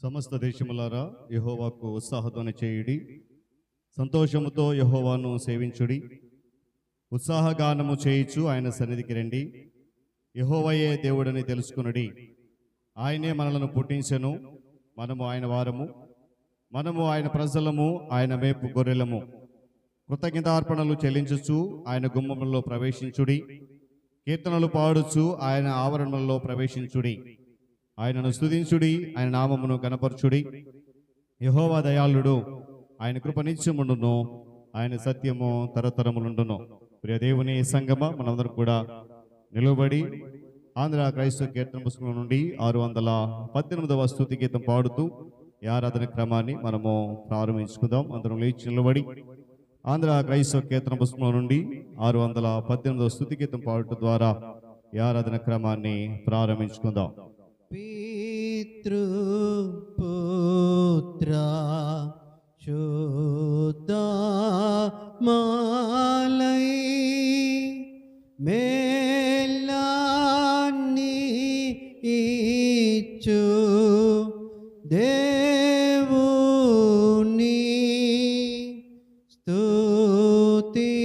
సమస్త దేశములారా యెహోవాకు ఉత్సాహధ్వని చేయుడి, సంతోషముతో యెహోవాను సేవించుడి. ఉత్సాహగానము చేయుచు ఆయన సన్నిధికి రండి. యెహోవాయే దేవుడని తెలుసుకునుడి. ఆయనే మనలను పుట్టించెను, మనము ఆయన వారము, మనము ఆయన ప్రజలము, ఆయన మేపు గొర్రెలము. కృతజ్ఞతార్పణలు చెల్లించుచు ఆయన గుమ్మములలో ప్రవేశించుడి. కీర్తనలు పాడుచు ఆయన ఆవరణములలో ప్రవేశించుడి. ఆయనను స్తుతించుడి, ఆయన నామమును కనపరచుడి. యెహోవా దయాళుడు, ఆయన కృప నిత్యముండును, ఆయన సత్యము తరతరములుండును. ప్రియ దేవుని సంగమ, మనందరం కూడా నిలబడి ఆంధ్ర క్రైస్తవ కీర్తన పుస్తకం నుండి 618వ స్తుతి గీతం పాడుతూ ఈ ఆరాధన క్రమాన్ని మనము ప్రారంభించుకుందాం. అందరం లేచి నిలబడి ఆంధ్ర క్రైస్తవ కీర్తన పుస్తకం నుండి 618వ స్తుతి గీతం పాడటం ద్వారా ఈ ఆరాధన క్రమాన్ని ప్రారంభించుకుందాం. పితృపుత్ర శుద్ధ మాలై మేలాన్ని ఇచ్చు దేవుని స్తుతించు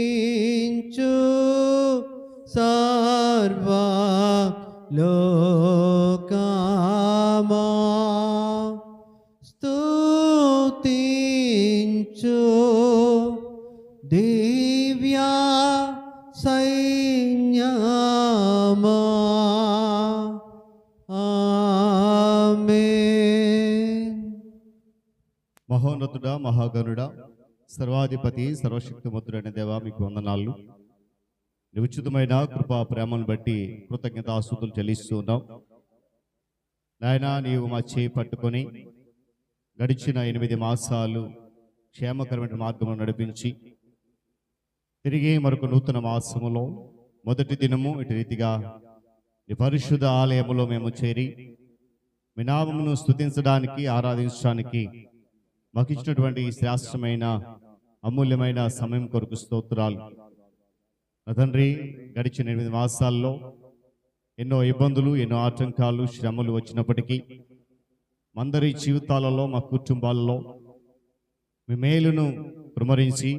సర్వ లోకమా స్తుతించు దివ్య సైన్యమా. ఆమేన్. మహోన్నతుడా, మహాగణుడా, సర్వాధిపతి, సర్వశక్తిమంతుడైన దేవా, మీకు వందనాలు. నీ ఉచితమైన కృపా ప్రేమను బట్టి కృతజ్ఞతాస్తుతులు చెల్లిస్తూ ఉన్నాం. నాయనా, నీవు మా చేయి పట్టుకొని గడిచిన 8 మాసాలు క్షేమకరమైన మార్గంలో నడిపించి తిరిగి మరొక నూతన మాసములో మొదటి దినము ఇటు రీతిగా నీ పరిశుద్ధ ఆలయములో మేము చేరి మీ నామమును స్తుతించడానికి, ఆరాధించడానికి మాకు ఇచ్చినటువంటి ఈ శ్రేష్టమైన అమూల్యమైన సమయం కొరకు స్తోత్రాలు. నా తండ్రి, గడిచిన 8 మాసాల్లో ఎన్నో ఇబ్బందులు, ఎన్నో ఆటంకాలు, శ్రమలు వచ్చినప్పటికీ మందరి జీవితాలలో, మా కుటుంబాలలో మీ మేలును కుమరించి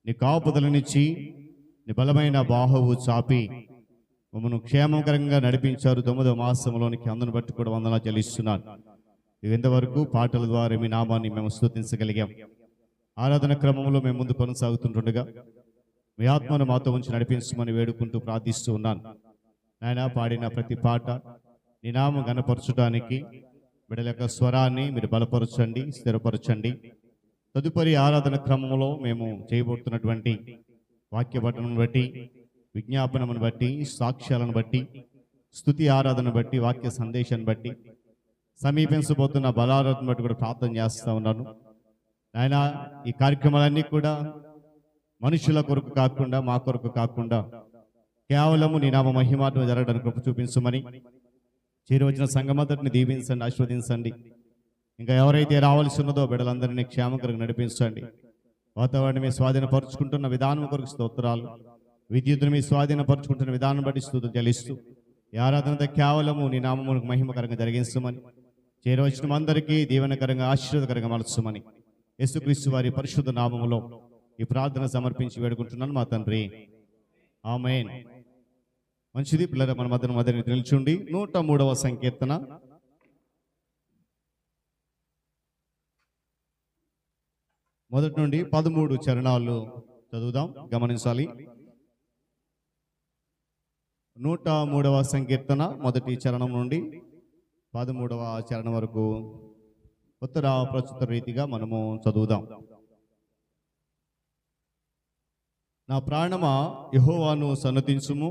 నీ కాపుదలనిచ్చి నీ బలమైన బాహువు చాపి మమ్మల్ని క్షేమకరంగా నడిపించారు. 9వ మాసంలోనికి అందును బట్టి కూడా వందనాలు చెల్లిస్తున్నాను. ఇంతవరకు పాటల ద్వారా మీ నామాన్ని మేము స్తుతించగలిగాం. ఆరాధన క్రమంలో మేము ముందు కొనసాగుతుండగా మీ ఆత్మను మాతో ఉంచి నడిపించమని వేడుకుంటూ ప్రార్థిస్తూ ఉన్నాను. నాయన, పాడిన ప్రతి పాట నీ నామం గణపరచడానికి బిడ్డల యొక్క స్వరాన్ని మీరు బలపరచండి, స్థిరపరచండి. తదుపరి ఆరాధన క్రమంలో మేము చేయబోతున్నటువంటి వాక్య పఠనం బట్టి, విజ్ఞాపనను బట్టి, సాక్ష్యాలను బట్టి, స్తుతి ఆరాధన బట్టి, వాక్య సందేశాన్ని బట్టి, సమీపించబోతున్న బలారాధన బట్టి కూడా ప్రార్థన చేస్తూ ఉన్నాను. నాయన, ఈ కార్యక్రమాలన్నీ కూడా మనుషుల కొరకు కాకుండా, మా కొరకు కాకుండా కేవలము నీ నామ మహిమాత్మ జరగడానికి కృప చూపించమని, చేరువచ్చిన సంఘమంతటిని దీవించండి, ఆశీర్వదించండి. ఇంకా ఎవరైతే రావాల్సి ఉన్నదో బిడ్డలందరినీ క్షేమకరంగా నడిపించండి. వాతావరణం మీ స్వాధీనపరుచుకుంటున్న విధానం కొరకు స్తోత్రాలు. విద్యుత్తును మీ స్వాధీనపరుచుకుంటున్న విధానం బట్టి స్తుతులు చెల్లిస్తూ ఈ ఆరాధన కేవలము నీ నామమునకు మహిమకరంగా జరిగించమని, చేరువచ్చిన అందరికీ దీవెనకరంగా, ఆశీర్వాదకరంగా మలచమని యేసుక్రీస్తు వారి పరిశుద్ధ నామములో ఈ ప్రార్థన సమర్పించి వేడుకుంటున్నాను మా తండ్రి. ఆమేన్. మంచిది పిల్లలు, మన మధ్యన నిల్చుండి 103వ సంకీర్తన మొదటి నుండి 13 చరణాలు చదువుదాం, గమనించాలి. 103వ సంకీర్తన మొదటి చరణం నుండి 13వ చరణం వరకు ఉత్తర ప్రస్తుత రీతిగా మనము చదువుదాం. నా ప్రాణమా యెహోవాను సన్నతించుము,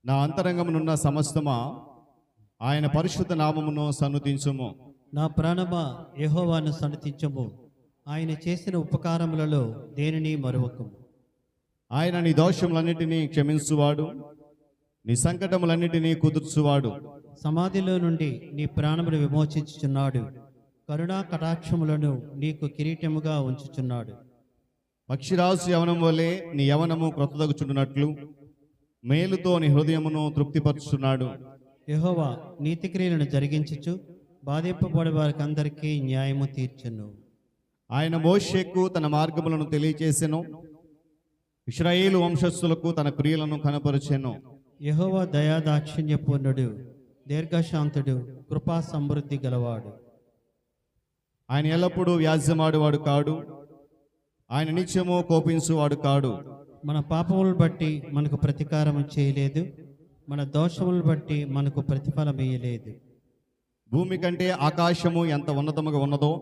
నా అంతరంగమునున్న సమస్తమా ఆయన పరిశుద్ధ నామమును సన్నతించుము. నా ప్రాణమా యెహోవాను సన్నతించుము, ఆయన చేసిన ఉపకారములలో దేనిని మరువకము. ఆయన నీ దోషములన్నిటినీ క్షమించువాడు, నీ సంకటములన్నిటినీ కుదుర్చువాడు. సమాధిలో నుండి నీ ప్రాణమును విమోచించుచున్నాడు, కరుణా కటాక్షములను నీకు కిరీటముగా ఉంచుచున్నాడు. పక్షిరాజు యవనం వలె నీ యవనము క్రొత్తదగుచుండునట్లు మేలుతో నీ హృదయమును తృప్తిపరుచున్నాడు. యెహోవా నీతిక్రియలను జరిగించుచు బాధింపబడే వారికి అందరికీ న్యాయము తీర్చును. ఆయన మోషేకు తన మార్గములను తెలియచేసెను, ఇశ్రాయేలు వంశస్థులకు తన క్రియలను కనపరచెను. యెహోవా దయాదాక్షిణ్యపూర్ణుడు, దీర్ఘశాంతుడు, కృపా సమృద్ధి గలవాడు. ఆయన ఎల్లప్పుడూ వ్యాజ్యమాడువాడు కాడు, ఆయన నిత్యము కోపించువాడు కాడు. మన పాపములను బట్టి మనకు ప్రతీకారం చేయలేదు, మన దోషములను బట్టి మనకు ప్రతిఫలం ఇయ్యలేదు. భూమి కంటే ఆకాశము ఎంత ఉన్నతముగా ఉన్నదో,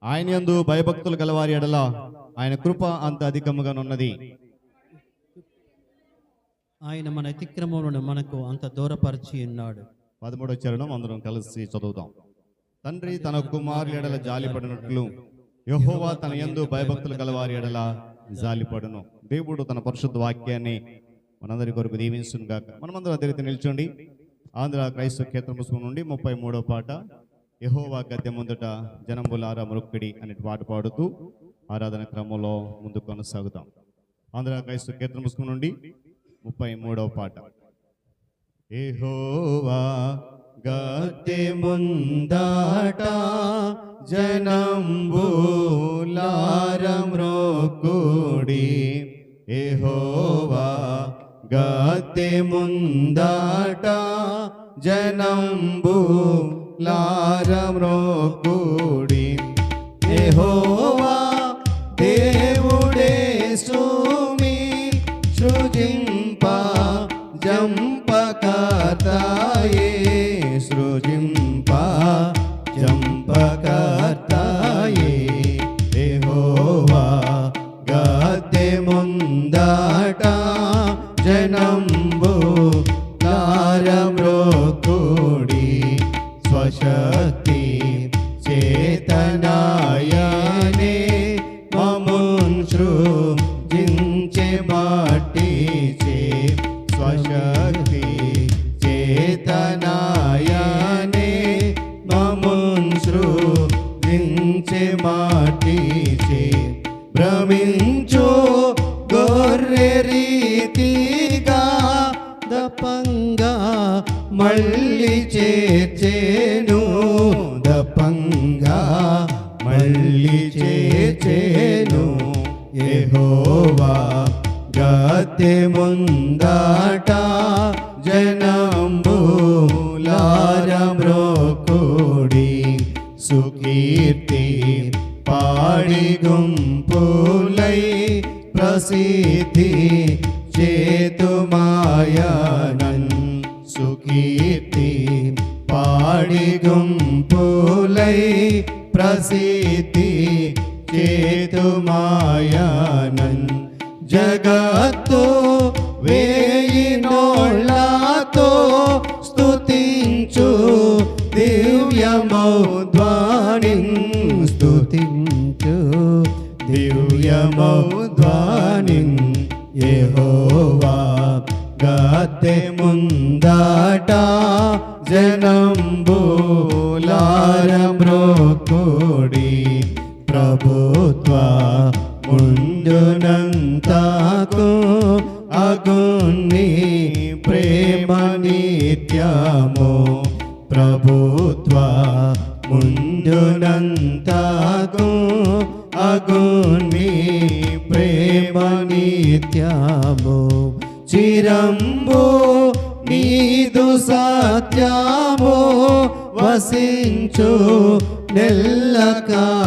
ఆయన యందు భయభక్తులు గలవారి ఎడల ఆయన కృప అంత అధికముగానున్నది. ఆయన మన అతిక్రమములను మనకు అంత దూరపరిచి ఉన్నాడు. 13వ చరణం అందరం కలిసి చదువుతాం. తండ్రి తన కుమారుల ఎడల జాలిపడినట్లు యెహోవా తన యందు భయభక్తులు గలవారి ఎడల జాలిపడును. దేవుడు తన పరిశుద్ధ వాక్యాన్ని మనందరి కొరకు దీవించును గాక. మనమందరం అదే నిల్చోండి. ఆంధ్ర క్రైస్తవ కీర్తన పుస్తకం నుండి 33వ పాట, యెహోవా గద్దె ముందట జనంబులారా మొక్కుడి అనే పాట పాడుతూ ఆరాధన క్రమంలో ముందుకు కొనసాగుతాం. ఆంధ్ర క్రైస్తవ కీర్తన పుస్తకం నుండి 33వ పాట. యెహోవా గద్దె ముందట జనంబులారా మొక్కుడి, యెహోవా గద్దె ముందట జనంబులారా మొక్కుడి. యెహోవా దేవుడే సుమి సృజింప జంపకర్తాయే, సృజింప జంపకర్తాయే. యెహోవా గద్దె ముందట జనంబులారా మొక్కుడి, స్వశక్తి చేతనాయనే మమ్మున్ సృజించె మట్టిచే, స్వశక్తి చేతనాయనే మమ్మున్ సృజించె మట్టిచే. భ్రమించు గొర్రె రీతిగా దపంగా మళ్ళీ చేర్చేను, దపంగా మళ్ళీ చేర్చేను. యెహోవా గద్దె ముందట జనంబులారా మొక్కుడి, సుకీర్తి పాడి గుంపులై ప్రసిద్ధి చేతుమాయనన్, సుకీర్తి పాడి గుంపులై ప్రసిద్ధి చేతుమాయనన్. జగత్తు వేయి నోళ్ళతో స్తుతించు దివ్యమౌ ధ్వనిన్, స్తుతించు దివ్యమౌ ధ్వనిన్. యెహోవా గద్దె ముందట జనంబులారా మొక్కుడి, ప్రభుత్వ ముందునంతకు అగుని ప్రేమ నిత్యము, ప్రభుత్వ ముందునంతకు అగుని ప్రేమ నిత్యము. చిరంబు నీదు సత్యము వసించు నెల్లకాలము,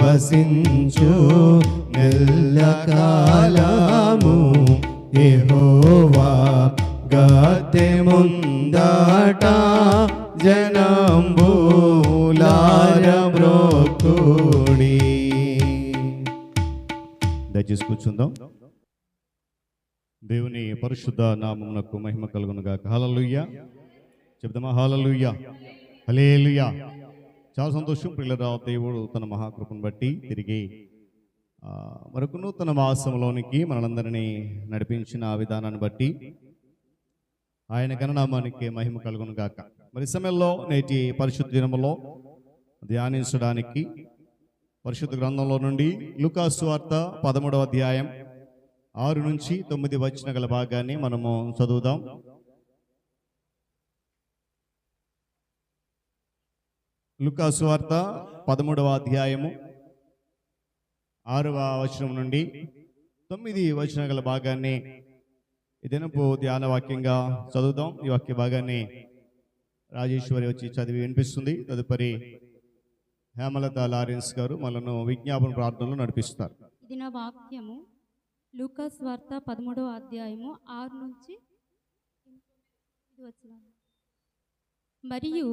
వసించు నెల్లకాలము. యెహోవా గద్దె ముందట జనంబులారా మొక్కుడి. దయచేసి కూర్చుందాం. దేవుని పరిశుద్ధ నామమునకు మహిమ కలుగును గాక. హల్లెలూయా చెప్దామా? హల్లెలూయా, హల్లెలూయా. చాలా సంతోషం ప్రియులారా, దేవుడు తన మహాకృపను బట్టి తిరిగి మరొక నూతన మాసంలోనికి మనందరినీ నడిపించిన ఆ విధానాన్ని బట్టి ఆయన ఘననామానికి మహిమ కలుగును గాక. మరి సమయంలో నేటి పరిశుద్ధ దినములో ధ్యానించడానికి పరిశుద్ధ గ్రంథంలో నుండి లూకా సువార్త 13వ అధ్యాయం 6 నుంచి 9 వచన గల భాగాన్ని మనము చదువుదాం. లూకాసు వార్త 13వ అధ్యాయము 6వ వచనం నుండి 9 వచనాల గల భాగాన్ని ఈ దినపు ధ్యాన వాక్యంగా చదువుదాం. ఈ వాక్య భాగాన్ని రాజేశ్వరి వచ్చి చదివి వినిపిస్తుంది. తదుపరి హేమలత లారెన్స్ గారు మనను విజ్ఞాపన ప్రార్థనలు నడిపిస్తారు. ఇది నా వాక్యము. లూకాస్ వార్త 13వ అధ్యాయము 6 నుంచి 8 వచనాలు. మరియు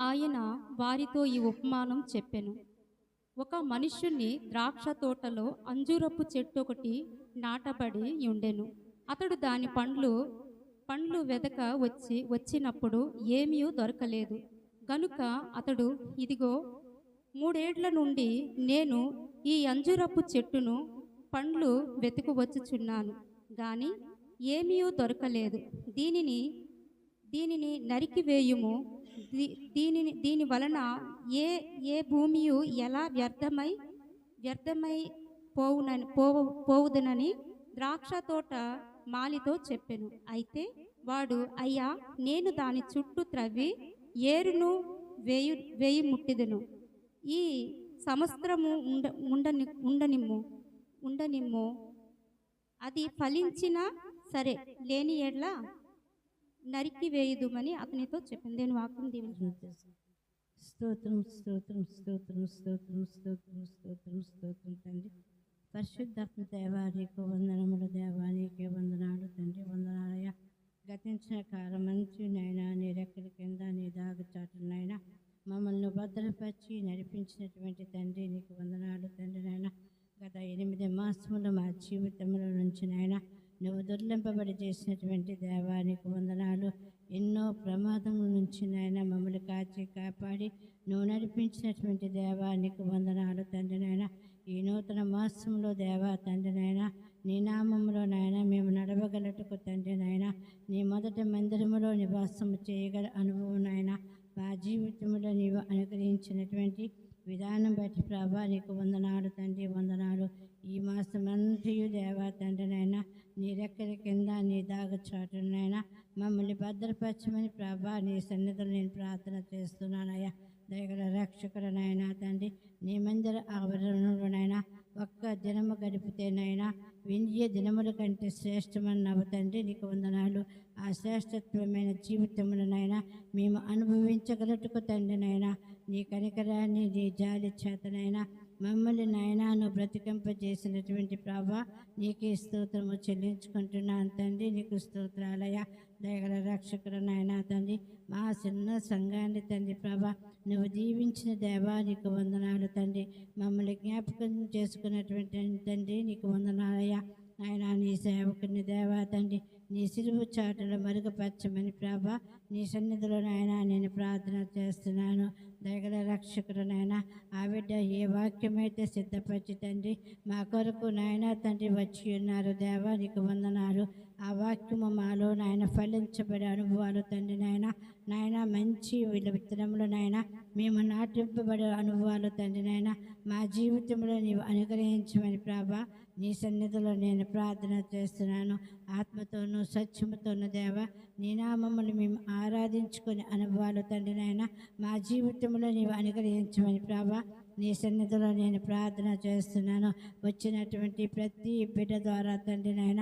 ఆయన వారితో ఈ ఉపమానం చెప్పెను. ఒక మనుష్యుని ద్రాక్ష తోటలో అంజూరపు చెట్టు ఒకటి నాటబడి ఉండెను. అతడు దాని పండ్లు వెదక వచ్చినప్పుడు ఏమీ దొరకలేదు. గనుక అతడు, ఇదిగో 3 ఏళ్ల నుండి నేను ఈ అంజూరపు చెట్టును పండ్లు వెతుకు వచ్చుచున్నాను, గాని ఏమీ దొరకలేదు. దీనిని నరికివేయుము. దీని వలన ఏ భూమియు ఎలా వ్యర్థమై పోవుదనని ద్రాక్ష తోట మాలితో చెప్పెను. అయితే వాడు, అయ్యా, నేను దాని చుట్టూ త్రవ్వి ఏరును వేయి ముట్టిదను. ఈ సంవత్సరము ఉండనిమ్ము. అది ఫలించినా సరే, లేని ఎడ్ల నరికి వేయుదుమని అతనితో చెప్పింది. నేను వాక్యం దీవించు. స్తోత్రం స్తోత్రం స్తోత్రం స్తోత్రం స్తోత్రం స్తోత్రం స్తోత్రం తండ్రి. పరిశుద్ధాత్మ దేవా, నీకు వందనములు దేవా, నీకే వందనాలు తండ్రి. వందనాలయ. గతించిన కాలం మంచి నైనా, నీ రెక్కల కింద నీ దాగుచాటు నైనా మమ్మల్ని భద్రపరిచి నడిపించినటువంటి తండ్రి, నీకు వందనాలు తండ్రి. నాయన గత 8 మాసములు మా జీవితంలో నుంచి నాయన నువ్వు దుర్లింపబడి చేసినటువంటి దేవా, నీకు వందనాలు. ఎన్నో ప్రమాదముల నుంచి నాయన మమ్మల్ని కాచి కాపాడి నువ్వు నడిపించినటువంటి దేవా, నీకు వందనాలు తండ్రి. నాయన ఈ నూతన మాసంలో దేవా తండ్రి నాయన నీ నామములో నాయన మేము నడవగలటకు తండ్రి నాయన నీ మొదటి మందిరములో నివాసము చేయగల అనుభవం నాయన మా జీవితంలో నీవు అనుగ్రహించినటువంటి విధానం బట్టి ప్రభా, నీకు వందనాలు తండ్రి. వందనాలు. ఈ మాసమంతయు దేవా తండ్రి నాయన నీ రెక్కల కింద నీ దాగచాటునైనా మమ్మల్ని భద్రపరచమని ప్రభా, నీ సన్నిధిలో నేను ప్రార్థన చేస్తున్నానయ్యా. దయగల రక్షకుడు నాయనా తండ్రి, నీ మందిర ఆవరణలోనైనా ఒక్క దినము గడిపితేనైనా 1000 దినముల కంటే శ్రేష్టమన్నావు తండ్రి, నీకు వందనాలు. ఆ శ్రేష్టత్వమైన జీవితములనైనా మేము అనుభవించగలటుకు తండ్రి నాయన నీ కనికరాన్ని నీ జాలి చేతనైనా మమ్మల్ని నాయనాను బ్రతికింపజేసినటువంటి ప్రభా, నీకే స్తోత్రము చెల్లించుకుంటున్నాను తండ్రి. నీకు స్తోత్రాలయ. దయగల రక్షకుడు నాయనా తండ్రి, మా చిన్న సంఘాన్ని తండ్రి ప్రభా నువ్వు దీవించిన దేవా, నీకు వందనాలు తండ్రి. మమ్మల్ని జ్ఞాపకం చేసుకున్నటువంటి తండ్రి, నీకు వందనాలయ్యా. నాయన నీ సేవకుని దేవా తండ్రి, నీ సిలువు చాటులో మరుగుపరచమని ప్రభా నీ సన్నిధిలో నాయన నేను ప్రార్థన చేస్తున్నాను. దయగల రక్షకుడు నాయన ఆ బిడ్డ ఏ వాక్యమైతే సిద్ధపరిచి తండ్రి మా కొరకు నాయన తండ్రి వచ్చి ఉన్నారు దేవా, నీకు వందనాలు. ఆ వాక్యము మాలో నాయన ఫలించబడే అనుభవాలు తండ్రి నాయన మంచి విత్తనములు నాయన మేము నాటింపబడే అనుభవాలు తండ్రి నాయన మా జీవితంలో నీవు అనుగ్రహించమని ప్రభా నీ సన్నిధిలో నేను ప్రార్థన చేస్తున్నాను. ఆత్మతోనూ సత్యముతోనూ దేవా నీ నామములు మేము ఆరాధించుకునే అనుభవాలు తండ్రి నాయన మా జీవితంలో నీవు అనుగ్రహించమని ప్రభా నీ సన్నిధిలో నేను ప్రార్థన చేస్తున్నాను. వచ్చినటువంటి ప్రతి బిడ్డ ద్వారా తండ్రి నాయన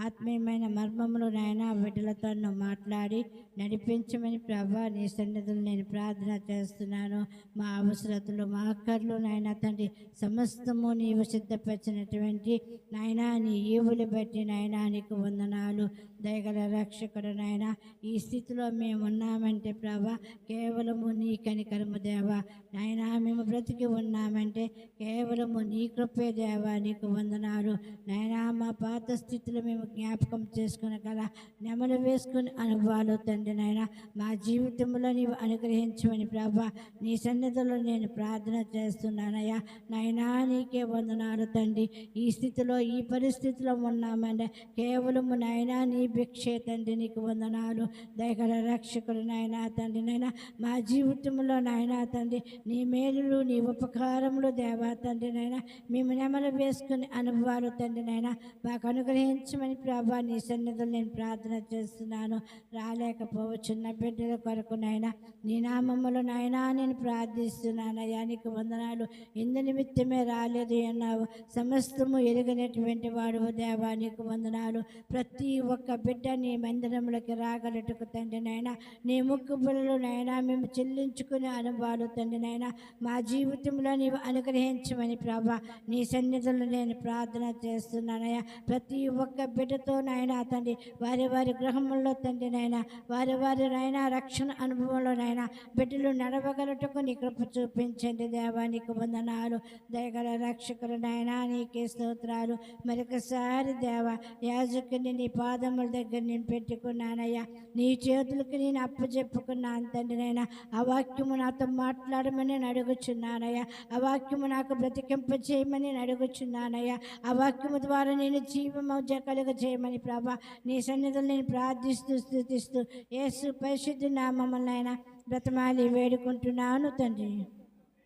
ఆత్మీయమైన మర్మములు నాయన బిడ్డలతో మాట్లాడి నడిపించమని ప్రభా నీ సన్నిధిలో నేను ప్రార్థన చేస్తున్నాను. మా అవసరతలు మా అక్కర్లు నాయన తండ్రి సమస్తము నీవు సిద్ధపరిచినటువంటి నాయన నీ ఈవులు బట్టి నాయన నీకు వందనాలు. దయగల రక్షకుడు నాయన ఈ స్థితిలో మేము ఉన్నామంటే ప్రభా కేవలము నీ కనికరము దేవా నాయన మేము బ్రతికి ఉన్నామంటే కేవలము నీ కృపే దేవా, నీకు వందనాలు. నాయన మా పాత స్థితిలో మేము జ్ఞాపకం చేసుకునగల నెమలు వేసుకుని అనుభవాలు తండ్రి నాయన మా జీవితంలో నీవు అనుగ్రహించమని ప్రభా నీ సన్నిధిలో నేను ప్రార్థన చేస్తున్నానయ్యా. నాయనా నీకే వందనాలు తండ్రి. ఈ స్థితిలో ఈ పరిస్థితిలో ఉన్నామంటే కేవలము నాయన నీ భిక్షే తండ్రి, నీకు వందనాలు. దయగల రక్షకుడు నాయన తండ్రి నాయన మా జీవితంలో నాయన తండ్రి నీ మేలులు నీ ఉపకారాలు ఉపకారములు దేవా తండ్రి నాయన మేము నెమలు వేసుకునే అనుభవాలు తండ్రి నాయన మాకు అనుగ్రహించమని ప్రభా నీ సన్నిధులు నేను ప్రార్థన చేస్తున్నాను. రాలేకపోవచ్చున్న బిడ్డల కొరకు నాయన నీ నామములో నాయన నేను ప్రార్థిస్తున్నానయ్యా. నీకు వందనాలు. ఇందు నిమిత్తమే రాలేదు అన్నావు, సమస్తము ఎరుగనటువంటి వాడు దేవా నీకు వందనాలు. ప్రతి ఒక్క బిడ్డ నీ మందిరంలోకి రాగలటుకు తండ్రి నాయన నీ ముక్కుబులు నాయన మేము చెల్లించుకునే అనుభవాలు తండ్రి నాయన మా జీవితంలో నీవు అనుగ్రహించమని ప్రభా నీ సన్నిధులు నేను ప్రార్థన చేస్తున్నానయ్యా. ప్రతి ఒక్క బిడ్డతో నాయన తండ్రి వారి వారి గృహముల్లో తండ్రి నాయన వారి వారి నాయన రక్షణ అనుభవంలో నాయన బిడ్డలు నడవగలటకు నీ కృప చూపించండి దేవా నీకు వందనాలు. దయగల రక్షకులు నాయన నీకే స్తోత్రాలు. మరొకసారి దేవా యాజకుని నీ పాదముల దగ్గర నేను పెట్టుకున్నానయ్యా. నీ చేతులకు నేను అప్పచెప్పుకున్నాను తండ్రి నాయన. ఆ వాక్యము నాతో మాట్లాడమని నేను అడుగుచున్నానయ్యా. ఆ వాక్యము నాకు బ్రతికింప చేయమని నేను అడుగుచున్నానయ్యా. ఆ వాక్యము ద్వారా నేను జీవమౌజ కలుగ చేయమని ప్రభా నీ సన్నిధులు నేను ప్రార్థిస్తూ స్తుతిస్తూ యేసు పరిశుద్ధ నామమున ఆయన బ్రతమాలి వేడుకుంటున్నాను తండ్రి.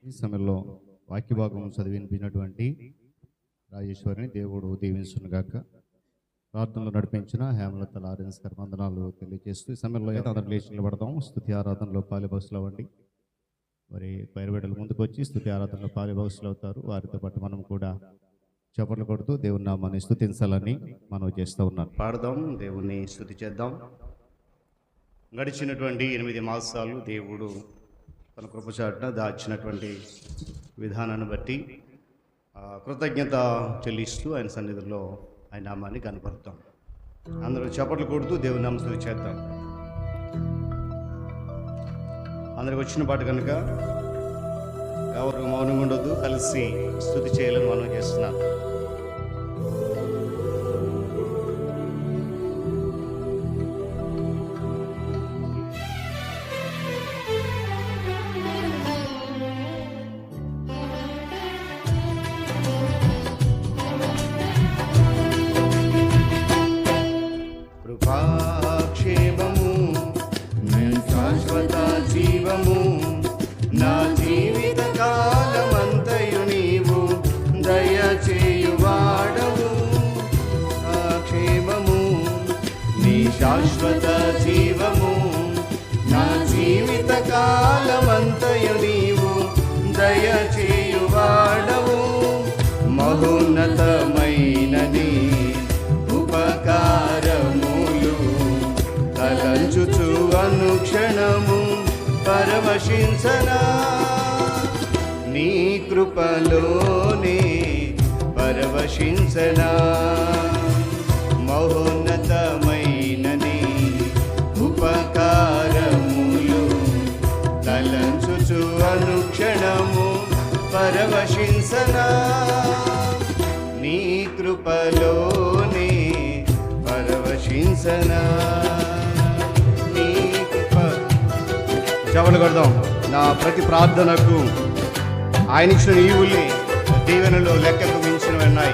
ఈ సమయంలో వాక్య భాగం చదివి వినిపించినటువంటి రాజేశ్వరిని దేవుడు దీవించునుగాక. ప్రార్థనలో నడిపించిన హేమలత లారెన్స్ గారి వందనాలు తెలియజేస్తూ ఈ సమయంలో అందరం లేచి నిలబడతాం. స్తుతి ఆరాధనలో పాలిభాగస్తులు అవ్వండి. మరి పైరుబిడ్డలు ముందుకు వచ్చి స్తుతి ఆరాధనలో పాలిభాగస్తులు అవుతారు. వారితో పాటు మనం కూడా చప్పట్లు కొడుతూ దేవుని నామాన్ని స్తుతించాలని మనం చేస్తూ ఉన్నాం. పాడదాం, దేవుణ్ణి స్తుతి చేద్దాం. గడిచినటువంటి 8 మాసాలు దేవుడు తన కృపచాటున దాచినటువంటి విధానాన్ని బట్టి కృతజ్ఞత చెల్లిస్తూ ఆయన సన్నిధిలో ఆయన నామాన్ని కనపరుద్దాం. అందరూ చప్పట్లు కొడుతూ దేవుని నామ స్తుతి చేద్దాం. అందరికి వచ్చిన పాట కనుక ఎవరు మౌనంగా ఉండొద్దు, కలిసి స్తుతి చేయాలని మనం చేస్తున్నాం. కృపాక్షేమము శాశ్వత జీవము నా జీవిత కాలమంతయు నీవు దయచేయువాడవు. క్షేమము నీ శాశ్వత జీవము నా జీవిత కాలమంతయు నీవు దయచేయువాడవు. మహోన్నతమైన నీ ఉపకారములు తలంచుచు అనుక్షణము పరవశించనా. నీ కృపలోనే పరవశించనా. మహోన్నతమైన నీ ఉపకారములు తలంచుచు అనుక్షణము పరవశించనా. నీ కృపలోనే పరవశించనా. నీ కృప చవలు కొడదాం. నా ప్రతి ప్రార్థనకు ఆయన ఇచ్చిన ఈవుల్ని దీవెనలు లెక్కకు మించినవి ఉన్నాయి.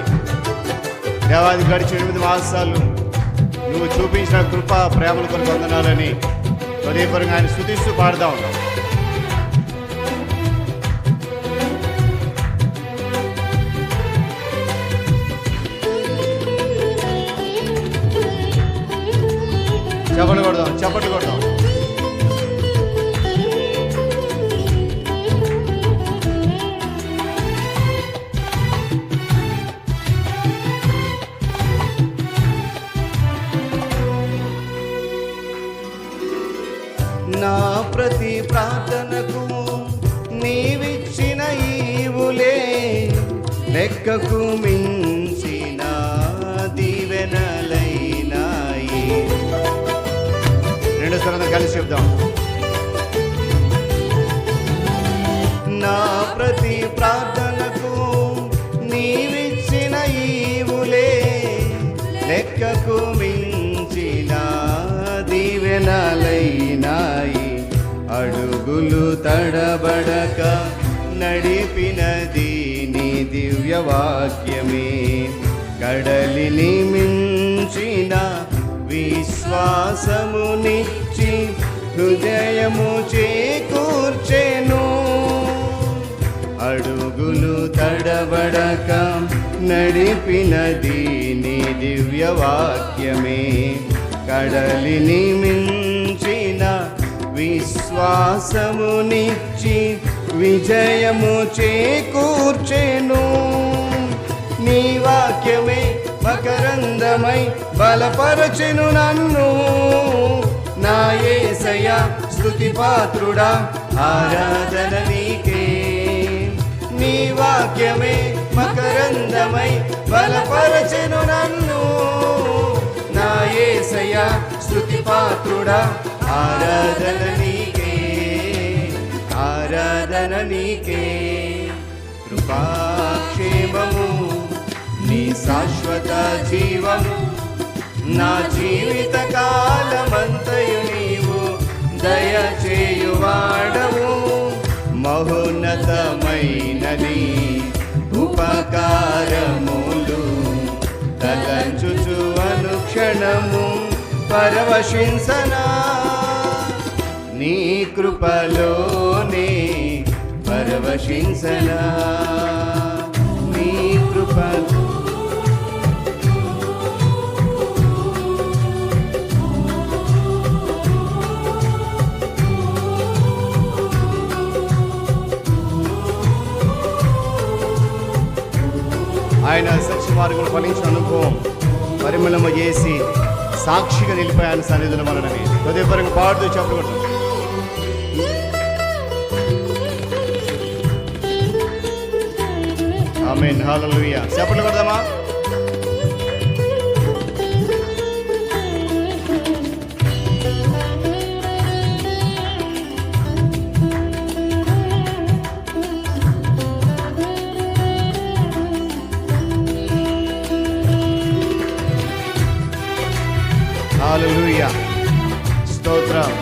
దేవాది గడిచిన 8 మాసాలు నువ్వు చూపించిన కృప ప్రేమల కొరకు వందనాలని హృదయపరంగా ఆయన స్తుతిస్తూ పాడదాం. చప్పట్లు కొడదాం, చప్పట్లు కొడదాం. నా ప్రతి ప్రార్థనకు నీవిచ్చిన ఈవులే లెక్కకు మించిన దీవెనలైనాయి. రెండు స్వరం కలిసి చెప్దాం. నా ప్రతి ప్రార్థనకు నీవిచ్చిన ఈవులే లెక్కకు మించిన దీవెనలైనాయి. అడుగులు తడబడక నడిపినది నీ దివ్యవాక్యమే. కడలిని మించిన విశ్వాసమునిచ్చి హృదయము చేకూర్చెను. అడుగులు తడబడక నడిపినది నీ దివ్యవాక్యమే. కడలిని మించిన విశ్వాసమునిచ్చి విజయము చేకూర్చెను. నీ వాక్యమే మకరందమై బలపరచెను నన్ను. నా యేసయ్యా స్తుతి పాత్రుడా, ఆరాధన నీకే. నీ వాక్యమే మకరందమై బలపరచెను నన్ను. నా యేసయ్యా స్తుతి పాత్రుడా, ఆరాధన నీకే, ఆరాధన నీకే. కృపాక్షేమము నీ శాశ్వత జీవము, నా జీవిత కాలమంతయు నీవు దయచేయువాడవు. మహోన్నతమైనది ఉపకారములు తలంచుచు అనుక్షణము పరవశింసనా. నీ కృపలోనే పరవశింసనా. నీ కృపలో ఆయన సత్య మార్గంలో ఫలించిన అనుభవం పరిమళము చేసి సాక్షిగా నిలిపే ఆయన సన్నిధుల మనమే. హృదయపరంగా పాడుతూ చెప్పకూడదు. ఆమేన్, హల్లెలూయా. చెప్పలు కొడదామా? హల్లెలూయా, స్తోత్రం.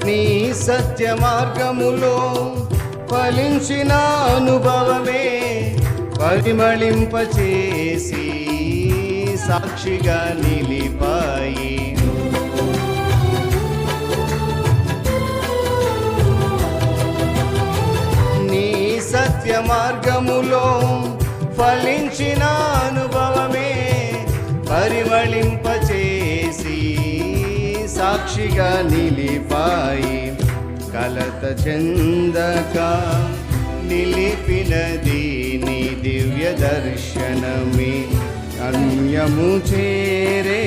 నీ సత్య మార్గములో ఫలించిన అనుభవమే పరిమళింపచేసి సాక్షిగా నిలిపాయి. సత్య మార్గములో ఫలించిన అనుభవమే పరిమళింపచేసి సాక్షిగా నిలిపాయి. కలత చెందక నిలిపినది నీ దివ్య దర్శనమే. అన్యము చేరే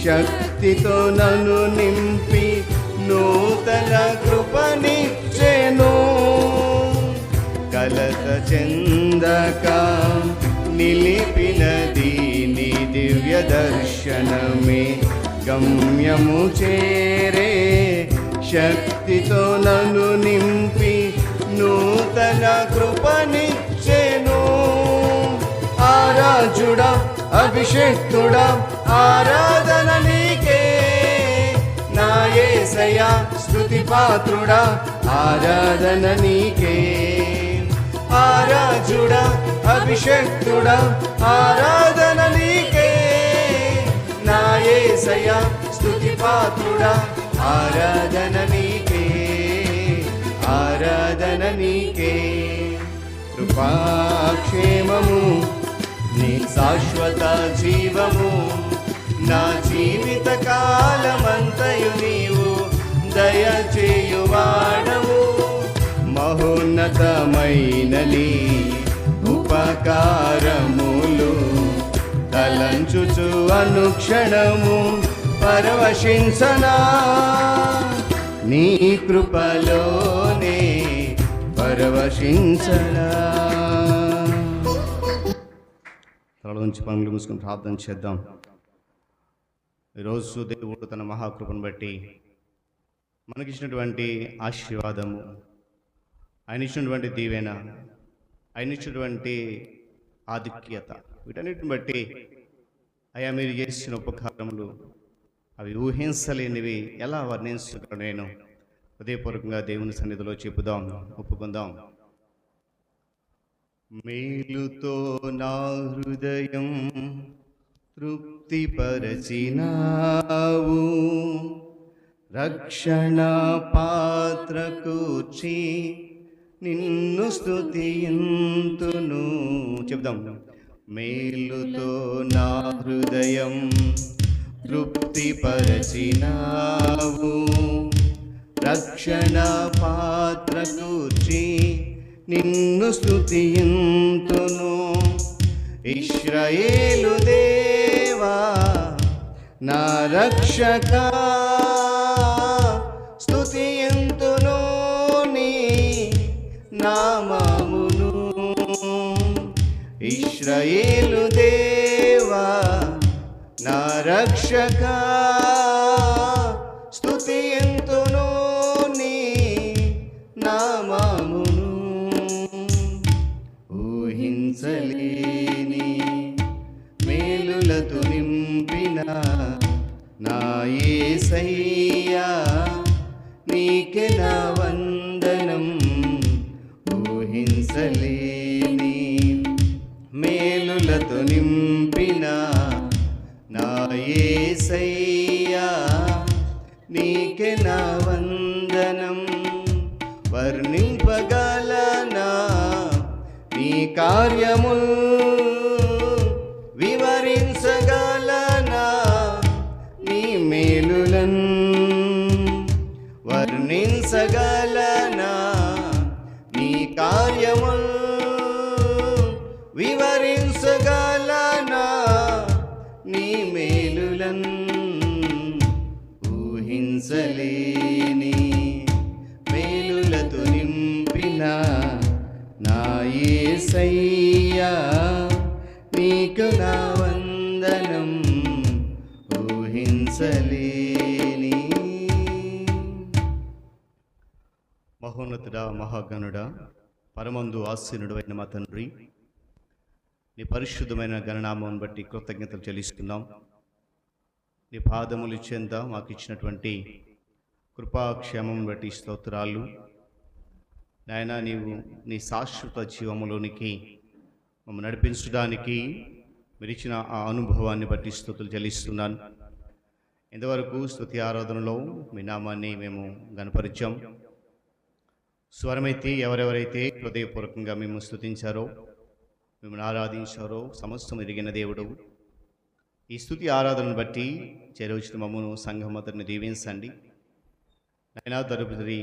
శక్తితో నన్ను నింపి నూతన కృపనిచ్చెను. కలత చెందక నిలిపినది నీ దివ్య దర్శనమే. గమ్యము చేరే శక్తితో నన్ను నింపి నూతన కృపనిచ్చెను. ఆరాజుడా, అభిషేక్తుడా, ఆరాధన నీకే. నా యేసయ్యా స్తుతి పాత్రుడా, ఆరాధన నీకే. ఆరాజుడా, అభిషేక్తుడా, ఆరాధన నీకే. నా యేసయ్యా స్తుతి పాత్రుడా, ఆరాధన నీకే, ఆరాధన నీకే. కృపాక్షేమము నీ శాశ్వత జీవము, నా జీవిత కాలమంతయు నీవు దయచేయువాడవు. మహోన్నతమైనని ఉపకారములు తలంచుచు అనుక్షణము పరవశింసనా. నీ కృపలోనే పరవశింసనా. తల నుంచి పనులు మూసుకొని ప్రార్థన చేద్దాం. ఈరోజు దేవుడు తన మహాకృపను బట్టి మనకిచ్చినటువంటి ఆశీర్వాదము, ఆయన ఇచ్చినటువంటి దీవెన, ఆయన ఇచ్చినటువంటి ఆధిక్యత, వీటన్నిటిని బట్టి అయ్యా మీరు చేసిన ఉపకారములు అవి ఊహించలేనివి, ఎలా వర్ణించగలను నేను. హృదయపూర్వకంగా దేవుని సన్నిధిలో చెప్పుదాం, ఒప్పుకుందాం. మేలుతో నా హృదయం తృప్తిపరచినావు. రక్షణ పాత్ర కూర్చి నిన్ను స్తుతింతును. చెప్దాం. మేలుతో నా హృదయం తృప్తిపరచినావు. రక్షణ పాత్ర కూర్చి నిన్ను స్తుతింతును. ఇశ్రాయేలు దేవా నా రక్షకా, స్తుతింతును నీ నామమును. ఇశ్రాయేలు దేవా నా రక్షకా, స్తుతింతును నీ నామమును. ఊహించలేని మేలులతో నింపిన నా యేసయ్యా, నీకే నా వందనం. ఊహించలేని మేలులతో నింపిన నా యేసయ్యా, నీకే నా వందనం. వర్ణింపగలనా నీ కార్యముల్, వివరించగలనా నీ మేలులన్. వర్ణించగలనా నీ కార్యముల్, వివరించగలనా నీ మేలులన్. ఊహించలేని మేలులతో నింపిన నా యేసయ్యా, నీకు నా వందనం. ఊహించలేని. మహోన్నతుడా, మహాగణుడా, పరమందు ఆసీనుడు అయిన మా తండ్రి, నీ పరిశుద్ధమైన గణనామం బట్టి కృతజ్ఞతలు చెల్లిస్తున్నాం. నీ పాదములు చెంద మాకు ఇచ్చినటువంటి కృపాక్షేమం బట్టి స్తోత్రాలు. నాయనా, నీవు నీ శాశ్వత జీవములోనికి మమ్మల్ని నడిపించడానికి మీరు ఇచ్చిన ఆ అనుభవాన్ని బట్టి స్తుతులు చెల్లిస్తున్నాను. ఇంతవరకు స్తుతి ఆరాధనలో మీ నామాన్ని మేము గణపరిచాం. స్వరమైతే ఎవరెవరైతే హృదయపూర్వకంగా మేము స్తుతించారో, మిమ్మల్ని ఆరాధించారో సమస్తం ఎరిగిన దేవుడు. ఈ స్తుతి ఆరాధనను బట్టి చేరవచ్చిన మమ్మను సంఘమతని దీవించండి. నైనా తరుపుదరి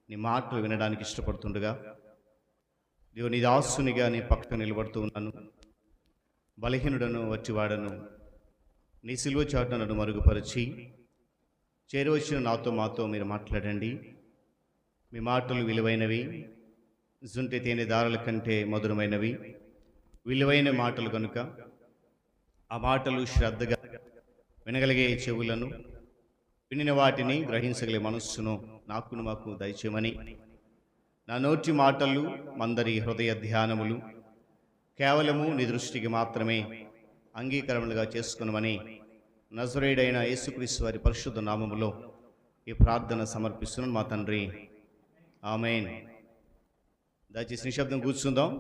నీ మాటలు వినడానికి ఇష్టపడుతుండగా దేవుని దాసునిగా నీ పక్కన నిలబడుతూ ఉన్నాను. బలహీనుడను వచ్చివాడను నీ సిలువ చాటున నన్ను మరుగుపరిచి చేరవచ్చిన నాతో మాతో మీరు మాట్లాడండి. మీ మాటలు విలువైనవి, జుంటి తేనె దారుల కంటే మధురమైనవి, విలువైన మాటలు కనుక ఆ మాటలు శ్రద్ధగా వినగలిగే చెవులను, వినిన వాటిని గ్రహించగలిగే మనస్సును నాకును మాకు దయచేయమని, నా నోటి మాటలు మందరి హృదయ ధ్యానములు కేవలము నీ దృష్టికి మాత్రమే అంగీకరణలుగా చేసుకునమని నజరేయుడైన యేసుక్రీస్తు వారి పరిశుద్ధ నామములో ఈ ప్రార్థన సమర్పిస్తున్నాను మా తండ్రి. ఆమేన్. దయచేసి నిశ్శబ్దం కూర్చుందాం.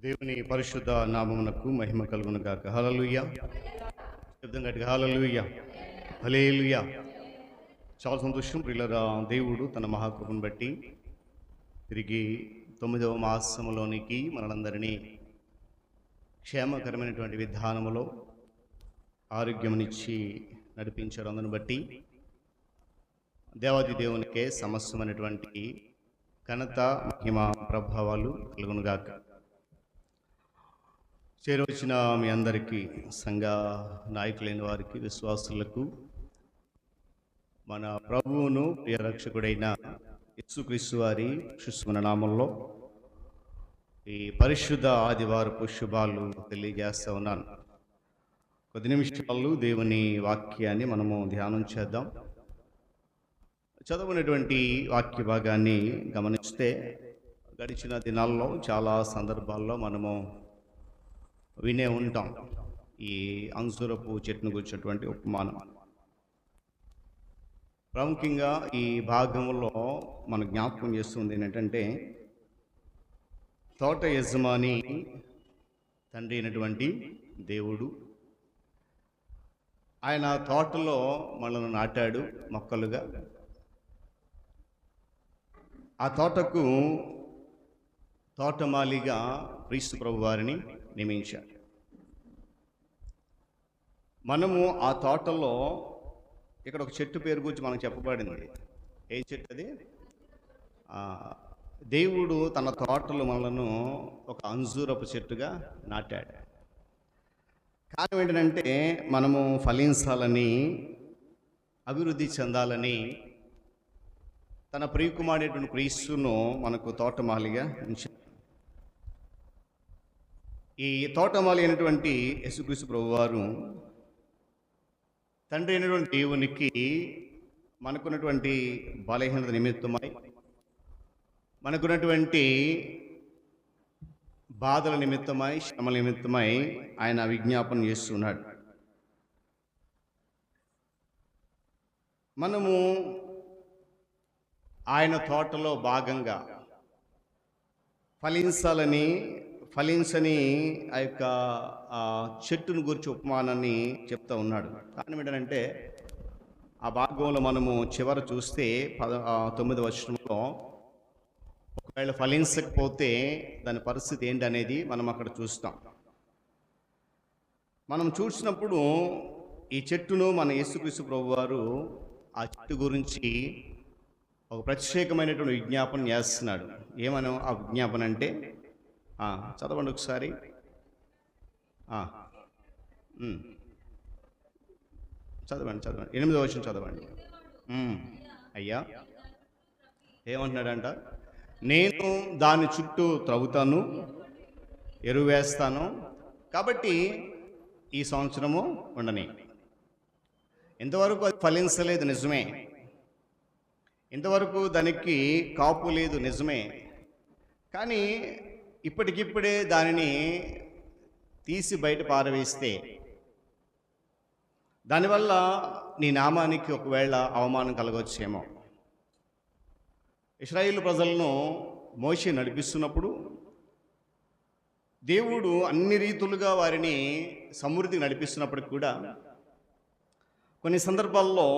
దేవుని పరిశుద్ధ నామమునకు మహిమ కలుగును గాక. హల్లెలూయా. శబ్దం గట్టిగా హల్లెలూయా, హల్లెలూయా. చాలా సంతోషం ప్రియులారా. దేవుడు తన మహాకృపను బట్టి తిరిగి 9వ మాసములోనికి మనందరినీ క్షేమకరమైనటువంటి విధానములో ఆరోగ్యమునిచ్చి నడిపించడం. అందును బట్టి దేవాది దేవునికే సమస్తమైనటువంటి ఘనత, మహిమ, ప్రభావాలు కలుగునుగాక. చేరవచ్చిన మీ అందరికీ, సంఘ నాయకులైన వారికి, విశ్వాసులకు మన ప్రభువును ప్రియ రక్షకుడైన యేసుక్రీస్తు వారి శుష్మన నామంలో ఈ పరిశుద్ధ ఆదివారపు శుభాలు తెలియజేస్తూ ఉన్నాను. కొద్ది నిమిషాలు దేవుని వాక్యాన్ని మనము ధ్యానం చేద్దాం. చదువుకున్నటువంటి వాక్య భాగాన్ని గమనిస్తే గడిచిన దినాల్లో చాలా సందర్భాల్లో మనము వినే ఉంటాం ఈ అంజూరపు చెట్టును గురించినటువంటి ఉపమానం. ప్రాముఖ్యంగా ఈ భాగంలో మన జ్ఞాపకం చేస్తుంది ఏంటంటే, తోట యజమాని తండ్రి అయినటువంటి దేవుడు ఆయన తోటలో మనల్ని నాటాడు మొక్కలుగా. ఆ తోటకు తోటమాలిగా క్రీస్తు ప్రభు వారిని నియమించాడు. మనము ఆ తోటలో ఇక్కడ ఒక చెట్టు పేరు గురించి మనకు చెప్పబడింది. ఏ చెట్టు అది? దేవుడు తన తోటలో మనలను ఒక అంజూరపు చెట్టుగా నాటాడు. కారణం ఏంటంటే మనము ఫలించాలని, అభివృద్ధి చెందాలని తన ప్రియకుమారుడైనటువంటి క్రీస్తును మనకు తోటమాలిగా ఉంచాడు. ఈ తోటమాలి అయినటువంటి యేసుక్రీస్తు ప్రభువారు తండ్రి అయినటువంటి దేవునికి మనకున్నటువంటి బలహీనత నిమిత్తమై, మనకున్నటువంటి బాధల నిమిత్తమై, శ్రమల నిమిత్తమై ఆయన విజ్ఞాపన చేస్తున్నాడు. మనము ఆయన తోటలో భాగంగా ఫలించని ఆ యొక్క చెట్టును గురించి ఉపమానాన్ని చెప్తా ఉన్నాడు. కారణం ఏంటంటే ఆ భాగంలో మనము చివర చూస్తే 9వ వచనంలో ఒకవేళ ఫలించకపోతే దాని పరిస్థితి ఏంటనేది మనం అక్కడ చూస్తాం. మనం చూసినప్పుడు ఈ చెట్టును మన యేసుక్రీస్తు ప్రభువారు ఆ చెట్టు గురించి ఒక ప్రత్యేకమైనటువంటి విజ్ఞాపన చేస్తున్నాడు. ఏమనో ఆ విజ్ఞాపన అంటే చదవండి ఒకసారి. చదవండి 8వ వచనం చదవండి. అయ్యా ఏమంటున్నాడంట? నేను దాని చుట్టూ త్రవ్వుతాను, ఎరువు వేస్తాను, కాబట్టి ఈ సంవత్సరము ఉండని. ఇంతవరకు అది ఫలించలేదు, నిజమే. ఇంతవరకు దానికి కాపు లేదు, నిజమే. కానీ ఇప్పటికిప్పుడే దానిని తీసి బయట పారవేస్తే దానివల్ల నీ నామానికి ఒకవేళ అవమానం కలగవచ్చేమో. ఇశ్రాయేలు ప్రజలను మోషే నడిపిస్తున్నప్పుడు దేవుడు అన్ని రీతులుగా వారిని సమృద్ధికి నడిపిస్తున్నప్పటికి కూడా కొన్ని సందర్భాల్లో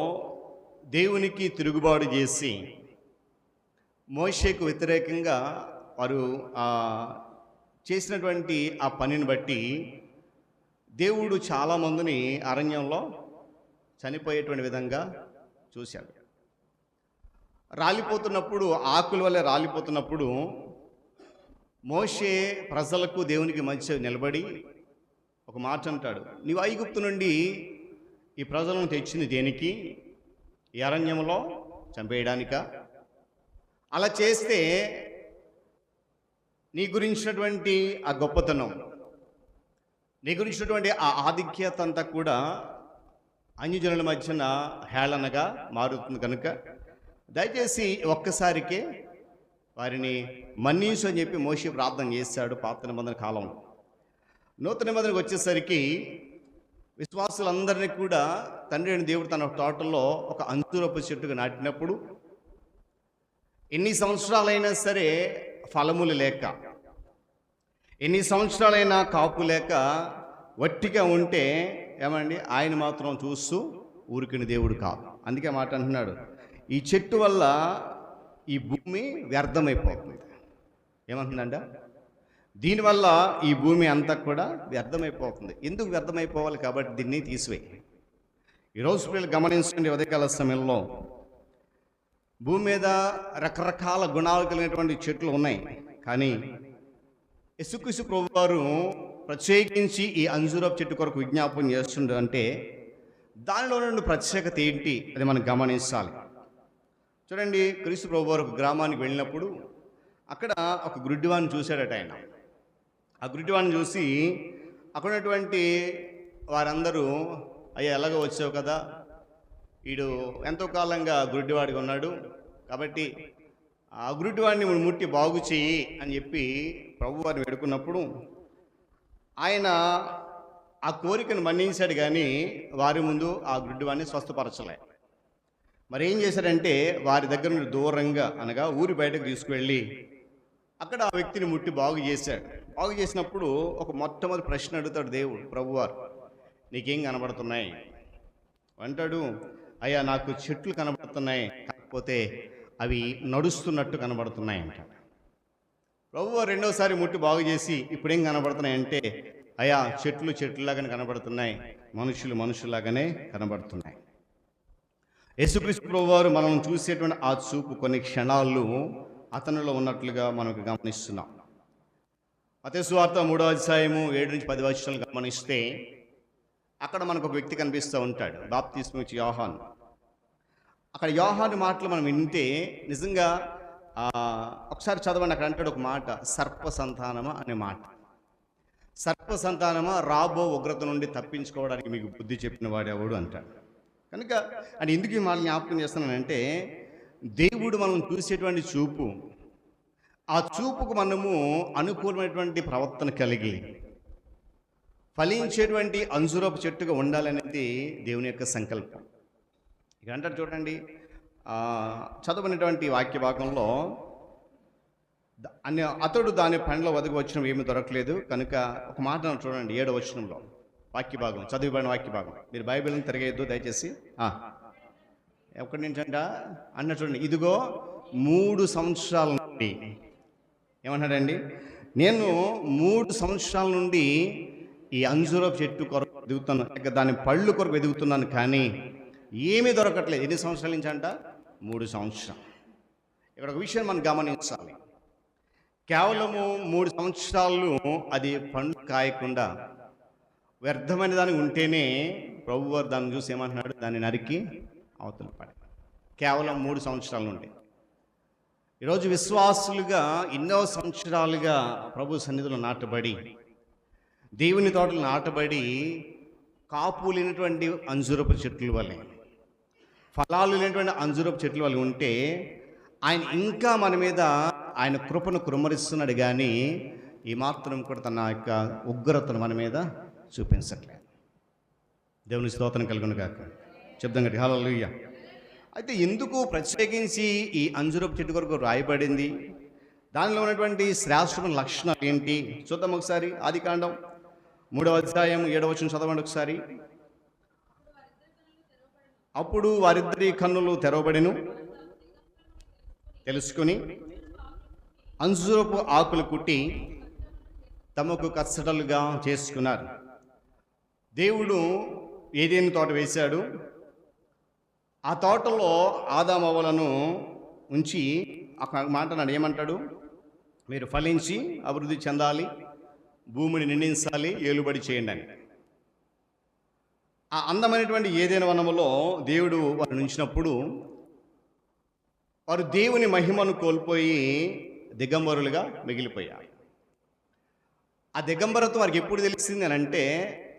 దేవునికి తిరుగుబాటు చేసి మోషేకు వ్యతిరేకంగా వారు చేసినటువంటి ఆ పనిని బట్టి దేవుడు చాలామందిని అరణ్యంలో చనిపోయేటువంటి విధంగా చూశాడు. రాలిపోతున్నప్పుడు, ఆకుల వల్ల రాలిపోతున్నప్పుడు మోషే ప్రజలకు దేవునికి మధ్య నిలబడి ఒక మాట అంటాడు, నీవు ఐగుప్తు నుండి ఈ ప్రజలను తెచ్చింది దేనికి? ఈ అరణ్యంలో చంపేయడానిక? అలా చేస్తే నీ గురించినటువంటి ఆ గొప్పతనం, నీ గురించినటువంటి ఆ ఆధిక్యత అంతా కూడా అన్యజనుల మధ్యన హేళనగా మారుతుంది. కనుక దయచేసి ఒక్కసారికే వారిని మన్నించు అని చెప్పి మోషే ప్రార్థన చేశాడు పాత నిబంధన కాలంలో. నూతన నిబంధనకు వచ్చేసరికి విశ్వాసులందరినీ కూడా తండ్రి అయిన దేవుడు తన తోటలో ఒక అంజూరపు చెట్టుగా నాటినప్పుడు ఎన్ని సంవత్సరాలైనా సరే ఫలములు లేక, ఎన్ని సంవత్సరాలైనా కాపు లేక వట్టిగా ఉంటే ఏమండి ఆయన మాత్రం చూస్తూ ఊరికిన దేవుడు కాదు. అందుకే మాట అంటున్నాడు, ఈ చెట్టు వల్ల ఈ భూమి వ్యర్థమైపోతుంది. ఏమంటుందంట? దీనివల్ల ఈ భూమి అంతా కూడా వ్యర్థమైపోతుంది. ఎందుకు వ్యర్థమైపోవాలి? కాబట్టి దీన్ని తీసివేయి. ఈరోజు పిల్లలు గమనించండి, ఉదయకాల సమయంలో భూమి మీద రకరకాల గుణాలు కలిగినటువంటి చెట్లు ఉన్నాయి. కానీ యేసుక్రీస్తు ప్రభువారు ప్రత్యేకించి ఈ అంజూరపు చెట్టు కొరకు విజ్ఞాపన చేస్తుండే అంటే దానిలో నుండి ప్రత్యేకత ఏంటి అది మనం గమనించాలి. చూడండి, క్రీస్తు ప్రభువారు ఒక గ్రామానికి వెళ్ళినప్పుడు అక్కడ ఒక గుడ్డివాడిని చూశాడట ఆయన. ఆ గుడ్డివాడిని చూసి అక్కడ ఉన్నటువంటి వారందరూ, అయ్యా ఎలాగో వచ్చావు కదా, వీడు ఎంతో కాలంగా గుడ్డివాడిగా ఉన్నాడు, కాబట్టి ఆ గుడ్డివాడిని ముట్టి బాగు చెయ్యి అని చెప్పి ప్రభువారిని వేడుకున్నప్పుడు ఆయన ఆ కోరికను మన్నించాడు. కానీ వారి ముందు ఆ గుడ్డివాడిని స్వస్థపరచలే. మరి ఏం చేశాడంటే వారి దగ్గర నుండి దూరంగా, అనగా ఊరి బయటకు తీసుకువెళ్ళి అక్కడ ఆ వ్యక్తిని ముట్టి బాగు చేశాడు. బాగు చేసినప్పుడు ఒక మొట్టమొదటి ప్రశ్న అడుగుతాడు దేవుడు, ప్రభువారు, నీకేం కనబడుతున్నాయి? అంటాడు, అయ్యా నాకు చెట్లు కనబడుతున్నాయి, కాకపోతే అవి నడుస్తున్నట్టు కనబడుతున్నాయి అంటాడు. ప్రభువు రెండోసారి ముట్టి బాగు చేసి ఇప్పుడేం కనబడుతున్నాయి అంటే, అయ్యా చెట్లు చెట్లులాగానే కనబడుతున్నాయి, మనుషులు మనుషులాగానే కనబడుతున్నాయి. యేసుక్రీస్తు ప్రభువారు మనం చూసేటువంటి ఆ చూపు కొన్ని క్షణాలు అతనిలో ఉన్నట్లుగా మనకు గమనిస్తున్నాం. మత్తయి సువార్త 3వ అధ్యాయము 7-10 వచనాలు గమనిస్తే అక్కడ మనకు ఒక వ్యక్తి కనిపిస్తూ ఉంటాడు, బాప్తిస్మం ఇచ్చే యోహాను. అక్కడ యోహాను మాటలు మనం వింటే నిజంగా ఒకసారి చదవండి. అక్కడ అంటాడు ఒక మాట, సర్ప సంతానమా అనే మాట. సర్ప సంతానమా, రాబో ఉగ్రత నుండి తప్పించుకోవడానికి మీకు బుద్ధి చెప్పిన వాడెవడు అంటాడు. కనుక అని ఎందుకు ఈ మాట జ్ఞాపకం చేస్తున్నానంటే, దేవుడు మనం చూసేటువంటి చూపు, ఆ చూపుకు మనము అనుకూలమైనటువంటి ప్రవర్తన కలిగి ఫలించేటువంటి అంజూరపు చెట్టుగా ఉండాలనేది దేవుని యొక్క సంకల్పం. ఇక అంటారు చూడండి, చదవనటువంటి వాక్య భాగంలో అతడు దాని పనిలో వదిలి వచ్చిన ఏమీ దొరకలేదు కనుక ఒక మాట చూడండి, 7వ వచనంలో వాక్య భాగం, చదివిబడిన వాక్య భాగం. మీరు బైబిల్ని తిరగేయద్దు దయచేసి. ఎక్కడి నుంచి అంట అన్న చూడండి, ఇదిగో 3 సంవత్సరాల నుండి ఏమన్నాడండి, నేను 3 సంవత్సరాల నుండి ఈ అంజూరపు చెట్టు కొరకు వెతుకుతున్నాను, దాని పళ్ళు కొరకు వెతుకుతున్నాను, కానీ ఏమీ దొరకట్లేదు. ఎన్ని సంవత్సరాల నుంచి అంట? 3 సంవత్సరాలు. ఇక్కడ ఒక విషయం మనం గమనించాలి. కేవలము 3 సంవత్సరాలు అది పండు కాయకుండా వ్యర్థమైన దానికి ఉంటేనే ప్రభువారు దాన్ని చూసి ఏమంటున్నాడు, దాన్ని నరికి అవతల పడే. కేవలం 3 సంవత్సరాల నుండి. ఈరోజు విశ్వాసులుగా ఎన్నో సంవత్సరాలుగా ప్రభు సన్నిధిలో నాటబడి, దేవుని తోటలు నాటబడి, కాపు లేనటువంటి అంజూరపు చెట్ల వల్లే, ఫలాలు లేనటువంటి అంజూరపు చెట్ల వల్ల ఉంటే ఆయన ఇంకా మన మీద ఆయన కృపను కుమ్మరిస్తున్నాడు, కానీ ఈ మాత్రం కూడా తన యొక్క ఉగ్రతను మన మీద చూపించట్లేదు. దేవుని స్తోత్రం కలుగును గాక. చెప్దాం గట్టి హల్లెలూయా. అయితే ఎందుకు ప్రత్యేకించి ఈ అంజూరపు చెట్టు కొరకు రాయబడింది, దానిలో ఉన్నటువంటి శ్రేష్టమైన లక్షణాలు ఏంటి చూద్దాం ఒకసారి. ఆదికాండం 3వ అధ్యాయం 7వ వచనం చదవండి ఒకసారి. అప్పుడు వారిద్దరి కన్నులు తెరవబడెను, తెలుసుకుని అంజూరపు ఆకులు కుట్టి తమకు కచ్చటలుగా చేసుకున్నారు. దేవుడు ఏదేని తోట వేశాడు. ఆ తోటలో ఆదామవ్వలను ఉంచి ఒక మాట నాడు ఏమంటాడు, మీరు ఫలించి అభివృద్ధి చెందాలి, భూమిని నిండించాలి, ఏలుబడి చేయండి అని. ఆ అందమైనటువంటి ఏదైనా వనములో దేవుడు వారిని ఉంచినప్పుడు వారు దేవుని మహిమను కోల్పోయి దిగంబరులుగా మిగిలిపోయారు. ఆ దిగంబరత్వం వారికి ఎప్పుడు తెలిసింది అని అంటే,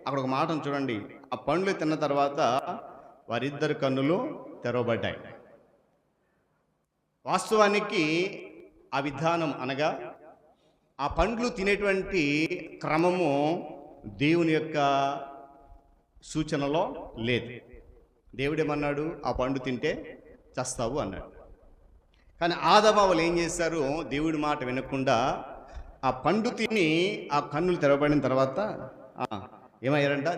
అక్కడ ఒక మాటను చూడండి, ఆ పండ్లు తిన్న తర్వాత వారిద్దరు కన్నులు తెరవబడ్డాయి. వాస్తవానికి ఆ విధానం అనగా ఆ పండ్లు తినేటువంటి క్రమము దేవుని యొక్క సూచనలో లేదు. దేవుడేమన్నాడు, ఆ పండు తింటే చస్తావు అన్నాడు. కానీ ఆదామవ్వలు ఏం చేశారు, దేవుడి మాట వినకుండా ఆ పండు తిని ఆ కన్నులు తెరవబడిన తర్వాత ఏమయ్యారంట,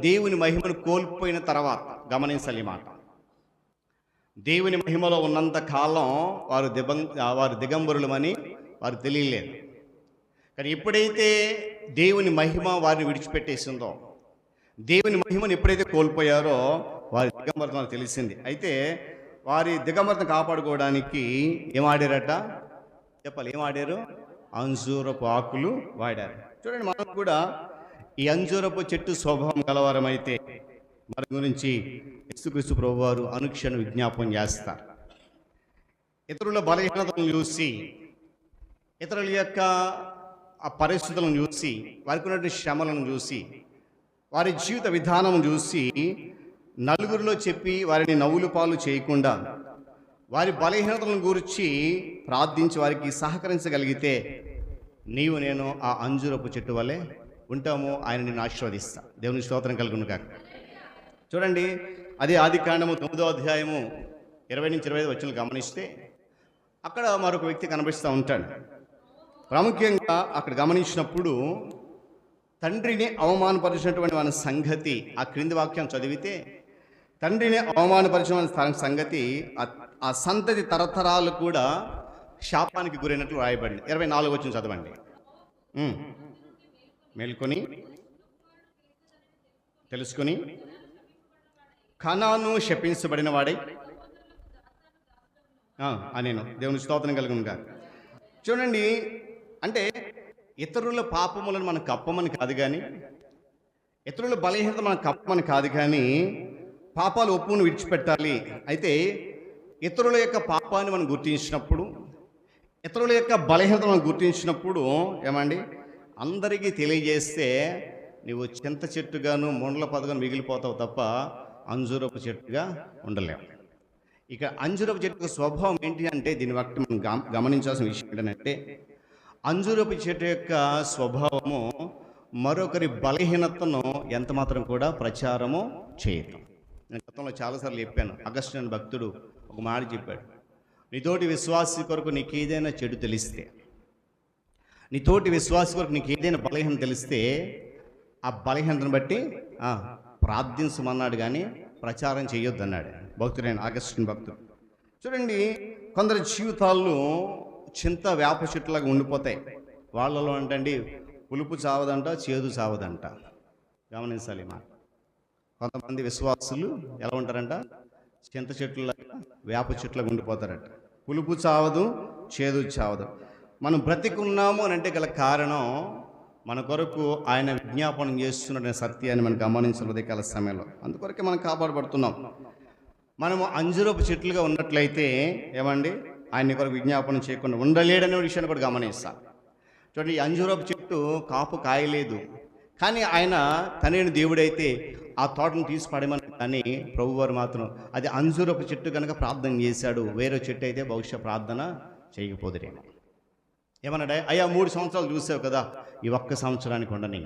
దేవుని మహిమను కోల్పోయిన తర్వాత. గమనించాలి ఈ మాట. దేవుని మహిమలో ఉన్నంత కాలం వారు దిగంబరులమని వారు తెలియలేదు. కానీ ఎప్పుడైతే దేవుని మహిమ వారిని విడిచిపెట్టేసిందో, దేవుని మహిమను ఎప్పుడైతే కోల్పోయారో వారి దిగంబరత తెలిసింది. అయితే వారి దిగంబరతను కాపాడుకోవడానికి ఏమాడారట చెప్పాలి, ఏమాడారు, అంజూరపు ఆకులు వాడారు. చూడండి, మనం కూడా ఈ అంజూరపు చెట్టు స్వభావం గలవారమైతే మన గురించి యేసుక్రీస్తు ప్రభువారు అనుక్షణం విజ్ఞాపనం చేస్తారు. ఇతరుల బలహీనతలను చూసి, ఇతరుల యొక్క ఆ పరిస్థితులను చూసి, వారికి ఉన్నటువంటి శ్రమలను చూసి, వారి జీవిత విధానం చూసి నలుగురిలో చెప్పి వారిని నవ్వులు పాలు చేయకుండా వారి బలహీనతలను గురించి ప్రార్థించి వారికి సహకరించగలిగితే నీవు నేను ఆ అంజూరపు చెట్టు వల్లే ఉంటాము. ఆయన నిన్ను ఆశీర్వదిస్తా. దేవుని స్తోత్రం కలుగును గాక. చూడండి, అదే ఆదికాండము 9వ అధ్యాయము 20-25 వచనాలు గమనిస్తే అక్కడ మరొక వ్యక్తి కనిపిస్తూ ఉంటాడు. ప్రాముఖ్యంగా అక్కడ గమనించినప్పుడు తండ్రిని అవమానపరిచినటువంటి మన సంగతి ఆ క్రింది వాక్యం చదివితే, తండ్రిని అవమానపరిచిన సంగతి ఆ సంతతి తరతరాలు కూడా శాపానికి గురైనట్లు రాయబడింది. 24 వచనం చదవండి. మేల్కొని తెలుసుకుని కనాను శపించబడిన వాడై నేను దేవుని స్తోత్రం కలుగునుగా. చూడండి, అంటే ఇతరుల పాపములను మనం కప్పమని కాదు, కానీ ఇతరుల బలహీనత మనం కప్పమని కాదు, కానీ పాపాలు ఒప్పును విడిచిపెట్టాలి. అయితే ఇతరుల యొక్క పాపాన్ని మనం గుర్తించినప్పుడు, ఇతరుల యొక్క బలహీనత మనం గుర్తించినప్పుడు ఏమండి, అందరికీ తెలియజేస్తే నువ్వు చింత చెట్టుగాను ముండ్ల పదగాను మిగిలిపోతావు తప్ప అంజూరపు చెట్టుగా ఉండలేవు. ఇక అంజూరపు చెట్టు స్వభావం ఏంటి అంటే, దీన్ని బట్టి మనం గమనించాల్సిన విషయం ఏంటంటే, అంజూరపు చెట్టు యొక్క స్వభావము మరొకరి బలహీనతను ఎంత మాత్రం కూడా ప్రచారము చేయదు. నేను గతంలో చాలాసార్లు చెప్పాను. అగస్టిన్ భక్తుడు ఒక మాట చెప్పాడు, నీతోటి విశ్వాసి కొరకు నీకు ఏదైనా చెడు తెలిస్తే, నీతోటి విశ్వాసి కొరకు నీకు ఏదైనా బలహీనత తెలిస్తే ఆ బలహీనతను బట్టి ప్రార్థించమన్నాడు, కానీ ప్రచారం చేయొద్దు అన్నాడు భక్తుడైన అగస్టిన్ భక్తుడు. చూడండి, కొందరు జీవితాల్లో చింత వేప చెట్టులాగా ఉండిపోతాయి. వాళ్ళలో అంటండి పులుపు చావదంట, చేదు చావదంట. గమనించాలి మాట. కొంతమంది విశ్వాసులు ఎలా ఉంటారంట, చింత చెట్లులాగా వేప చెట్లుగా ఉండిపోతారట. పులుపు చావదు, చేదు చావదు. మనం బ్రతికున్నాము అని అంటే గల కారణం, మన కొరకు ఆయన విజ్ఞాపనం చేస్తున్న సత్యాన్ని మనం గమనించలేదు కాల సమయంలో. అందుకొరకే మనం కాపాడబడుతున్నాం. మనము అంజూరపు చెట్లుగా ఉన్నట్లయితే ఏమండి, ఆయన కొరకు విజ్ఞాపనం చేయకుండా ఉండలేడనే విషయాన్ని కూడా గమనిస్తాం. చూడండి, ఈ అంజూరపు చెట్టు కాపు కాయలేదు, కానీ ఆయన తనైన దేవుడైతే ఆ తోటను తీసి పడమని, కానీ ప్రభువారు మాత్రం అది అంజూరపు చెట్టు కనుక ప్రార్థన చేశాడు. వేరే చెట్టు అయితే బహుశా ప్రార్థన చేయకపోదురేమో. ఏమన్నాడే, అయ్యా 3 సంవత్సరాలు చూసావు కదా, ఈ ఒక్క సంవత్సరానికి ఉండని,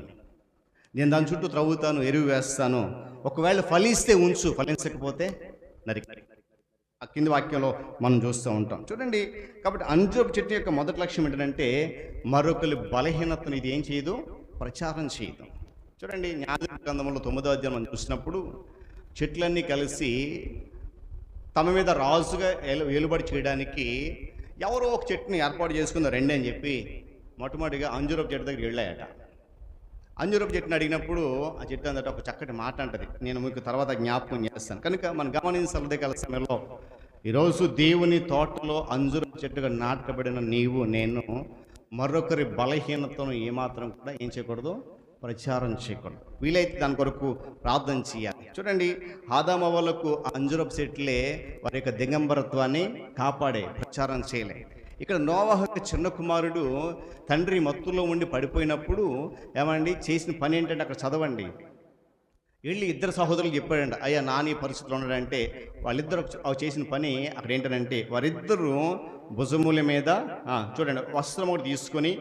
నేను దాని చుట్టూ త్రవ్వుతాను, ఎరువు వేస్తాను, ఒకవేళ ఫలిస్తే ఉంచు, ఫలించకపోతే నరికి. ఆ కింది వాక్యంలో మనం చూస్తూ ఉంటాం. చూడండి, కాబట్టి అంజూరపు చెట్టు యొక్క మొదటి లక్ష్యం ఏంటంటే, మరొకరి బలహీనతను ఇది ఏం చేయదు, ప్రచారం చేయదు. చూడండి, న్యాయాధిపతుల గ్రంథంలో 9వ అధ్యాయం మనం చూసినప్పుడు చెట్లన్నీ కలిసి తమ మీద రాజుగా ఏలుబడి చేయడానికి ఎవరో ఒక చెట్టుని ఏర్పాటు చేసుకుందాం రండి అని చెప్పి మొట్టమొదటిగా అంజూరపు చెట్టు దగ్గరికి వెళ్ళాయట. అంజూరపు చెట్టుని అడిగినప్పుడు ఆ చెట్టు అందట ఒక చక్కటి మాట అంటది, నేను మీకు తర్వాత జ్ఞాపకం చేస్తాను. కనుక మనం గమనించాలదే కాల సమయంలో ఈరోజు దేవుని తోటలో అంజూరపు చెట్టుగా నాటబడిన నీవు నేను మరొకరి బలహీనతను ఏమాత్రం కూడా ఏం చేయకూడదు, ప్రచారం చేయకూడదు. వీలైతే దాని కొరకు ప్రార్థన చేయాలి. చూడండి, ఆదాము హవ్వలకు అంజూరపు చెట్లే వారి యొక్క దిగంబరత్వాన్ని కాపాడే, ప్రచారం చేయలే. ఇక్కడ నోవహు చిన్న కుమారుడు తండ్రి మత్తులో ఉండి పడిపోయినప్పుడు ఏమండి చేసిన పని ఏంటంటే, అక్కడ చదవండి, వెళ్ళి 2 సహోదరులు చెప్పాడంట, అయ్యా నాని పరిస్థితులు ఉన్నాడంటే వాళ్ళిద్దరు చేసిన పని అక్కడ ఏంటంటే, వారిద్దరూ భుజముల మీద చూడండి వస్త్రం ఒకటి తీసుకొని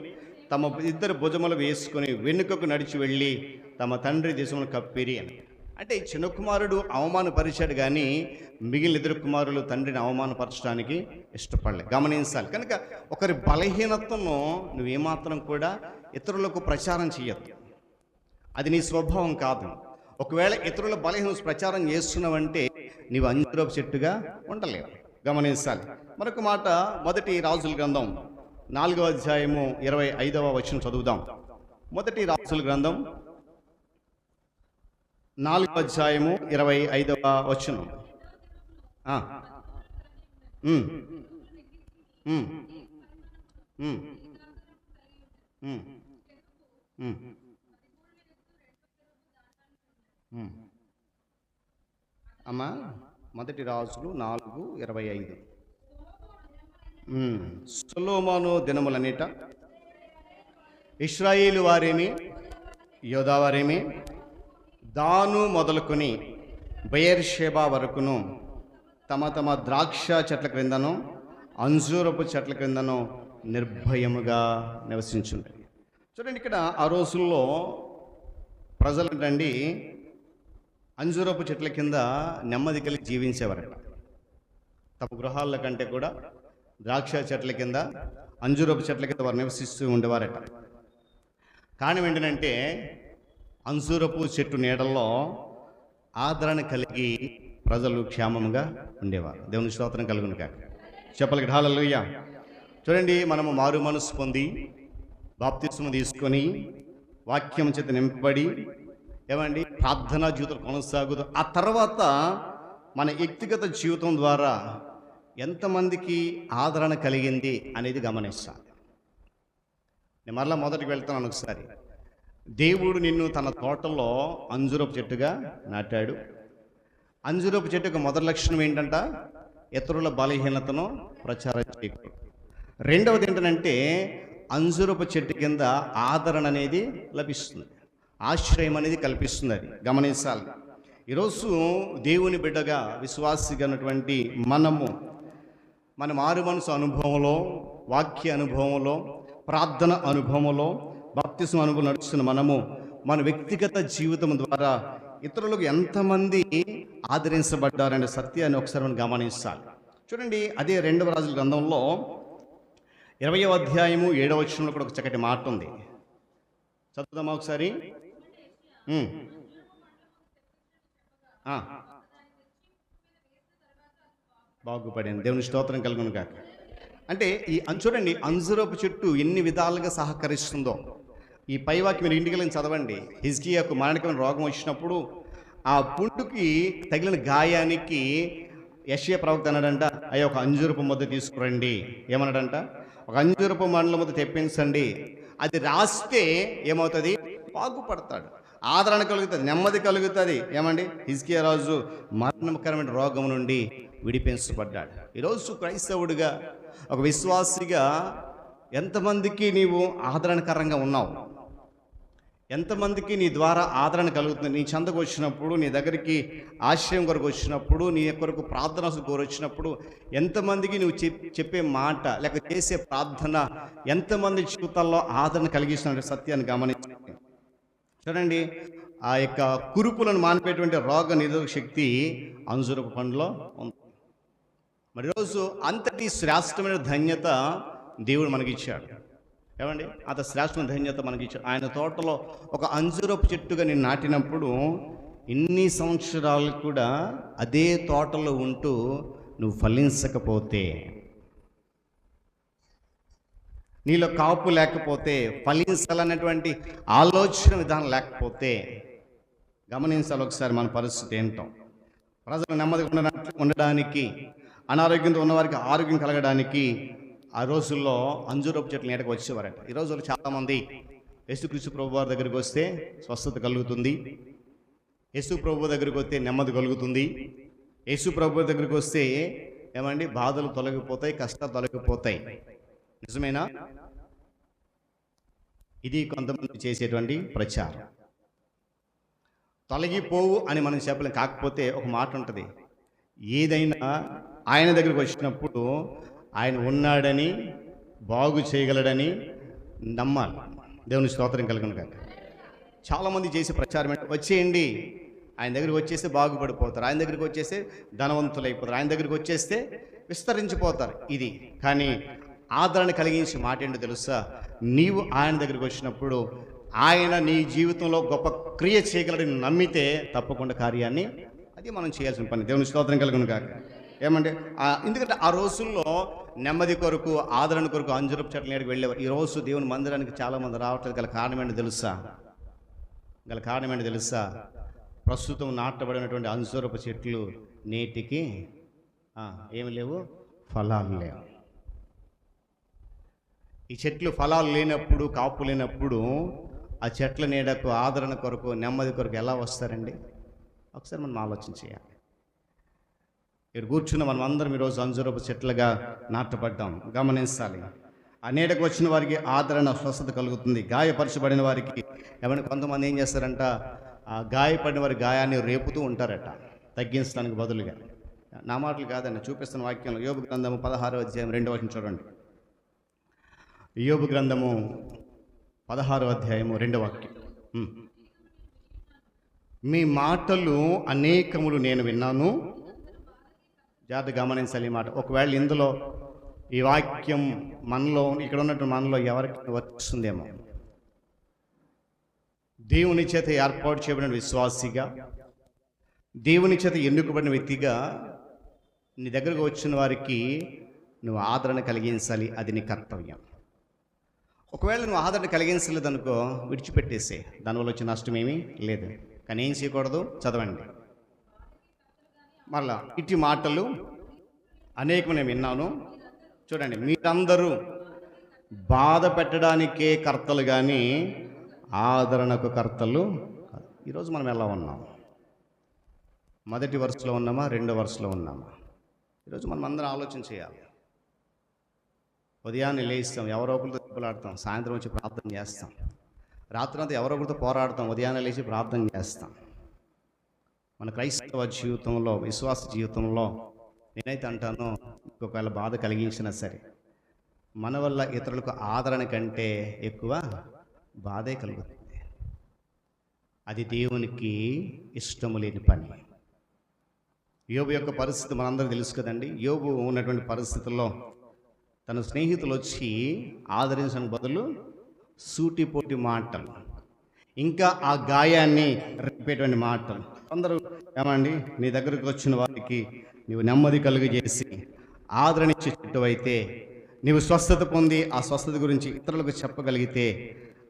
తమ 2 భుజములు వేసుకొని వెనుకకు నడిచి వెళ్ళి తమ తండ్రి దేశంలో కప్పిరి అని. అంటే చిన్న కుమారుడు అవమానపరిచాడు, కానీ మిగిలిన 2 కుమారులు తండ్రిని అవమానపరచడానికి ఇష్టపడలేదు. గమనించాలి. కనుక ఒకరి బలహీనతను నువ్వేమాత్రం కూడా ఇతరులకు ప్రచారం చేయొద్దు. అది నీ స్వభావం కాదు. ఒకవేళ ఇతరుల బలహీనత ప్రచారం చేస్తున్నావంటే నీవు అంజూరపు చెట్టుగా ఉండలేవు. గమనించాలి. మరొక మాట, మొదటి రాజుల గ్రంథం 4వ అధ్యాయము 25వ వచనం చదువుదాం. మొదటి రాజుల గ్రంథం 4వ అధ్యాయము 25వ వచనం. అమ్మా, మొదటి రాజులు 4:25. సొలొమోను దినములన్నిట ఇశ్రాయేలు వారేమి యోధా వారేమి దాను మొదలుకొని బెయేర్షెబా వరకును తమ తమ ద్రాక్ష చెట్ల క్రిందను అంజూరపు చెట్ల క్రిందను నిర్భయముగా నివసించుంటారు. చూడండి, ఇక్కడ ఆ రోజుల్లో ప్రజలు రండి అంజూరపు చెట్ల కింద నెమ్మది కలిగి జీవించేవారట. తమ గృహాల కంటే కూడా ద్రాక్ష చెట్ల కింద అంజూరపు చెట్ల కింద వారు నివసిస్తూ ఉండేవారట. కారణం ఏంటంటే, అంజూరపు చెట్టు నీడల్లో ఆదరణ కలిగి ప్రజలు క్షేమంగా ఉండేవారు. దేవుని స్తోత్రం కలుగును కాక. చెప్పలకి హల్లెలూయా. చూడండి, మనము మారు మనసు పొంది బాప్తిస్మం తీసుకొని వాక్యం చేత నింపబడి ఏమండి ప్రార్థనా జీవితం కొనసాగుతూ ఆ తర్వాత మన వ్యక్తిగత జీవితం ద్వారా ఎంతమందికి ఆదరణ కలిగింది అనేది గమనిస్తాను. నేను మరలా మొదటికి వెళ్తున్నాను ఒకసారి. దేవుడు నిన్ను తన తోటలో అంజూరపు చెట్టుగా నాటాడు. అంజూరపు చెట్టుకు మొదటి లక్షణం ఏంటంట? ఇతరుల బలహీనతను ప్రచారం చేయకూడదు. రెండవది ఏంటంటే అంజూరపు చెట్టు కింద ఆదరణ అనేది లభిస్తుంది, ఆశ్రయం అనేది కల్పిస్తుంది. అది గమనించాలి. ఈరోజు దేవుని బిడ్డగా విశ్వాసిగా ఉన్నటువంటి మన మారు మనసు అనుభవంలో, వాక్య అనుభవంలో, ప్రార్థన అనుభవంలో, బాప్తిస్మ అనుభవం నడుస్తున్న మన వ్యక్తిగత జీవితం ద్వారా ఇతరులకు ఎంతమంది ఆదరించబడ్డారనే సత్యాన్ని ఒకసారి మనం గమనించాలి. చూడండి, అదే 2వ రాజుల గ్రంథంలో 20వ అధ్యాయము 7వ వచనంలో కూడా ఒక చక్కటి మాట ఉంది. చదువుదామా ఒకసారి. బాగుపడింది. దేవుని స్తోత్రం కలుగును కాక. అంటే చూడండి, అంజూరపు చెట్టు ఎన్ని విధాలుగా సహకరిస్తుందో. ఈ పైవాకి మీరు ఇంటికి వెళ్ళి చదవండి. హిజ్కియాకు మారణికమైన రోగం వచ్చినప్పుడు ఆ పుండుకి తగిలిన గాయానికి యెషయా ప్రవక్త అన్నాడంట, అయ్యా ఒక అంజూరపు ముద్ద తీసుకురండి. ఏమన్నాడంట? ఒక అంజూరపు మండల ముద్ద తెప్పించండి. అది రాస్తే ఏమవుతుంది? బాగుపడతాడు, ఆదరణ కలుగుతుంది, నెమ్మది కలుగుతుంది. ఏమండి, హిజ్కియా రాజు మరణకరమైన రోగం నుండి విడిపించబడ్డాడు. ఈరోజు క్రైస్తవుడిగా, ఒక విశ్వాసిగా ఎంతమందికి నీవు ఆదరణకరంగా ఉన్నావు? ఎంతమందికి నీ ద్వారా ఆదరణ కలుగుతుంది? నీ చెంతకు వచ్చినప్పుడు, నీ దగ్గరికి ఆశ్రయం కొరకు వచ్చినప్పుడు, నీ కొరకు ప్రార్థన కోరు వచ్చినప్పుడు ఎంతమందికి నువ్వు చెప్పే మాట లేక చేసే ప్రార్థన ఎంతమంది జీవితాల్లో ఆదరణ కలిగిస్తున్న సత్యాన్ని గమనించండి. చూడండి, ఆ యొక్క కురుపులను మానిపేటువంటి రోగ నిరోధక శక్తి అంజూరపు పండులో ఉంది. మరి ఈరోజు అంతటి శ్రేష్టమైన ధన్యత దేవుడు మనకిచ్చాడు. ఏమండి, అంత శ్రేష్టమైన ధన్యత మనకిచ్చాడు. ఆయన తోటలో ఒక అంజూరపు చెట్టుగా నేను నాటినప్పుడు ఇన్ని సంవత్సరాలు కూడా అదే తోటలో ఉంటూ నువ్వు ఫలించకపోతే, నీలో కాపు లేకపోతే, ఫలించాలన్నటువంటి ఆలోచన విధానం లేకపోతే, గమనించాలి ఒకసారి మన పరిస్థితి ఏంటో. ప్రజలు నెమ్మదిగా ఉండడానికి, అనారోగ్యంతో ఉన్నవారికి ఆరోగ్యం కలగడానికి ఆ రోజుల్లో అంజూరపు చెట్లు నీడకు వచ్చేవారట. ఈ రోజుల్లో చాలామంది యేసుక్రీస్తు ప్రభు వారి దగ్గరికి వస్తే స్వస్థత కలుగుతుంది, యేసు ప్రభు దగ్గరికి వస్తే నెమ్మది కలుగుతుంది, యేసు ప్రభు దగ్గరికి వస్తే ఏమండి బాధలు తొలగిపోతాయి, కష్టాలు తొలగిపోతాయి. నిజమేనా? ఇది కొంతమంది చేసేటువంటి ప్రచారం. తొలగిపోవు అని మనం చెప్పలేం. కాకపోతే ఒక మాట ఉంటుంది, ఏదైనా ఆయన దగ్గరికి వచ్చినప్పుడు ఆయన ఉన్నాడని, బాగు చేయగలడని నమ్మాలి. దేవుని స్తోత్రం కలుగును కాక. చాలామంది చేసే ప్రచారం అంటే వచ్చేయండి, ఆయన దగ్గరికి వచ్చేస్తే బాగుపడిపోతారు, ఆయన దగ్గరికి వచ్చేస్తే ధనవంతులు అయిపోతారు, ఆయన దగ్గరికి వచ్చేస్తే విస్తరించిపోతారు. ఇది కానీ ఆదరణ కలిగించే మాట ఏంటో తెలుసా? నీవు ఆయన దగ్గరికి వచ్చినప్పుడు ఆయన నీ జీవితంలో గొప్ప క్రియ చేయగలడని నమ్మితే తప్పకుండా కార్యాన్ని, అది మనం చేయాల్సిన పని. దేవుని స్తోత్రం కలుగును కాక. ఏమంటే ఎందుకంటే ఆ రోజుల్లో నెమ్మది కొరకు, ఆదరణ కొరకు అంజూరపు చెట్ల నీడకు వెళ్ళేవారు. ఈరోజు దేవుని మందిరానికి చాలామంది రావట్లేదు. గల కారణం ఏంటో తెలుసా? ప్రస్తుతం నాటబడినటువంటి అంజూరపు చెట్లు నేటికి ఏమి లేవు, ఫలాలు లేవు. ఈ చెట్లు ఫలాలు లేనప్పుడు, కాపు లేనప్పుడు ఆ చెట్ల నీడకు, ఆదరణ కొరకు, నెమ్మది కొరకు ఎలా వస్తారండి? ఒకసారి మనం ఆలోచన చేయాలి. ఇక్కడ కూర్చున్న మనం అందరం ఈరోజు అంజూరపు చెట్లుగా నాటపడ్డాం. గమనించాలి. ఆ నీడకు వచ్చిన వారికి ఆదరణ, స్వస్థత కలుగుతుంది. గాయపరచబడిన వారికి ఏమైనా కొంతమంది ఏం చేస్తారంట, ఆ గాయపడిన వారి గాయాన్ని రేపుతూ ఉంటారట తగ్గించడానికి బదులుగా. నా మాటలు కాదండి, చూపిస్తున్న వాక్యంలో యోబు గ్రంథము 16వ అధ్యాయం 2వ వచనం చూడండి. యోబు గ్రంథము 16వ అధ్యాయము 2వ వాక్యం. మీ మాటలు అనేకములు నేను విన్నాను. జాగ్రత్త గమనించాలి ఈ మాట. ఒకవేళ ఇందులో ఈ వాక్యం మనలో, ఇక్కడ ఉన్నట్టు మనలో ఎవరికి వర్తిస్తుందేమో. దేవుని చేత ఏర్పాటు చేయబడిన విశ్వాసిగా, దేవుని చేత ఎన్నుకబడిన వ్యక్తిగా నీ దగ్గరకు వచ్చిన వారికి నువ్వు ఆదరణ కలిగించాలి. అది నీ కర్తవ్యం. ఒకవేళ నువ్వు ఆదరణ కలిగించలేదనుకో, విడిచిపెట్టేసే. దానివల్ల వచ్చే నష్టం ఏమీ లేదు. కానీ ఏం చేయకూడదు? చదవండి. మళ్ళా ఇట్టి మాటలు అనేకం నేను విన్నాను. చూడండి, మీరందరూ బాధ పెట్టడానికే కర్తలు కానీ ఆదరణకు కర్తలు కాదు. ఈరోజు మనం ఎలా ఉన్నాం? మొదటి వరుసలో ఉన్నామా? రెండో వరుసలో ఉన్నామా? ఈరోజు మనం అందరం ఆలోచన చేయాలి. ఉదయాన్నే లేస్తాం, ఎవరో ఒకరితో దెబ్బలాడతాం, సాయంత్రం వచ్చి ప్రార్థన చేస్తాం, రాత్రి అంతా ఎవరో ఒకరితో పోరాడతాం, ఉదయాన్నే లేచి ప్రార్థన చేస్తాం. మన క్రైస్తవ జీవితంలో, విశ్వాస జీవితంలో నేనైతే అంటాను, ఒకవేళ బాధ కలిగించినా సరే మన వల్ల ఇతరులకు ఆదరణ కంటే ఎక్కువ బాధే కలుగుతుంది. అది దేవునికి ఇష్టము లేని పని. యోబు యొక్క పరిస్థితి మనందరికీ తెలుసు కదండి. యోబు ఉన్నటువంటి పరిస్థితుల్లో తన స్నేహితులు వచ్చి ఆదరించడానికి బదులు సూటిపోటి మాటలు, ఇంకా ఆ గాయాన్ని రేపేటువంటి మాటలు. అందరూ ఏమండి, నీ దగ్గరకు వచ్చిన వారికి నీవు నెమ్మది కలుగజేసి ఆదరణ ఇచ్చే చెట్టు అయితే, నీవు స్వస్థత పొంది ఆ స్వస్థత గురించి ఇతరులకు చెప్పగలిగితే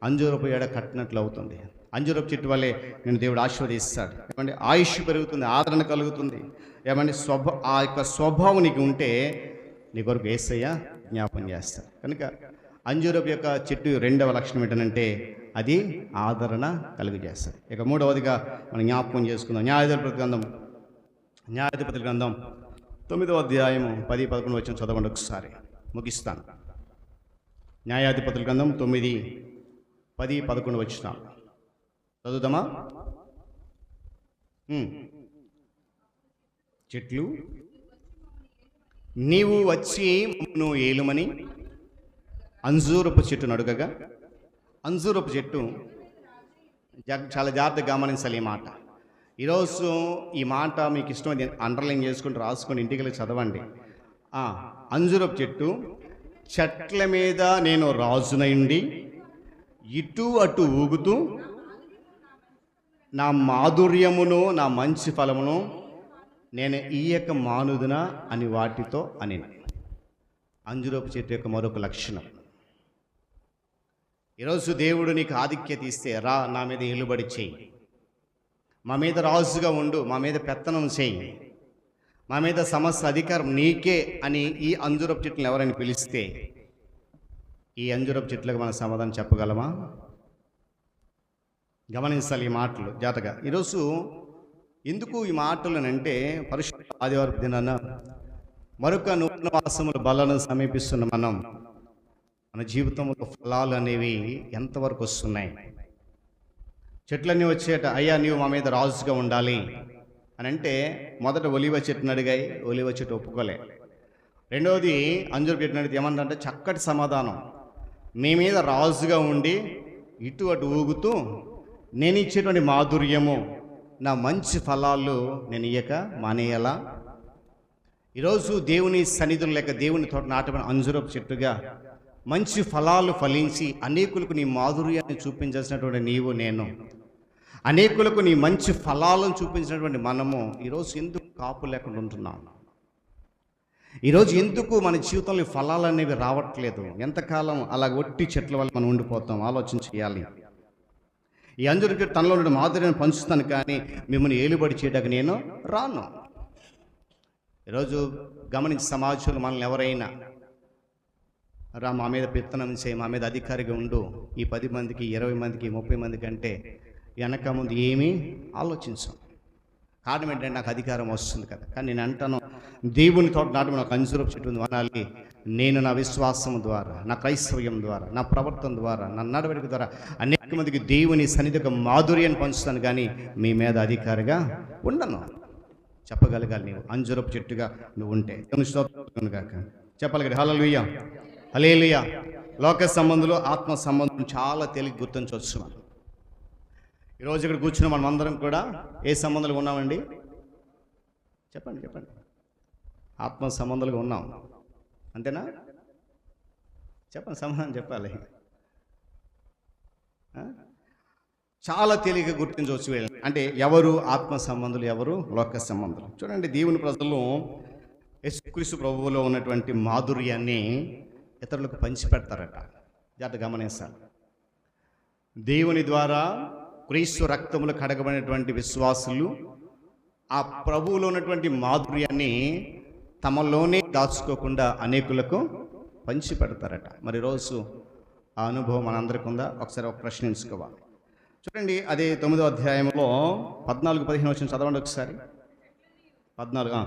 అంజూరపు ఏడ కట్టినట్లు అవుతుంది. అంజూరపు చెట్టు వల్లే నేను దేవుడు ఆశీర్వదిస్తాడు. ఏమండి, ఆయుష్ పెరుగుతుంది, ఆదరణ కలుగుతుంది. ఏమండి, ఆ యొక్క స్వభావం నీకు ఉంటే నీ కొరకు యేసయ్య జ్ఞాపం చేస్తాడు. కనుక అంజూరపు యొక్క చెట్టు రెండవ లక్షణం ఏంటంటే అది ఆదరణ కలుగజేస్తుంది. ఇక మూడవదిగా మనం జ్ఞాపకం చేసుకుందాం. న్యాయాధిపతుల గ్రంథం 9వ అధ్యాయము 10-11 వచ్చిన చదవండి ఒకసారి, ముగిస్తాను. న్యాయాధిపతుల గ్రంథం 9, 10, 11 వచ్చిన చదువుదామా? చెట్లు నీవు వచ్చి నువ్వు ఏలుమని అంజూరపు చెట్టును అడుగగా, అంజూరపు చెట్టు చాలా జాగ్రత్తగా గమనించాలి ఈ మాట. ఈరోజు ఈ మాట మీకు ఇష్టమైంది అండర్లైన్ చేసుకుంటూ రాసుకొని ఇంటికి వెళ్ళి చదవండి. అంజూరపు చెట్టు, చెట్ల మీద నేను రాజునయుండి ఇటు అటు ఊగుతూ నా మాధుర్యమును నా మంచి ఫలమును నేను ఈయక మానుదున అని వాటితో అని. అంజూరపు చెట్టు యొక్క మరొక లక్షణం. ఈరోజు దేవుడు నీకు ఆధిక్యత ఇస్తే, రా నా మీద ఏలుబడి చేయి, మా మీద రాజుగా ఉండు, మా మీద పెత్తనం చేయి, మా మీద సమస్త అధికారం నీకే అని ఈ అంజూరపు చెట్లను ఎవరైనా పిలిస్తే ఈ అంజూరపు చెట్లకు మనం సమాధానం చెప్పగలమా? గమనించాలి ఈ మాటలు జాతగా. ఈరోజు ఎందుకు ఈ మాటలు అంటే, పరిశుద్ధ ఆదివారపు దినాన మరొక నూతన వాసముల బలను సమీపిస్తున్న మనం, మన జీవితంలో ఫలాలు అనేవి ఎంతవరకు వస్తున్నాయి? చెట్లన్నీ వచ్చేట, అయ్యా నీవు మా మీద రాజుగా ఉండాలి అని అంటే, మొదట ఒలివ చెట్టును అడిగాయి, ఒలివ చెట్టు ఒప్పుకోలే. రెండవది అంజూరపు చెట్టును అడిగితే ఏమంటే చక్కటి సమాధానం, మీ మీద రాజుగా ఉండి ఇటు అటు ఊగుతూ నేను ఇచ్చేటువంటి మాధుర్యము నా మంచి ఫలాలు నేను ఇయ్యక మానేయాలా? ఈరోజు దేవుని సన్నిధులు లేక దేవుని తోట నాటమైన అంజూరపు చెట్టుగా మంచి ఫలాలు ఫలించి అనేకులకు నీ మాధుర్యాన్ని చూపించాల్సినటువంటి నీవు నేను, అనేకులకు నీ మంచి ఫలాలను చూపించినటువంటి మనము ఈరోజు ఎందుకు కాపు లేకుండా ఉంటున్నాం? ఈరోజు ఎందుకు మన జీవితంలో ఫలాలు అనేవి రావట్లేదు? ఎంతకాలం అలా ఒట్టి చెట్ల వల్ల మనం ఉండిపోతాం? ఆలోచన చేయాలి. ఈ అంజూరపు చెట్టు తనలో ఉన్న మాధుర్యాన్ని పంచుతాను, కానీ మిమ్మల్ని ఏలుబడి చేయడానికి నేను రాను. ఈరోజు గమనించి సమాజంలో మనల్ని ఎవరైనా రా మా మీద పెత్తనం చేయి, మా మీద అధికారిగా ఉండు, ఈ 10 మందికి 20 మందికి 30 మందికి అంటే వెనక ముందు ఏమీ ఆలోచించాం. కారణం ఏంటంటే నాకు అధికారం వస్తుంది కదా. కానీ నేను అంటాను, దేవుని తోట నాటు నాకు అంజూరపు చెట్టు ఉంది అనాలి. నేను నా విశ్వాసం ద్వారా, నా క్రైస్తవ్యం ద్వారా, నా ప్రవర్తన ద్వారా, నా నడవడిక ద్వారా అనేక మందికి దేవుని సన్నిధిగా మాధుర్యాన్ని పంచుతాను, కానీ మీ మీద అధికారిగా ఉండను. చెప్పగలగాలి నీవు అంజూరపు చెట్టుగా నువ్వు ఉంటే. చెప్పాలి కదా. హల్లెలూయా, హల్లెలూయా. లోక సంబంధులు ఆత్మ సంబంధం చాలా తేలిక గుర్తించవచ్చు. మనం ఈరోజు ఇక్కడ కూర్చున్న మనం అందరం కూడా ఏ సంబంధాలు ఉన్నామండి? చెప్పండి చెప్పండి. ఆత్మ సంబంధాలుగా ఉన్నాం, అంతేనా? చెప్పండి, సమాధానం చెప్పాలి. చాలా తేలిక గుర్తించవచ్చు వీళ్ళని. అంటే ఎవరు ఆత్మ సంబంధులు, ఎవరు లోక సంబంధులు. చూడండి, దేవుని ప్రజలు యేసుక్రీస్తు ప్రభువులో ఉన్నటువంటి మాధుర్యాన్ని ఇతరులకు పంచిపెడతారట. జాగ్రత్తగా గమనించాలి. దేవుని ద్వారా క్రీస్తు రక్తములు కడగబడినటువంటి విశ్వాసులు ఆ ప్రభువులో ఉన్నటువంటి మాధుర్యాన్ని తమలోనే దాచుకోకుండా అనేకులకు పంచిపెడతారట. మరి రోజు ఆ అనుభవం మనందరికీ ఉందా? ఒకసారి ఒక ప్రశ్నించుకోవాలి. చూడండి, అదే 9వ అధ్యాయంలో 14-15 వచ్చిన చదవండి ఒకసారి. 14.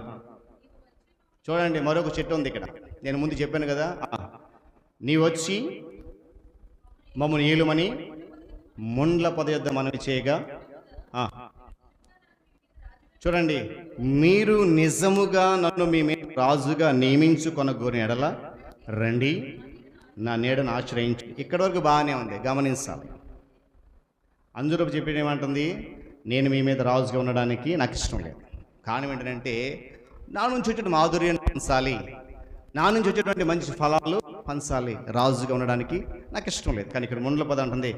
చూడండి, మరొక చెట్టు ఉంది ఇక్కడ. నేను ముందు చెప్పాను కదా, నీ వచ్చి మమ్మల్ని ఏలుమని ముండ్ల పొద యొద్ద మనవి చేయగా, చూడండి, మీరు నిజముగా నన్ను మీ మీద రాజుగా నియమించుకొనగోరిన ఎడల రండి, నా నీడను ఆశ్రయించు. ఇక్కడి వరకు బాగానే ఉంది, గమనించాలి. అంజూరపు చెప్పేది ఏమంటుంది? నేను మీ మీద రాజుగా ఉండడానికి నాకు ఇష్టం లేదు. కారణం ఏంటంటే, నా నుంచి వచ్చేటువంటి మాధుర్యం పంచాలి, నా నుంచి వచ్చేటువంటి మంచి ఫలాలు పంచాలి, రాజుగా ఉండడానికి నాకు ఇష్టం లేదు. కానీ ఇక్కడ ముండ్ల పద అంటుంది,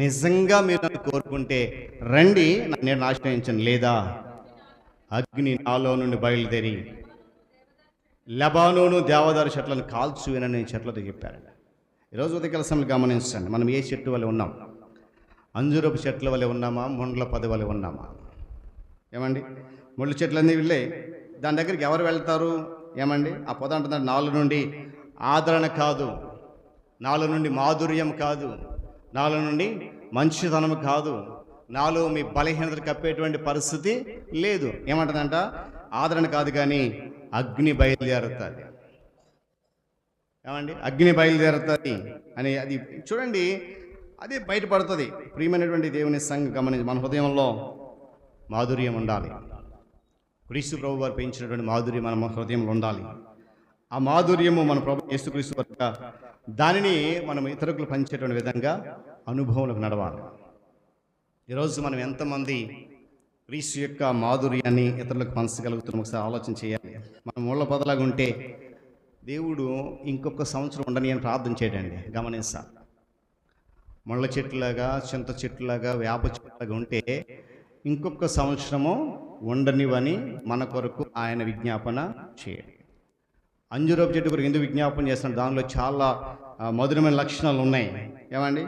నిజంగా మీరు నన్ను కోరుకుంటే రండి, నా నీడను ఆశ్రయించండి, లేదా అగ్ని నాలో నుండి బయలుదేరి లెబానోను దేవదారు చెట్లను కాల్చువేనని చెట్లతో చెప్పారు. ఈరోజు ఉదయకాల సమయంలో గమనించండి, మనం ఏ చెట్టు వల్ల ఉన్నాం? అంజూరపు చెట్ల వల్ల ఉన్నామా? ముండ్ల పొద వల్ల ఉన్నామా? ఏమండి, ముళ్ళ చెట్లన్నీ వెళ్ళే దాని దగ్గరికి ఎవరు వెళ్తారు? ఏమండి, ఆ పొద అంటున్నారు, నాలో నుండి ఆదరణ కాదు, నాలో నుండి మాధుర్యం కాదు, నాలో నుండి మంచితనం కాదు, నాలో మీ బలహీనతలు కప్పేటువంటి పరిస్థితి లేదు. ఏమంటుందంట? ఆదరణ కాదు, కానీ అగ్ని బయలుదేరుతుంది. ఏమండి, అగ్ని బయలుదేరుతుంది అని అది చూడండి, అదే బయటపడుతుంది. ప్రియమైనటువంటి దేవుని సంఘం గమనించి, మన హృదయంలో మాధుర్యం ఉండాలి. క్రీస్తు ప్రభు వారు పెంచినటువంటి మాధుర్యం మన హృదయంలో ఉండాలి. ఆ మాధుర్యము మన ప్రభు యేసుక్రీస్తు వారు దానిని మనం ఇతరులకు పంచేటువంటి విధంగా అనుభవంలోకి నడవాలి. ఈరోజు మనం ఎంతమంది క్రీస్తు యొక్క మాధుర్యాన్ని ఇతరులకు పంచగలుగుతున్నాం? ఒకసారి ఆలోచన చేయాలి. మనం ముళ్ళ పొదలాగా ఉంటే దేవుడు ఇంకొక సంవత్సరం ఉండని అని ప్రార్థన చేయడండి. గమనించాలి. ముళ్ళ చెట్టులాగా, చింత చెట్టులాగా, వేప చెట్టులాగా ఉంటే ఇంకొక సంవత్సరము ఉండనివని మన కొరకు ఆయన విజ్ఞాపన చేయాలి. అంజూరపు చెట్టు కొరకు ఎందుకు విజ్ఞాపన చేస్తున్నాడు? దానిలో చాలా మధురమైన లక్షణాలు ఉన్నాయి. ఏమండి,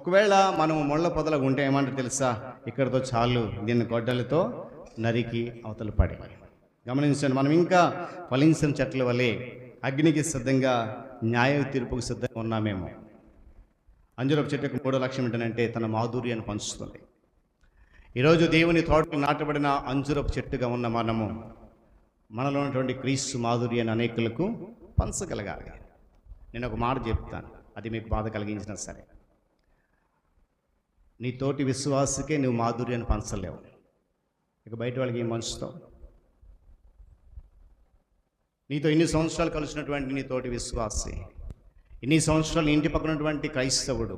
ఒకవేళ మనం ముళ్ళ పొదలకు ఉంటే ఏమంటారు తెలుసా? ఇక్కడితో చాలు, దీన్ని గొడ్డలతో నరికి అవతల పడే. గమనించండి, మనం ఇంకా ఫలించిన చెట్ల వల్లే అగ్నికి సిద్ధంగా, న్యాయ తీర్పుకు సిద్ధంగా ఉన్నామేమో. అంజూరపు చెట్టుకు 3వ లక్ష్యం ఏంటంటే తన మాధుర్యాన్ని పంచుతుంది. ఈరోజు దేవుని తోటకు నాటబడిన అంజూరపు చెట్టుగా ఉన్న మనము మనలో ఉన్నటువంటి క్రీస్తు మాధుర్యాన్ని అనేకులకు పంచగలగాలి. నేను ఒక మాట చెప్తాను, అది మీకు బాధ కలిగించినా సరే, నీ తోటి విశ్వాసకే నువ్వు మాధుర్యాన్ని పంచలేవు, ఇక బయట వాళ్ళకి ఏం పంచుతావు? నీతో ఇన్ని సంవత్సరాలు కలిసినటువంటి నీ తోటి విశ్వాసి, ఇన్ని సంవత్సరాలు ఇంటి పక్కనటువంటి క్రైస్తవుడు,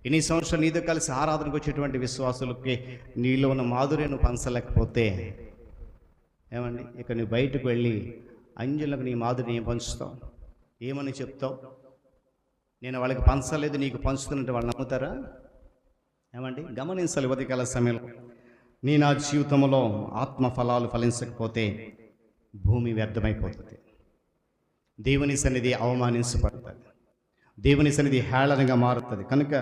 ఇన్ని సంవత్సరాలు నీతో కలిసి ఆరాధనకు వచ్చేటువంటి విశ్వాసులకి నీలో ఉన్న మాధుర్యాన్ని పంచలేకపోతే ఏమండి, ఇక నువ్వు బయటకు వెళ్ళి అంజులకు నీ మాధుర్యం ఏం పంచుతావు? ఏమని చెప్తావు? నేను వాళ్ళకి పంచలేదు, నీకు పంచుతున్నట్టు వాళ్ళు నమ్ముతారా? ఏమండి, గమనించాలి. ఉదయకాల సమయంలో నా జీవితంలో ఆత్మ ఫలాలు ఫలించకపోతే భూమి వ్యర్థమైపోతుంది. దేవుని సన్నిధి అవమానించబడుతుంది, దేవుని సన్నిధి హేళనగా మారుతుంది. కనుక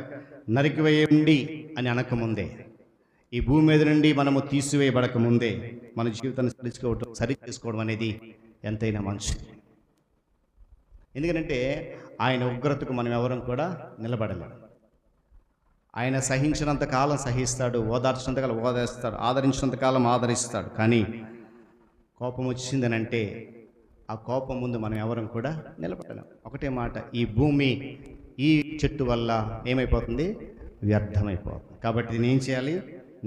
నరికివేయండి అని అనకముందే, ఈ భూమి మీద నుండి మనము తీసివేయబడకముందే మన జీవితాన్ని సరి చేసుకోవడం అనేది ఎంతైనా మంచిది. ఎందుకంటే ఆయన ఉగ్రతకు మనం ఎవరం కూడా నిలబడలేము. ఆయన సహించినంత కాలం సహిస్తాడు, ఓదార్చినంత కాలం ఓదార్స్తాడు, ఆదరించినంత కాలం ఆదరిస్తాడు. కానీ కోపం వచ్చిందనంటే ఆ కోపం ముందు మనం ఎవరం కూడా నిలబడలేం. ఒకటే మాట, ఈ భూమి ఈ చెట్టు వల్ల ఏమైపోతుంది? వ్యర్థమైపోతుంది. కాబట్టి దీన్ని ఏం చేయాలి?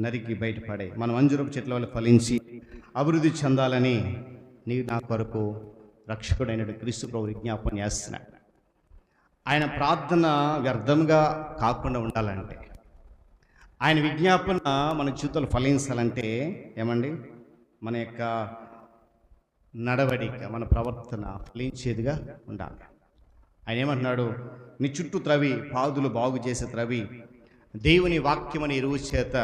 నరికి బయటపడే. మనం అంజూరపు చెట్ల వల్ల ఫలించి అభివృద్ధి చెందాలని నా కొరకు రక్షకుడైన క్రీస్తు ప్రభు విజ్ఞాపన చేస్తున్నాడు. ఆయన ప్రార్థన వ్యర్థంగా కాకుండా ఉండాలంటే, ఆయన విజ్ఞాపన మన జీవితంలో ఫలించాలంటే ఏమండి, మన యొక్క నడవడిక, మన ప్రవర్తన ఫలించేదిగా ఉండాలి. ఆయన ఏమంటున్నాడు? నీ చుట్టూ త్రవి, పాదులు బాగు చేసే త్రవి, దేవుని వాక్యమని ఎరువు చేత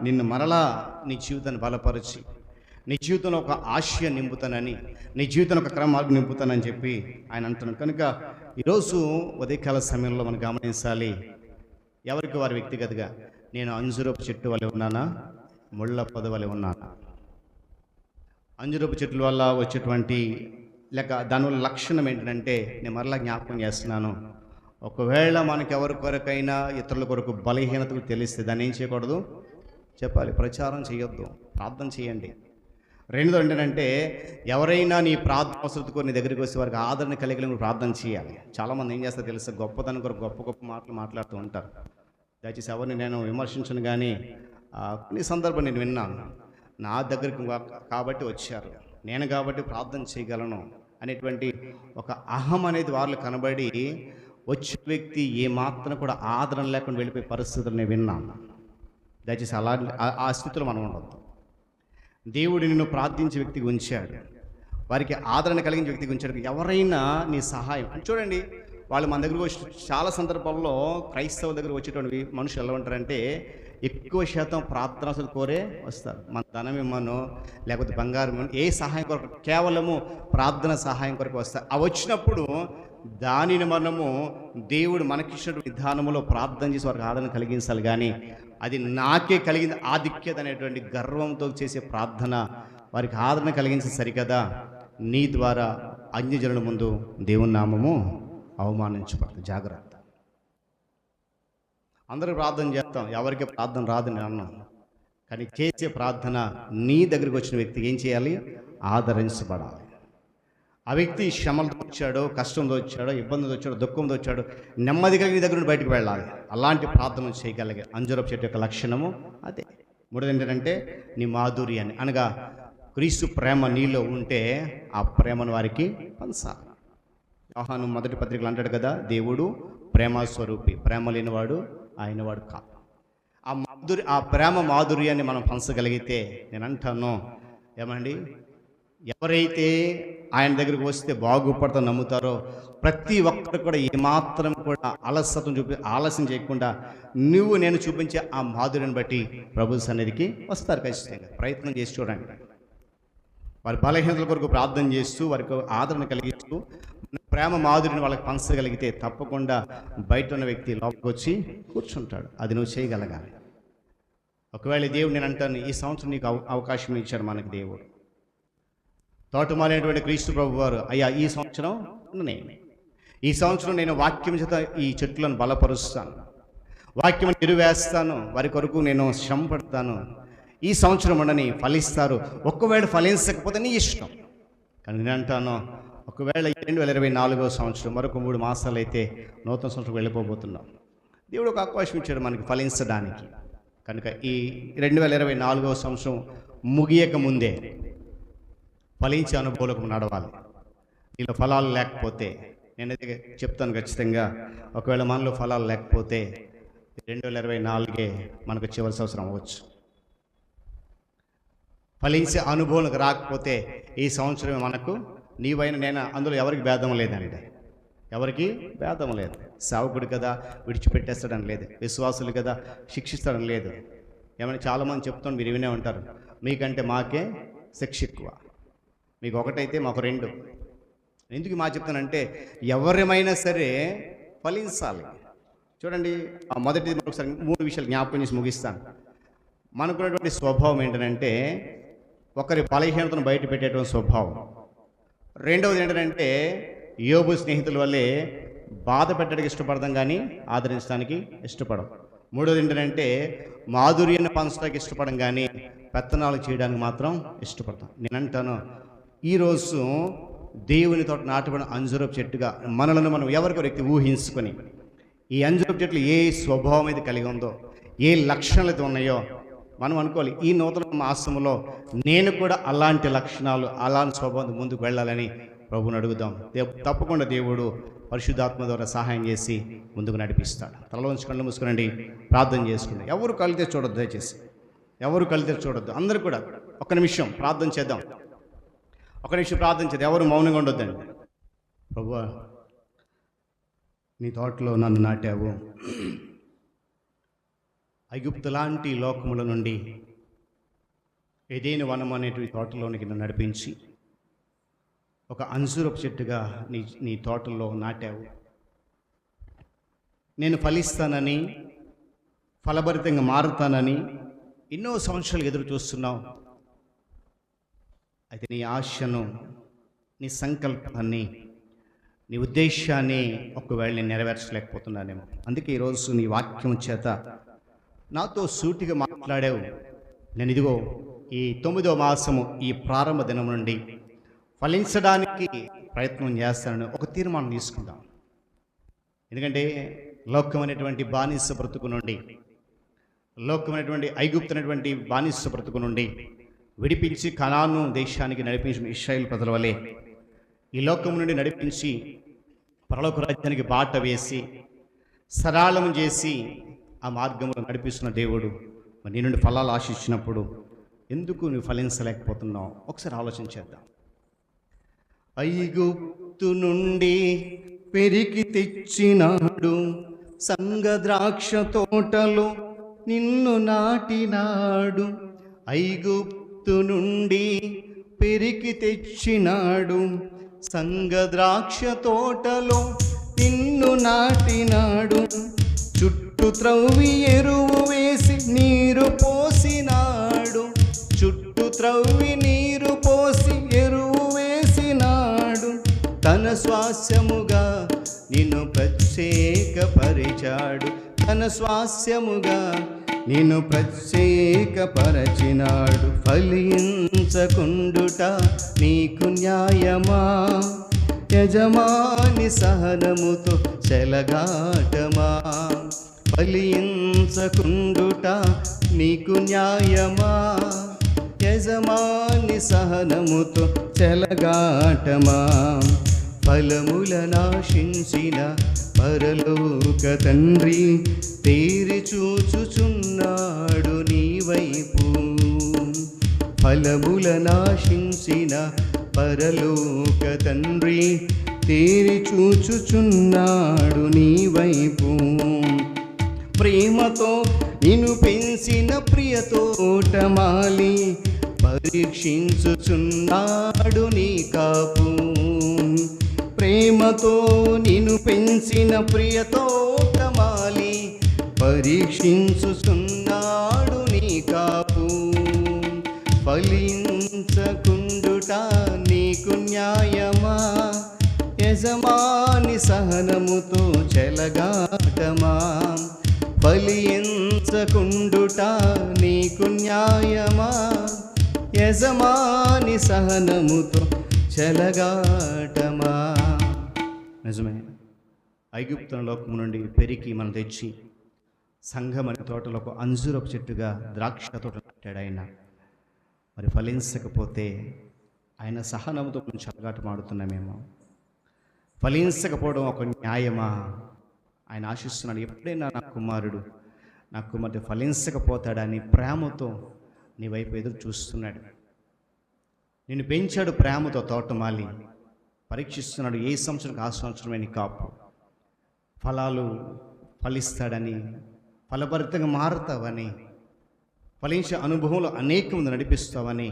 నిన్ను మరలా నీ జీవితాన్ని బలపరిచి నీ జీవితంలో ఒక ఆశయ నింపుతానని, నీ జీవితంలో ఒక క్రమార్గం నింపుతానని చెప్పి ఆయన అంటున్నాడు. కనుక ఈరోజు ఉదయకాల సమయంలో మనం గమనించాలి, ఎవరికి వారి వ్యక్తిగతగా నేను అంజూరపు చెట్టు వలె ఉన్నానా, ముళ్ళ పొద వలె ఉన్నానా? అంజూరపు చెట్ల వల్ల వచ్చేటువంటి లేక దానివల్ల లక్షణం ఏంటంటే, నేను మరలా జ్ఞాపకం చేస్తున్నాను, ఒకవేళ మనకి ఎవరి కొరకైనా ఇతరుల కొరకు బలహీనతకు తెలిస్తే దాన్ని ఏం చేయకూడదు? చెప్పాలి. ప్రచారం చేయొద్దు, ప్రార్థన చేయండి. రెండోది ఏంటంటే, ఎవరైనా నీ ప్రార్థన అవసరతకు నీ దగ్గరికి వస్తే వారికి ఆదరణ కలిగి ప్రార్థన చేయాలి. చాలామంది ఏం చేస్తారో తెలుసు, గొప్పతనం కొరకు గొప్ప గొప్ప మాటలు మాట్లాడుతూ ఉంటారు. దయచేసి ఎవరిని నేను విమర్శించను, కానీ కొన్ని సందర్భం నేను విన్నాను. నా దగ్గరికి కాబట్టి వచ్చారు, నేను కాబట్టి ప్రార్థన చేయగలను అనేటువంటి ఒక అహం అనేది వాళ్ళు కనబడి వచ్చే వ్యక్తి ఏమాత్రం కూడా ఆదరణ లేకుండా వెళ్ళిపోయే పరిస్థితులు నేను విన్నాను. దయచేసి అలా ఆ స్థితిలో మనం ఉండొద్దు. దేవుడు నిన్ను ప్రార్థించే వ్యక్తికి ఉంచాడు, వారికి ఆదరణ కలిగించే వ్యక్తికి ఉంచాడు. ఎవరైనా నీ సహాయం అని చూడండి, వాళ్ళు మన దగ్గరకు వచ్చి చాలా సందర్భాల్లో క్రైస్తవుల దగ్గర వచ్చేటువంటి మనుషులు ఎలా ఉంటారంటే, ఎక్కువ శాతం ప్రార్థన అసలు కోరే వస్తారు. మన ధనం ఇమ్మను, లేకపోతే బంగారం ఇమ్మను, ఏ సహాయం కొరకు, కేవలము ప్రార్థన సహాయం కొరకు వస్తారు. అవి వచ్చినప్పుడు దానిని మనము దేవుడు మనకిచ్చిన విధానంలో ప్రార్థన చేసి వారికి ఆదరణ కలిగించాలి. కానీ అది నాకే కలిగింది ఆధిక్యత అనేటువంటి గర్వంతో చేసే ప్రార్థన వారికి ఆదరణ కలిగించే సరికదా, నీ ద్వారా అన్యజనుల ముందు దేవుని నామము అవమానించబడుతుంది. జాగ్రత్త. అందరూ ప్రార్థన చేస్తాం, ఎవరికి ప్రార్థన రాదు నేను అన్నాను, కానీ చేసే ప్రార్థన నీ దగ్గరికి వచ్చిన వ్యక్తికి ఏం చేయాలి? ఆదరించబడాలి. ఆ వ్యక్తి శ్రమలతో వచ్చాడో, కష్టంతో వచ్చాడో, ఇబ్బందితో వచ్చాడో, దుఃఖంతో వచ్చాడో, నెమ్మదిగా నీ దగ్గర నుండి బయటకు వెళ్ళాలి. అలాంటి ప్రార్థన చేయగలిగే అంజూరపు చెట్టు యొక్క లక్షణము అదే. మూడోది ఏంటంటే నీ మాధుర్యాన్ని, అనగా క్రీస్తు ప్రేమ నీలో ఉంటే ఆ ప్రేమను వారికి పంచాలి. యోహాను మొదటి పత్రికలు అంటాడు కదా, దేవుడు ప్రేమ స్వరూపి, ప్రేమ లేనివాడు ఆయనవాడు కాదు. ఆ ప్రేమ మాధుర్యాన్ని మనం పంచగలిగితే, నేను అంటాను ఏమండి, ఎవరైతే ఆయన దగ్గరికి వస్తే బాగుపడతా నమ్ముతారో ప్రతి ఒక్కరు కూడా ఏమాత్రం కూడా అలసత్వం ఆలస్యం చేయకుండా నేను చూపించే ఆ మాధుర్యాన్ని బట్టి ప్రభు సన్నిధికి వస్తారు. ఖచ్చితంగా ప్రయత్నం చేసి చూడండి. వారి బలహీనతల కొరకు ప్రార్థన చేస్తూ వారికి ఆదరణ కలిగిస్తూ ప్రేమ మాధుర్యాన్ని వాళ్ళకి పంచగలిగితే తప్పకుండా బయట ఉన్న వ్యక్తి లోపలికి వచ్చి కూర్చుంటాడు. అది నువ్వు చేయగలగాలి. ఒకవేళ దేవుడు, నేను అంటాను, ఈ సంవత్సరం నీకు అవకాశం ఇచ్చాడు మనకి దేవుడు. తోటమాలైనటువంటి క్రీస్తు ప్రభు వారు, అయ్యా ఈ సంవత్సరం ఈ సంవత్సరం నేను వాక్యం చేత ఈ చెట్లను బలపరుస్తాను, వాక్యం ఎరువేస్తాను, వారి కొరకు నేను శ్రమ పడతాను, ఈ సంవత్సరం ఉండని ఫలిస్తారు. ఒకవేళ ఫలించకపోతే నీ ఇష్టం. కానీ నేను అంటాను, ఒకవేళ 2024వ సంవత్సరం మరొక 3 మాసాలు అయితే నూతన సంవత్సరం వెళ్ళిపోబోతున్నాం. దేవుడు ఒక అవకాశం ఇచ్చాడు మనకి ఫలించడానికి. కనుక ఈ 2024వ సంవత్సరం ముగియక ముందే ఫలించే అనుభవాలకు నడవాలి. ఇలా ఫలాలు లేకపోతే, నేనైతే చెప్తాను ఖచ్చితంగా, ఒకవేళ మనలో ఫలాలు లేకపోతే 2024 మనకు చివరి సంవత్సరం అవ్వచ్చు. ఫలించే అనుభవాలకు రాకపోతే ఈ సంవత్సరమే మనకు, నీవైనా నేను, అందులో ఎవరికి భేదం లేదండి, ఎవరికి భేదం లేదు. సేవకుడు కదా విడిచిపెట్టేస్తాడని లేదు, విశ్వాసులు కదా శిక్షిస్తాడని లేదు. ఏమైనా చాలామంది చెప్తాను, మీరు వినే ఉంటారు, మీకంటే మాకే శిక్ష ఎక్కువ, మీకు ఒకటైతే మాకు 2. ఎందుకు మా చెప్తానంటే, ఎవరేమైనా సరే ఫలించాలి. చూడండి, ఆ మొదటిది ఒకసారి 3 విషయాలు జ్ఞాపకం చేసి ముగిస్తాను. మనకున్నటువంటి స్వభావం ఏంటంటే, ఒకరి బలహీనతను బయట పెట్టేటువంటి స్వభావం. రెండవది ఏంటంటే, యోబు స్నేహితుల వల్లే బాధ పెట్టడానికి ఇష్టపడదాం కానీ ఆదరించడానికి ఇష్టపడం. మూడోది ఏంటంటే, మాధుర్యాన్ని పంచడానికి ఇష్టపడం కానీ పెత్తనాలు చేయడానికి మాత్రం ఇష్టపడతాం. నేను అంటాను, ఈరోజు దేవుని తోట నాటబడిన అంజూరపు చెట్టుగా మనలను మనం ఎవరికో వ్యక్తి ఊహించుకొని, ఈ అంజూరపు చెట్లు ఏ స్వభావం అయితే కలిగి ఉందో, ఏ లక్షణాలు అయితే ఉన్నాయో మనం అనుకోవాలి, ఈ నూతన మాసంలో నేను కూడా అలాంటి లక్షణాలు, అలాంటి స్వభావం ముందుకు వెళ్ళాలని ప్రభువుని అడుగుదాం. తప్పకుండా దేవుడు పరిశుద్ధాత్మ ద్వారా సహాయం చేసి ముందుకు నడిపిస్తాడు. తలలో ఉంచి కళ్ళు మూసుకునండి, ప్రార్థన చేసుకుని. ఎవరు కలితే చూడొద్దు, దయచేసి ఎవరు కలితే చూడొద్దు. అందరూ కూడా ఒక్క నిమిషం ప్రార్థన చేద్దాం. ఒక నిమిషం ప్రార్థన చేద్దాం. ఎవరు మౌనంగా ఉండొద్దండి. ప్రభువా, నీ తోటలో నన్ను నాటావు, ఐగుప్తు లాంటి లోకముల నుండి ఏదైనా వనం అనేటువంటి తోటలోనికి నన్ను నడిపించి ఒక అంజూరపు చెట్టుగా నీ తోటల్లో నాటావు. నేను ఫలిస్తానని, ఫలభరితంగా మారుతానని ఎన్నో సంవత్సరాలు ఎదురు చూస్తున్నావు. అయితే నీ ఆశను, నీ సంకల్పాన్ని, నీ ఉద్దేశాన్ని ఒకవేళ నేను నెరవేర్చలేకపోతున్నానేమో. అందుకే ఈరోజు నీ వాక్యం చేత నాతో సూటిగా మాట్లాడావు. నేను ఇదిగో ఈ 9వ మాసము ఈ ప్రారంభ దినం నుండి ఫలించడానికి ప్రయత్నం చేస్తానని ఒక తీర్మానం తీసుకుందాం. ఎందుకంటే లోకమైనటువంటి బానిస బ్రతుకు నుండి, లోకమైనటువంటి ఐగుప్తు అనేటువంటి బానిస బ్రతుకు నుండి విడిపించి కనాను దేశానికి నడిపించిన ఇశ్రాయేలు ప్రజల వలె ఈ లోకం నుండి నడిపించి పరలోక రాజ్యానికి బాట వేసి సరళం చేసి ఆ మార్గంలో నడిపిస్తున్న దేవుడు మరి నీ నుండి ఫలాలు ఆశించినప్పుడు ఎందుకు నువ్వు ఫలించలేకపోతున్నావు? ఒకసారి ఆలోచన చేద్దాం. ఐగుప్తు నుండి పెరికి తెచ్చినాడు, సంగ ద్రాక్ష తోటలో నిన్ను నాటినాడు. ఐగుప్తు నుండి పెరికి తెచ్చినాడు, సంగ ద్రాక్ష తోటలో నిన్ను నాటినాడు. చుట్టూ త్రవ్వి ఎరువు వేసి నీరు పోసినాడు, చుట్టూ త్రవ్వి నీరు పోసి ఎరువు వేసినాడు. తన స్వాస్యముగా నిన్ను ప్రత్యేకపరిచాడు, తన స్వాస్యముగా నిన్ను ప్రత్యేకపరచినాడు. ఫలించకుండుట నీకు న్యాయమా? యజమాని సహనముతో చెలగాటమా? ఫలించకుండుట నీకు న్యాయమా? యజమాని సహనముతో చెలగాటమా? ఫలముల నాశించిన పరలోక తండ్రి తేరి చూచుచున్నాడు నీ వైపు. ఫలముల నాశించిన పరలోక తండ్రి తేరి చూచుచున్నాడు నీ వైపు. ప్రేమతో నిన్ను పెంచిన ప్రియ తోటమాలి పరీక్షించుచున్నాడు నీ కాపు. ప్రేమతో నిన్ను పెంచిన ప్రియ తోటమాలి పరీక్షించుచున్నాడు నీ కాపు. ఫలించకుండుట నీకు న్యాయమా? యజమాని సహనముతో చెలగాటమా? ఫలించకుండుట నీకు న్యాయమా? యజమాని సహనముతో చెలగాటమా? నిజమే, ఐగుప్తు లోకం నుండి పెరికి మనం తెచ్చి సంఘమని తోటలో ఒక అంజూరపు చెట్టుగా ద్రాక్ష తోట నాటాడు ఆయన. మరి ఫలించకపోతే ఆయన సహనంతో మనం చెలగాటమాడుతున్నామేమో. ఫలించకపోవడం ఒక న్యాయమా? ఆయన ఆశిస్తున్నాడు, ఎప్పుడైనా నా కుమారుడు ఫలించకపోతాడని ప్రేమతో నీ వైపు ఎదురు చూస్తున్నాడు. నిన్ను పెంచాడు ప్రేమతో తోటమాలి, పరీక్షిస్తున్నాడు. ఏ సంవత్సరానికి ఆ సంవత్సరమే నీ కాపు. ఫలాలు ఫలిస్తాడని, ఫలభరితంగా మారుతావని, ఫలించే అనుభవంలో అనేక మంది నడిపిస్తావని,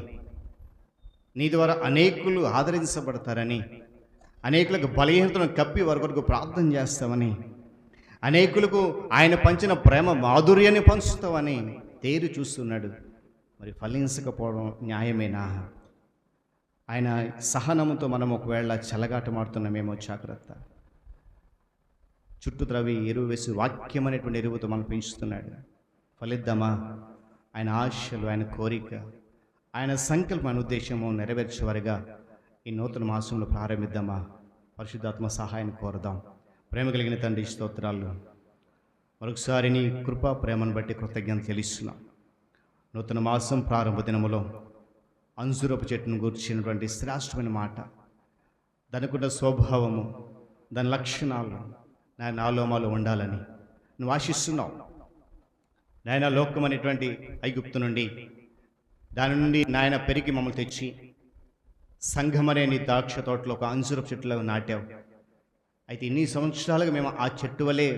నీ ద్వారా అనేకులు ఆదరించబడతారని, అనేకులకు బలహీనతను కప్పి వారి కొరకు ప్రార్థన చేస్తావని, అనేకులకు ఆయన పంచిన ప్రేమ మాధుర్యాన్ని పంచుతావని తేరి చూస్తున్నాడు. మరి ఫలించకపోవడం న్యాయమేనా? ఆయన సహనముతో మనం ఒకవేళ చెలగాటమాడుతున్నామేమో జాగ్రత్త. చుట్టూ త్రవి ఎరువు వేసి వాక్యం అనేటువంటి ఎరువుతో మనం పెంచుతున్నాడు. ఫలిద్దామా? ఆయన ఆశలు, ఆయన కోరిక, ఆయన సంకల్పం, ఆయన ఉద్దేశము నెరవేర్చేవారుగా ఈ నూతన మాసంలో ప్రారంభిద్దామా? పరిశుద్ధాత్మ సహాయాన్ని కోరదాం. ప్రేమ కలిగిన తండ్రి, స్తోత్రాలు. మరొకసారి నీ కృపా ప్రేమను బట్టి కృతజ్ఞత చెల్లిస్తున్నాం. నూతన మాసం ప్రారంభ దినములో అంజూరపు చెట్టును గురించినటువంటి శ్రేష్టమైన మాట, దానికున్న స్వభావము, దాని లక్షణాలు నాలో మాలో ఉండాలని నువ్వు ఆశిస్తున్నావు. నాయన లోకం అనేటువంటి ఐగుప్తు నుండి, దాని నుండి నాయన పెరిగి మమ్మల్ని తెచ్చి సంఘం అనే నీ ద్రాక్ష తోటలో ఒక అంజూరపు చెట్టులో నాటావు. అయితే ఇన్ని సంవత్సరాలుగా మేము ఆ చెట్టు వలె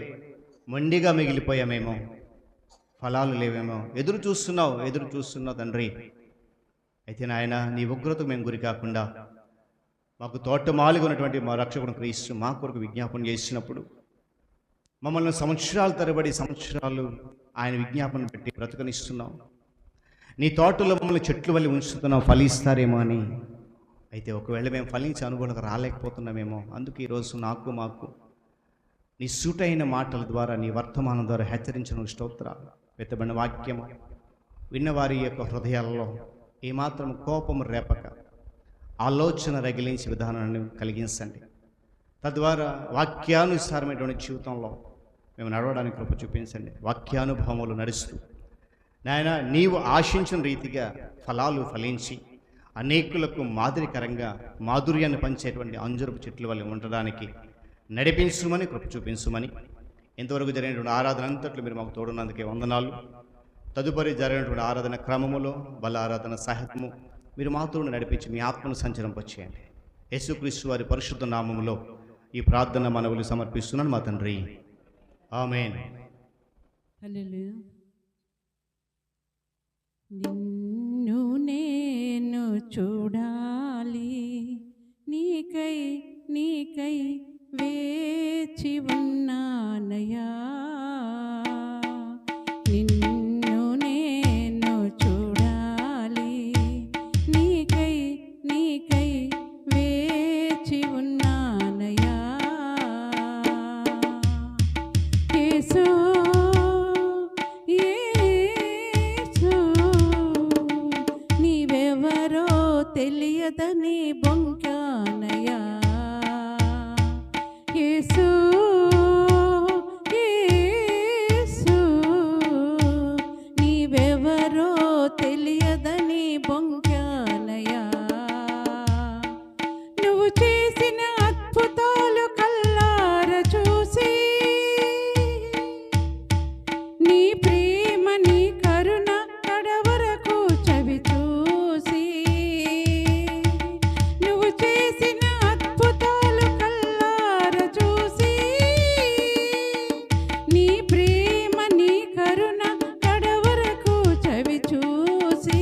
మొండిగా మిగిలిపోయామేమో. ఫలాలు లేవేమో ఎదురు చూస్తున్నావు తండ్రి. అయితే నాయన నీ ఉగ్రతకు మేము గురి కాకుండా మాకు తోటమాలిగా ఉన్నటువంటి మా రక్షకుడు క్రీస్తు మా కొరకు విజ్ఞాపన చేసినప్పుడు మమ్మల్ని సంవత్సరాల తరబడి ఆయన విజ్ఞాపన పెట్టి బ్రతకనిస్తున్నాం. నీ తోటలో మమ్మల్ని చెట్లు వల్ల ఉంచుతున్నావు, ఫలిస్తారేమో అని. అయితే ఒకవేళ మేము ఫలించే అనుభవాలకు రాలేకపోతున్నామేమో. అందుకు ఈరోజు మాకు నీ సూటైన మాటల ద్వారా, నీ వర్తమానం ద్వారా హెచ్చరించిన స్తోత్రాలు. వెత్తబడిన వాక్యము విన్నవారి యొక్క హృదయాల్లో ఏమాత్రం కోపం రేపక ఆలోచన రగిలించే విధానాన్ని కలిగించండి. తద్వారా వాక్యానుసారమైనటువంటి జీవితంలో మేము నడవడానికి కృప చూపించండి. వాక్యానుభవములు నడుస్తూ నాయన నీవు ఆశించిన రీతిగా ఫలాలు ఫలించి అనేకులకు మాదిరికరంగా మాధుర్యాన్ని పంచేటువంటి అంజురపు చెట్ల వల్ల ఉండడానికి నడిపించుమని కృప చూపించుమని. ఇంతవరకు జరిగినటువంటి ఆరాధన అంతట్లో మీరు మాకు తోడున్నందుకే వందనాలు. తదుపరి జరిగినటువంటి ఆరాధన క్రమములో బల ఆరాధన సాహిత్యము మీరు మాతో నడిపించి మీ ఆత్మను సంచరింపచేయండి. యేసుక్రీస్తు వారి పరిశుద్ధ నామములో ఈ ప్రార్థన మనవులు సమర్పిస్తున్నాను మా తండ్రి, ఆమేన్. హల్లెలూయా. నిన్ను నేను చూడాలి, నీకై వేచి ఉన్నానయ్యా. నిన్ను నేను చూడాలి, నీకై వేచి ఉన్నానయ్యా. యేసు నీవెవరో తెలియదని బొంకానయ్యా. యేసు నీవెవరో తెలియదని బొంకానయ్యా. నువ్వు చేసిన అద్భుతాలు కల్లార చూసి, నీ ప్రేమ నీ కరుణ కడవరకు చవి చూసి, నువ్వు చేసిన అద్భుతాలు కల్లార చూసి, నీ ప్రేమ నీ కరుణ కడవరకు చవి చూసి,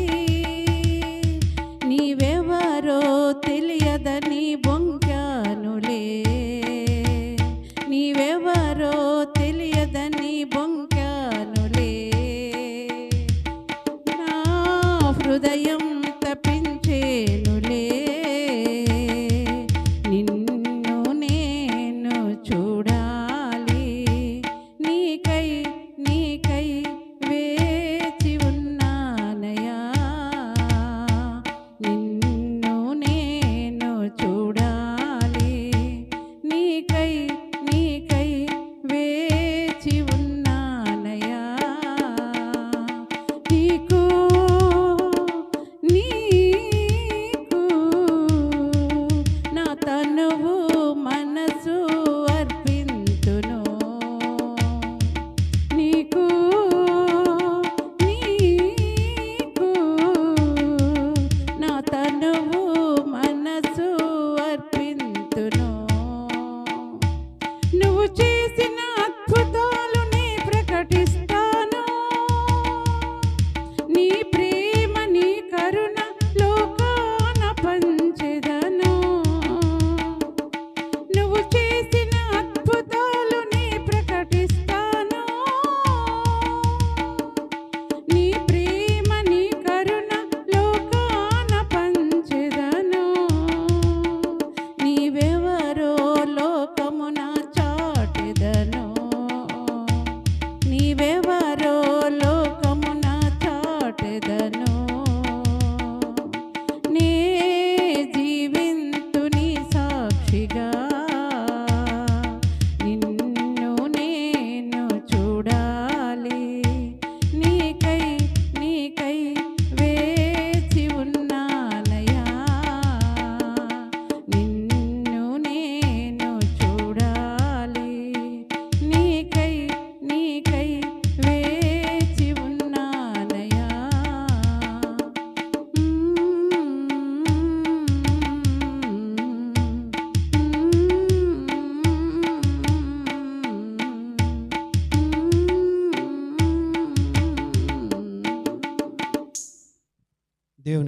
నీవెవరో తెలియదని బొంకానులే, నీవెవరో తెలియదని బొంకానులే. నా హృదయం తపించేనులే, నిన్ను నేను చూడాలి, నీకై వేచి ఉన్నానయ్యా. నిన్ను నేను చూడాలి, నీకై వేచి ఉన్నానయ్యా. నీకు నా తనువు మనసు అర్పింతును. నీకు నా తనువు మనసు అర్పింతును. నువ్వు చేసిన అద్భుతాలు నే ప్రకటిస్తాను, నీ ప్రేమ నీ కరుణ లోకాన పంచెదను. నువ్వు చేసిన అద్భుతాలు నే ప్రకటిస్తాను, నీ ప్రేమ నీ కరుణ లోకాన పంచెదను.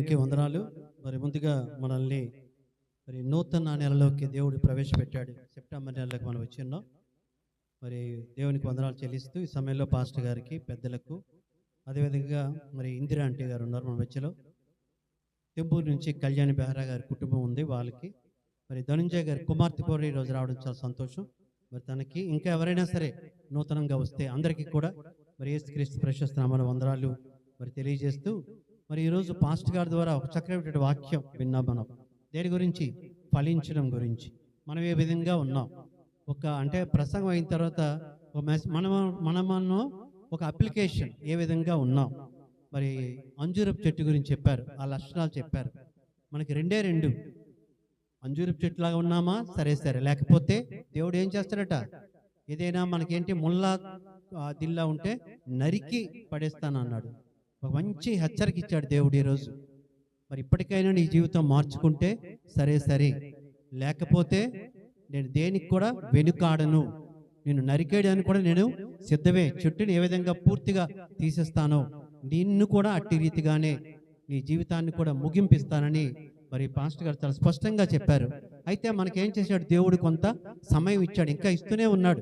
దేవునికి వందనాలు. మరి ముందుగా మనల్ని మరి నూతన నెలలోకి దేవుడు ప్రవేశపెట్టాడు. సెప్టెంబర్ నెలలోకి మనం వచ్చి ఉన్నాం. మరి దేవునికి వందనాలు చెల్లిస్తూ ఈ సమయంలో పాస్టర్ గారికి, పెద్దలకు, అదేవిధంగా మరి ఇందిరా ఆంటీ గారు ఉన్నారు మన మధ్యలో. టెంపూర్ నుంచి కళ్యాణి బెహ్రా గారి కుటుంబం ఉంది, వాళ్ళకి. మరి ధనుంజయ్ గారి కుమార్తె కూడా ఈరోజు రావడం చాలా సంతోషం. మరి తనకి ఇంకా ఎవరైనా సరే నూతనంగా వస్తే అందరికీ కూడా మరి యేసుక్రీస్తు ప్రశస్త నామమున వందనాలు మరి తెలియజేస్తూ, మరి ఈరోజు పాస్టర్ గారి ద్వారా ఒక చక్కటి వాక్యం విన్నాం. మనం దేని గురించి? ఫలించడం గురించి. మనం ఏ విధంగా ఉన్నాం, అంటే ప్రసంగం అయిన తర్వాత ఒక మనము ఒక అప్లికేషన్ ఏ విధంగా ఉన్నాం. మరి అంజూరపు చెట్టు గురించి చెప్పారు, ఆ లక్షణాలు చెప్పారు. మనకి రెండు అంజూరపు చెట్టులాగా ఉన్నామా? సరే, లేకపోతే దేవుడు ఏం చేస్తాడట? ఏదైనా మనకేంటి ముల్లా దిల్లా ఉంటే నరికి పడేస్తాను అన్నాడు. ఒక మంచి హెచ్చరిక ఇచ్చాడు దేవుడు ఈరోజు. మరి ఇప్పటికైనా నీ జీవితం మార్చుకుంటే సరే, లేకపోతే నేను దేనికి కూడా వెనుకాడను, నేను నరికేయడానికి కూడా నేను సిద్ధమే. చెట్టుని ఏ విధంగా పూర్తిగా తీసేస్తానో నిన్ను కూడా అట్టి రీతిగానే నీ జీవితాన్ని కూడా ముగింపిస్తానని మరి పాస్టర్ గారు చాలా స్పష్టంగా చెప్పారు. అయితే మనకేం చేశాడు దేవుడు? కొంత సమయం ఇచ్చాడు, ఇంకా ఇస్తూనే ఉన్నాడు.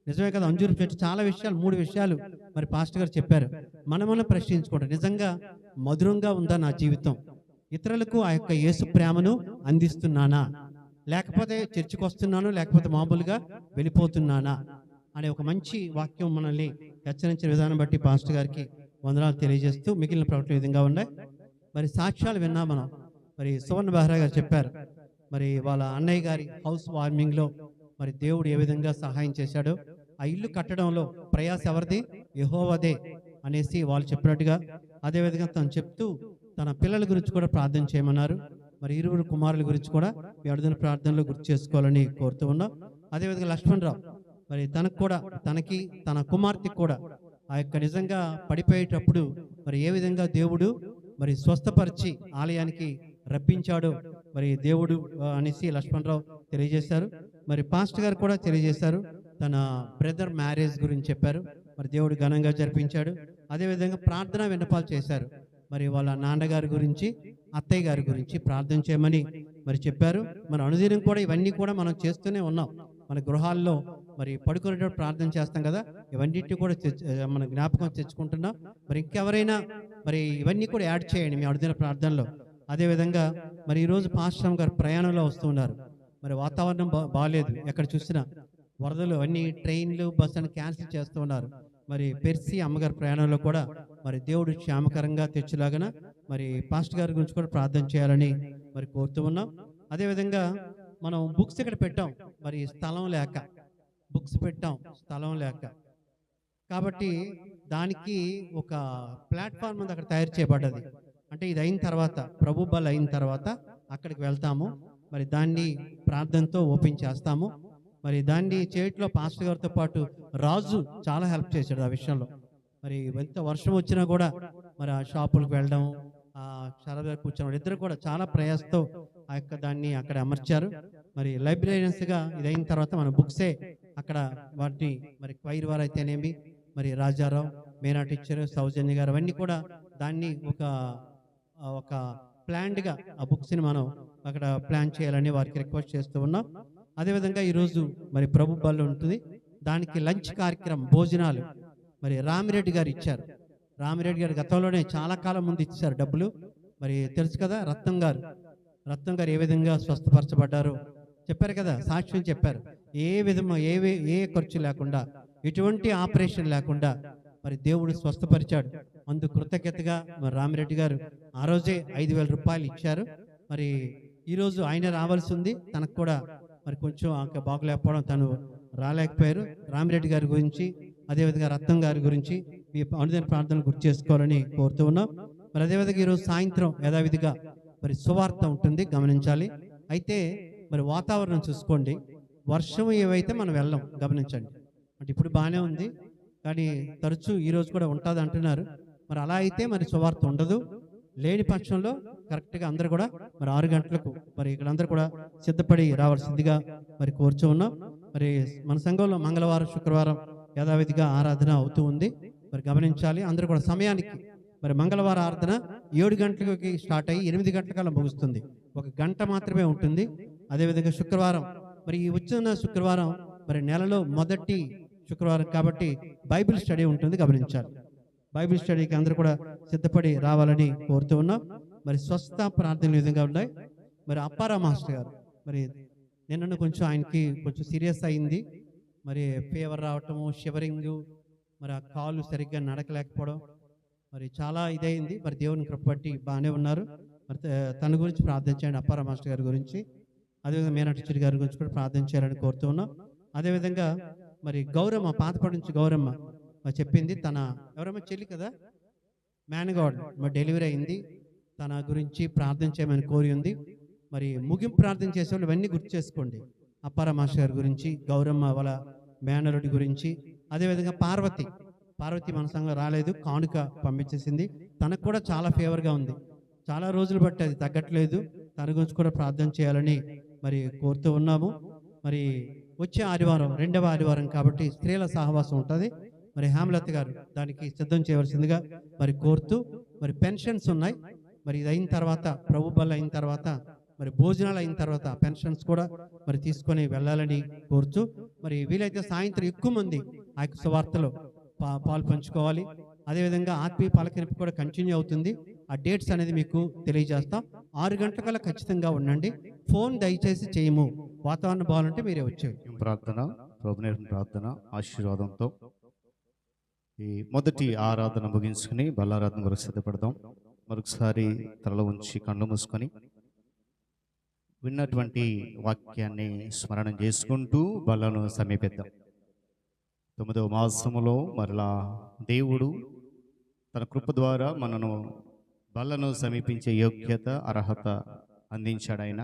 నిజమే కదా? అంజూరు చెట్టు చాలా విషయాలు, 3 విషయాలు మరి పాస్టర్ గారు చెప్పారు. మనం ప్రశ్నించుకోండి, నిజంగా మధురంగా ఉందా నా జీవితం? ఇతరులకు ఆ యొక్క యేసు ప్రేమను అందిస్తున్నానా? లేకపోతే చర్చికి వస్తున్నాను, లేకపోతే మామూలుగా వెళ్ళిపోతున్నానా అనే ఒక మంచి వాక్యం మనల్ని హెచ్చరించిన విధానం బట్టి పాస్టర్ గారికి వందనాలు తెలియజేస్తూ, మిగిలిన ప్రకటన విధంగా ఉన్నాయి. మరి సాక్ష్యాలు విన్నాం మనం. మరి సువర్ణ బెహ్రా గారు చెప్పారు, మరి వాళ్ళ అన్నయ్య గారి హౌస్ వార్మింగ్లో మరి దేవుడు ఏ విధంగా సహాయం చేశాడో, ఆ ఇల్లు కట్టడంలో ప్రయాస ఎవరిది? యెహోవాదే అనేసి వాళ్ళు చెప్పినట్టుగా. అదేవిధంగా తను చెప్తూ తన పిల్లల గురించి కూడా ప్రార్థన చేయమన్నారు. మరి 20 కుమారుల గురించి కూడా మీ అడుగున ప్రార్థనలో గుర్తు చేసుకోవాలని కోరుతూ ఉన్నాం. అదేవిధంగా లక్ష్మణరావు మరి తనకు కూడా, తనకి తన కుమార్తెకు కూడా ఆ యొక్క నిజంగా పడిపోయేటప్పుడు మరి ఏ విధంగా దేవుడు మరి స్వస్థపరిచి ఆలయానికి రప్పించాడు మరి దేవుడు అనేసి లక్ష్మణరావు తెలియజేశారు. మరి పాస్టర్ గారు కూడా తెలియజేశారు, తన బ్రదర్ మ్యారేజ్ గురించి చెప్పారు. మరి దేవుడు ఘనంగా జరిపించాడు. అదేవిధంగా ప్రార్థన విన్నపాలు చేశారు. మరి వాళ్ళ నాన్నగారి గురించి, అత్తయ్య గారి గురించి ప్రార్థన చేయమని మరి చెప్పారు. మన అనుదినం కూడా ఇవన్నీ కూడా మనం చేస్తూనే ఉన్నాం. మన గృహాల్లో మరి పడుకునేటప్పుడు ప్రార్థన చేస్తాం కదా, ఇవన్నిటి కూడా మన జ్ఞాపకం తెచ్చుకుంటున్నాం. మరి ఇంకెవరైనా మరి ఇవన్నీ కూడా యాడ్ చేయండి మీ అనుదిన ప్రార్థనలో. అదేవిధంగా మరి ఈరోజు పాస్టర్ గారు ప్రయాణంలో వస్తున్నారు. మరి వాతావరణం బాగాలేదు, ఎక్కడ చూసినా వరదలు, అన్ని ట్రైన్లు, బస్సులను క్యాన్సిల్ చేస్తూ ఉన్నారు. మరి పెర్సీ అమ్మగారి ప్రయాణంలో కూడా మరి దేవుడు క్షేమకరంగా తెచ్చేలాగన మరి పాస్టర్ గారి గురించి కూడా ప్రార్థన చేయాలని మరి కోరుతూ ఉన్నాం. అదేవిధంగా మనం బుక్స్ ఇక్కడ పెట్టాం, మరి స్థలం లేక బుక్స్ పెట్టాం, స్థలం లేక. కాబట్టి దానికి ఒక ప్లాట్ఫామ్ ఉంది అక్కడ తయారు చేయబడ్డది. అంటే ఇది అయిన తర్వాత, ప్రభు బలి అయిన తర్వాత అక్కడికి వెళ్తాము. మరి దాన్ని ప్రార్థనతో ఓపెన్ చేస్తాము. మరి దాన్ని చేయట్లో పాస్టర్ గారితో పాటు రాజు చాలా హెల్ప్ చేశాడు ఆ విషయంలో. మరి ఎంత వర్షం వచ్చినా కూడా మరి ఆ షాపులకు వెళ్ళడం, ఆ సరదా కూర్చోవడం, ఇద్దరు కూడా చాలా ప్రయాసతో ఆ యొక్క దాన్ని అక్కడ అమర్చారు. మరి లైబ్రరీయన్స్గా ఇదైన తర్వాత మన బుక్సే అక్కడ వాటిని మరి క్వైర్ వారు అయితేనేమి, మరి రాజారావు, మేనా టీచర్, సౌజన్య గారు, అవన్నీ కూడా దాన్ని ఒక ప్లాన్డ్గా ఆ బుక్స్ని మనం అక్కడ ప్లాన్ చేయాలని వారికి రిక్వెస్ట్ చేస్తూ ఉన్నాం. అదేవిధంగా ఈరోజు మరి ప్రభు బల్ల ఉంటుంది, దానికి లంచ్ కార్యక్రమం, భోజనాలు మరి రామిరెడ్డి గారు ఇచ్చారు. రామిరెడ్డి గారు గతంలోనే చాలా కాలం ముందు ఇచ్చారు డబ్బులు. మరి తెలుసు కదా, రత్నం గారు ఏ విధంగా స్వస్థపరచబడ్డారో చెప్పారు కదా, సాక్ష్యం చెప్పారు. ఏ విధంగా ఏ ఖర్చు లేకుండా, ఎటువంటి ఆపరేషన్ లేకుండా మరి దేవుడు స్వస్థపరిచాడు. అందుకు కృతజ్ఞతగా మరి రామిరెడ్డి గారు ఆ రోజే 5,000 రూపాయలు ఇచ్చారు. మరి ఈరోజు ఆయన రావాల్సి ఉంది, తనకు కూడా మరి కొంచెం బాగలేకపోవడం, తను రాలేకపోయారు. రామిరెడ్డి గారి గురించి, అదేవిధంగా రత్నం గారి గురించి మీ అనుదిన ప్రార్థనలు గుర్తు చేసుకోవాలని కోరుతూ ఉన్నాం. మరి అదేవిధంగా ఈరోజు సాయంత్రం యథావిధిగా మరి సువార్త ఉంటుంది, గమనించాలి. అయితే మరి వాతావరణం చూసుకోండి, వర్షం ఏవైతే మనం వెళ్ళం, గమనించండి. అంటే ఇప్పుడు బాగానే ఉంది, కానీ తరచూ ఈరోజు కూడా ఉంటుంది అంటున్నారు. మరి అలా అయితే మరి సువార్త ఉండదు. లేని పక్షంలో కరెక్ట్గా అందరూ కూడా మరి 6 గంటలకు మరి ఇక్కడ అందరూ కూడా సిద్ధపడి రావాల్సిందిగా మరి కోరుచూ ఉన్నాం. మరి మన సంఘంలో మంగళవారం, శుక్రవారం యథావిధిగా ఆరాధన అవుతూ ఉంది. మరి గమనించాలి, అందరూ కూడా సమయానికి మరి మంగళవారం ఆరాధన 7 గంటలకి స్టార్ట్ అయ్యి 8 గంటలకల్లా ముగుస్తుంది. 1 గంట మాత్రమే ఉంటుంది. అదేవిధంగా శుక్రవారం, మరి ఈ వచ్చిన శుక్రవారం మరి నెలలో మొదటి శుక్రవారం కాబట్టి బైబిల్ స్టడీ ఉంటుంది, గమనించాలి. బైబిల్ స్టడీకి అందరూ కూడా సిద్ధపడి రావాలని కోరుతూ ఉన్నాం. మరి స్వస్థ ప్రార్థనలు ఈ విధంగా ఉన్నాయి. మరి అప్పారా మాస్టర్ గారు మరి నిన్న కొంచెం ఆయనకి కొంచెం సీరియస్ అయింది. మరి ఫీవర్ రావటము, షివరింగ్, మరి ఆ కాలు సరిగ్గా నడకలేకపోవడం, మరి చాలా ఇదైంది. మరి దేవుని కృప బట్టి బాగానే ఉన్నారు. మరి తన గురించి ప్రార్థించండి, అప్పారా మాస్టర్ గారి గురించి. అదేవిధంగా మీనాటి చిరు గారి గురించి కూడా ప్రార్థన చేయాలని కోరుతూ ఉన్నాం. అదేవిధంగా మరి గౌరమ్మ, పాతపడి నుంచి గౌరమ్మ మరి చెప్పింది, తన ఎవరమ్మ చెల్లి కదా, మేనగాడ్ మరి డెలివరీ అయింది, తన గురించి ప్రార్థన చేయమని కోరి ఉంది. మరి ముగింపు ప్రార్థన చేసే వాళ్ళు ఇవన్నీ గుర్తు చేసుకోండి. అప్పారా మాస్టర్ గారి గురించి, గౌరమ్మ వాళ్ళ మేనరుడి గురించి, అదేవిధంగా పార్వతి మన సంఘం రాలేదు, కానుక పంపించేసింది. తనకు కూడా చాలా ఫేవర్గా ఉంది, చాలా రోజులు బట్టి అది తగ్గట్లేదు. తన గురించి కూడా ప్రార్థన చేయాలని మరి కోరుతూ ఉన్నాము. మరి వచ్చే ఆదివారం 2వ ఆదివారం కాబట్టి స్త్రీల సహవాసం ఉంటుంది. మరి హేమలత గారు దానికి సిద్ధం చేయవలసిందిగా మరి కోరుతూ, మరి పెన్షన్స్ ఉన్నాయి. మరి ఇది అయిన తర్వాత, ప్రభు బల్ల అయిన తర్వాత, మరి భోజనాలు అయిన తర్వాత పెన్షన్స్ కూడా మరి తీసుకొని వెళ్ళాలని కోరుతూ, మరి వీలైతే సాయంత్రం ఎక్కువ మంది ఆ యొక్క సువార్తలో పాలు పంచుకోవాలి. అదేవిధంగా ఆత్మీయ పలకరింపు కూడా కంటిన్యూ అవుతుంది. ఆ డేట్స్ అనేది మీకు తెలియజేస్తాం. 6 గంటలకల్లా ఖచ్చితంగా ఉండండి. ఫోన్ దయచేసి చేయము. వాతావరణం బాగుంటే మీరే వచ్చేవి. ప్రార్థన, ప్రభునేరు ప్రార్థన ఆశీర్వాదంతో ఈ మొదటి ఆరాధన ముగించుకుని బల్లారాధన వరకు సిద్ధపడదాం. మరొకసారి తలలో ఉంచి కళ్ళు మూసుకొని విన్నటువంటి వాక్యాన్ని స్మరణం చేసుకుంటూ బల్లను సమీపిద్దాం. 9వ మాసములో మరలా దేవుడు తన కృప ద్వారా మనను బల్లను సమీపించే యోగ్యత, అర్హత అందించాడు ఆయన.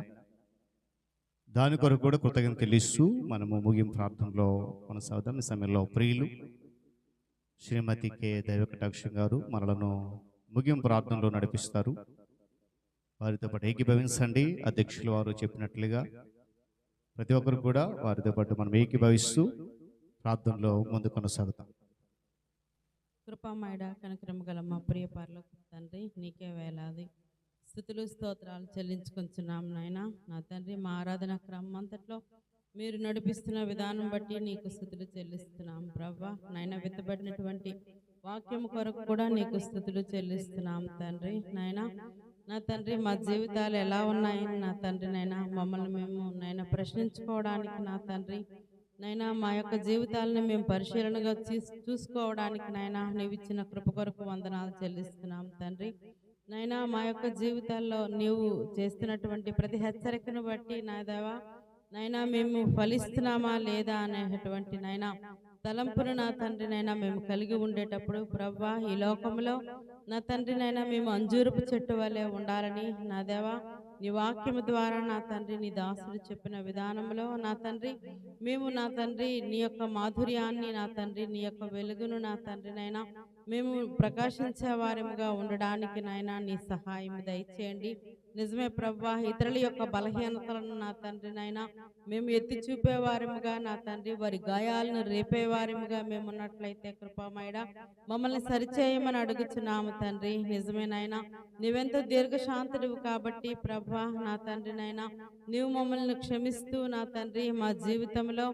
దాని కొరకు కూడా కృతజ్ఞత చెల్లిస్తూ మనము ముగింపు ప్రార్థనలో కొనసాగుదాం. ఈ సమయంలో ప్రియులు శ్రీమతి కె దైవకటాక్షం గారు మనలను ముగింపు ప్రార్థనలో నడిపిస్తారు. వారితో పాటు ఏకీభవించండి. అధ్యక్షులు వారు చెప్పినట్లుగా ప్రతి ఒక్కరు కూడా వారితో పాటు మనం ఏకీభవిస్తూ ప్రార్థనలో ముందు కొనసాగుతాం. కృపామయుడ, కనికరమ గల మా ప్రియ పరలోక తండ్రి, నీకే వేలాది స్తుతులు స్తోత్రాలు చెల్లించుకొంచున్నాం నాయన. నా తండ్రి, మా ఆరాధన క్రమం అంతట్లో మీరు నడిపిస్తున్న విధానం బట్టి నీకు స్తుతులు చెల్లిస్తున్నాం ప్రభా. నాయన, విత్తబడినటువంటి వాక్యం కొరకు కూడా నీకు స్తుతులు చెల్లిస్తున్నాం తండ్రి. నాయన, నా తండ్రి, మా జీవితాలు ఎలా ఉన్నాయి నా తండ్రి, నైనా మమ్మల్ని మేము నైనా ప్రశ్నించుకోవడానికి నా తండ్రి, నైనా మా యొక్క జీవితాలను మేము పరిశీలనగా చూసుకోవడానికి నైనా నీవు ఇచ్చిన కృప కొరకు వందనాలు చెల్లిస్తున్నాం తండ్రి. నైనా మా యొక్క జీవితాల్లో నీవు చేస్తున్నటువంటి ప్రతి హెచ్చరికను బట్టి నా దేవా, నైనా మేము ఫలిస్తున్నామా లేదా అనేటువంటి నైనా తలంపును నా తండ్రి నైనా మేము కలిగి ఉండేటప్పుడు ప్రభా, ఈ లోకంలో నా తండ్రి నైనా మేము అంజూరపు చెట్టు వలె ఉండాలని నా దేవా, నీ వాక్యము ద్వారా నా తండ్రి, నీ దాసుడు చెప్పిన విధానంలో నా తండ్రి మేము నా తండ్రి నీ యొక్క మాధుర్యాన్ని నా తండ్రి, నీ యొక్క వెలుగును నా తండ్రి నైనా మేము ప్రకాశించే వారిగా ఉండడానికి నాయనా నీ సహాయం దయచేయండి. నిజమే ప్రభా, ఇతరుల యొక్క బలహీనతలను నా తండ్రి నైనా మేము ఎత్తి చూపేవారిముగా నా తండ్రి, వారి గాయాలను రేపేవారిముగా మేము ఉన్నట్లయితే కృపామయుడ మమ్మల్ని సరిచేయమని అడుగుచున్నాము తండ్రి. నిజమేనైనా నీవెంతో దీర్ఘశాంతుడివి కాబట్టి ప్రభా నా తండ్రి నైనా నీవు మమ్మల్ని క్షమిస్తూ నా తండ్రి మా జీవితంలో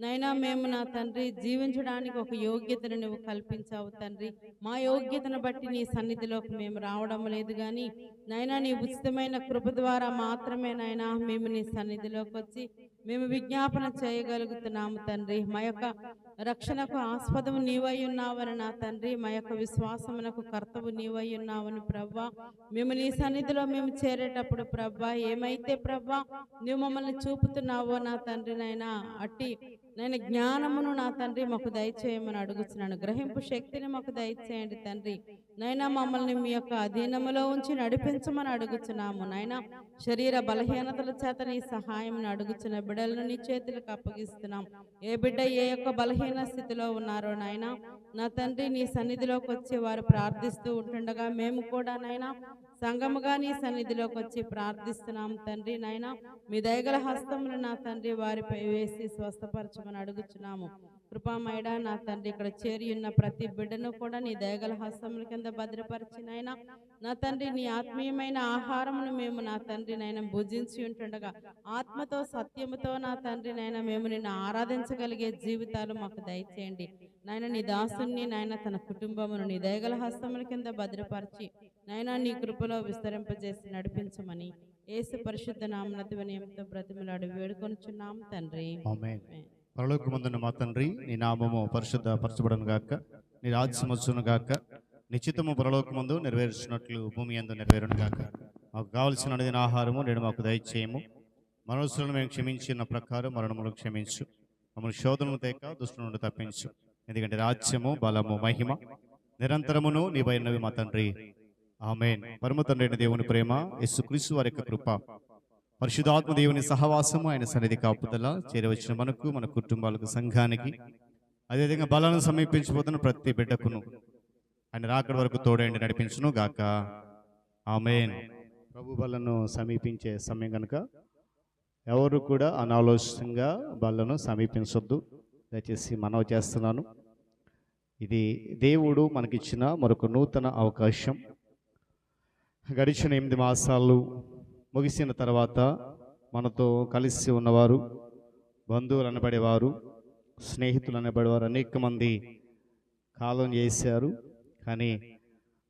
నైనా మేము నా తండ్రి జీవించడానికి ఒక యోగ్యతను నువ్వు కల్పించావు తండ్రి. మా యోగ్యతను బట్టి నీ సన్నిధిలోకి మేము రావడం లేదు కానీ నైనా నీ ఉచితమైన కృప ద్వారా మాత్రమే నైనా మేము నీ సన్నిధిలోకి వచ్చి మేము విజ్ఞాపన చేయగలుగుతున్నాము తండ్రి. మా యొక్క రక్షణకు ఆస్పదము నీవై ఉన్నావని నా తండ్రి, మా యొక్క విశ్వాసమునకు కర్తవు నీవై ఉన్నావని ప్రవ్వా, మేము నీ సన్నిధిలో మేము చేరేటప్పుడు ప్రవ్వా ఏమైతే ప్రవ్వా నువ్వు మమ్మల్ని చూపుతున్నావో నా తండ్రి నైనా అట్టి నేను జ్ఞానమును నా తండ్రి మాకు దయచేయమని అడుగుతున్నాను. గ్రహింపు శక్తిని మాకు దయచేయండి తండ్రి. నైనా మమ్మల్ని మీ యొక్క అధీనములో ఉంచి నడిపించమని అడుగుతున్నాము నైనా. శరీర బలహీనతల చేత నీ సహాయం అడుగుతున్న బిడ్డలను నీ చేతులకు అప్పగిస్తున్నాం. ఏ బిడ్డ ఏ యొక్క బలహీన స్థితిలో ఉన్నారో నాయనా నా తండ్రి నీ సన్నిధిలోకి వచ్చి వారు ప్రార్థిస్తూ ఉంటుండగా మేము కూడా నైనా సంఘముగా నీ సన్నిధిలోకి వచ్చి ప్రార్థిస్తున్నాం తండ్రి. నైనా మీ దయగల హస్తములు నా తండ్రి వారిపై వేసి స్వస్థపరచమని అడుగుచున్నాము. కృపామయుడా నా తండ్రి, ఇక్కడ చేరి ఉన్న ప్రతి బిడ్డను కూడా నీ దయగల హస్తముల కింద భద్రపరిచినైనా నా తండ్రి, నీ ఆత్మీయమైన ఆహారమును మేము నా తండ్రి నైనా భుజించి ఉంటుండగా ఆత్మతో సత్యముతో నా తండ్రి నైనా మేము నిన్ను ఆరాధించగలిగే జీవితాలు మాకు దయచేయండి నాయన. నీ దాసుని నాయన తన కుటుంబమును నీ దయగల హస్తముల కింద భద్రపరిచి నాయన నీ కృపలో విస్తరింపజేసి నడిపించమని యేసు పరిశుద్ధ నామమున వినయంతో బ్రతిమలాడి వేడుకొనుచున్నాం తండ్రి. ఆమేన్. పరలోకమందున్న మా తండ్రి, నీ నామము పరిశుద్ధపరచబడును గాక, నీ రాజ్యం వచ్చును గాక, నీ చిత్తము పరలోకమందు నెరవేర్చినట్లు భూమి యందు నెరవేరును గాక. మాకు కావలసిన అనుదిన ఆహారము నేడు మాకు దయచేయము. మనసులను మేము క్షమించిన ప్రకారం మరణములు క్షమించు. మమ్మల్ని శోధనలు తేక దుష్టుల నుండి తప్పించు. ఎందుకంటే రాజ్యము, బలము, మహిమ నిరంతరమును నీవైనవి మా తండ్రి. ఆమేన్. పరమ తండ్రి అయిన దేవుని ప్రేమ, యేసుక్రీస్తు వారి యొక్క కృప, పరిశుద్ధాత్మ దేవుని సహవాసము, ఆయన సన్నిధి కాపుదల చేరవచ్చిన మనకు, మన కుటుంబాలకు, సంఘానికి, అదేవిధంగా బలాలను సమీపించిపోతున్న ప్రతి బిడ్డకును ఆయన రాకడ వరకు తోడైండి నడిపించును గాక. ఆమేన్. ప్రభు బలను సమీపించే సమయం కనుక ఎవరు కూడా అనాలోచితంగా బలను సమీపించొద్దు. దయచేసి మనవి చేస్తున్నాను. ఇది దేవుడు మనకిచ్చిన మరొక నూతన అవకాశం. గడిచిన 8 మాసాలు ముగిసిన తర్వాత మనతో కలిసి ఉన్నవారు, బంధువులు అనబడేవారు, స్నేహితులు అనబడేవారు అనేక మంది కాలం చేశారు. కానీ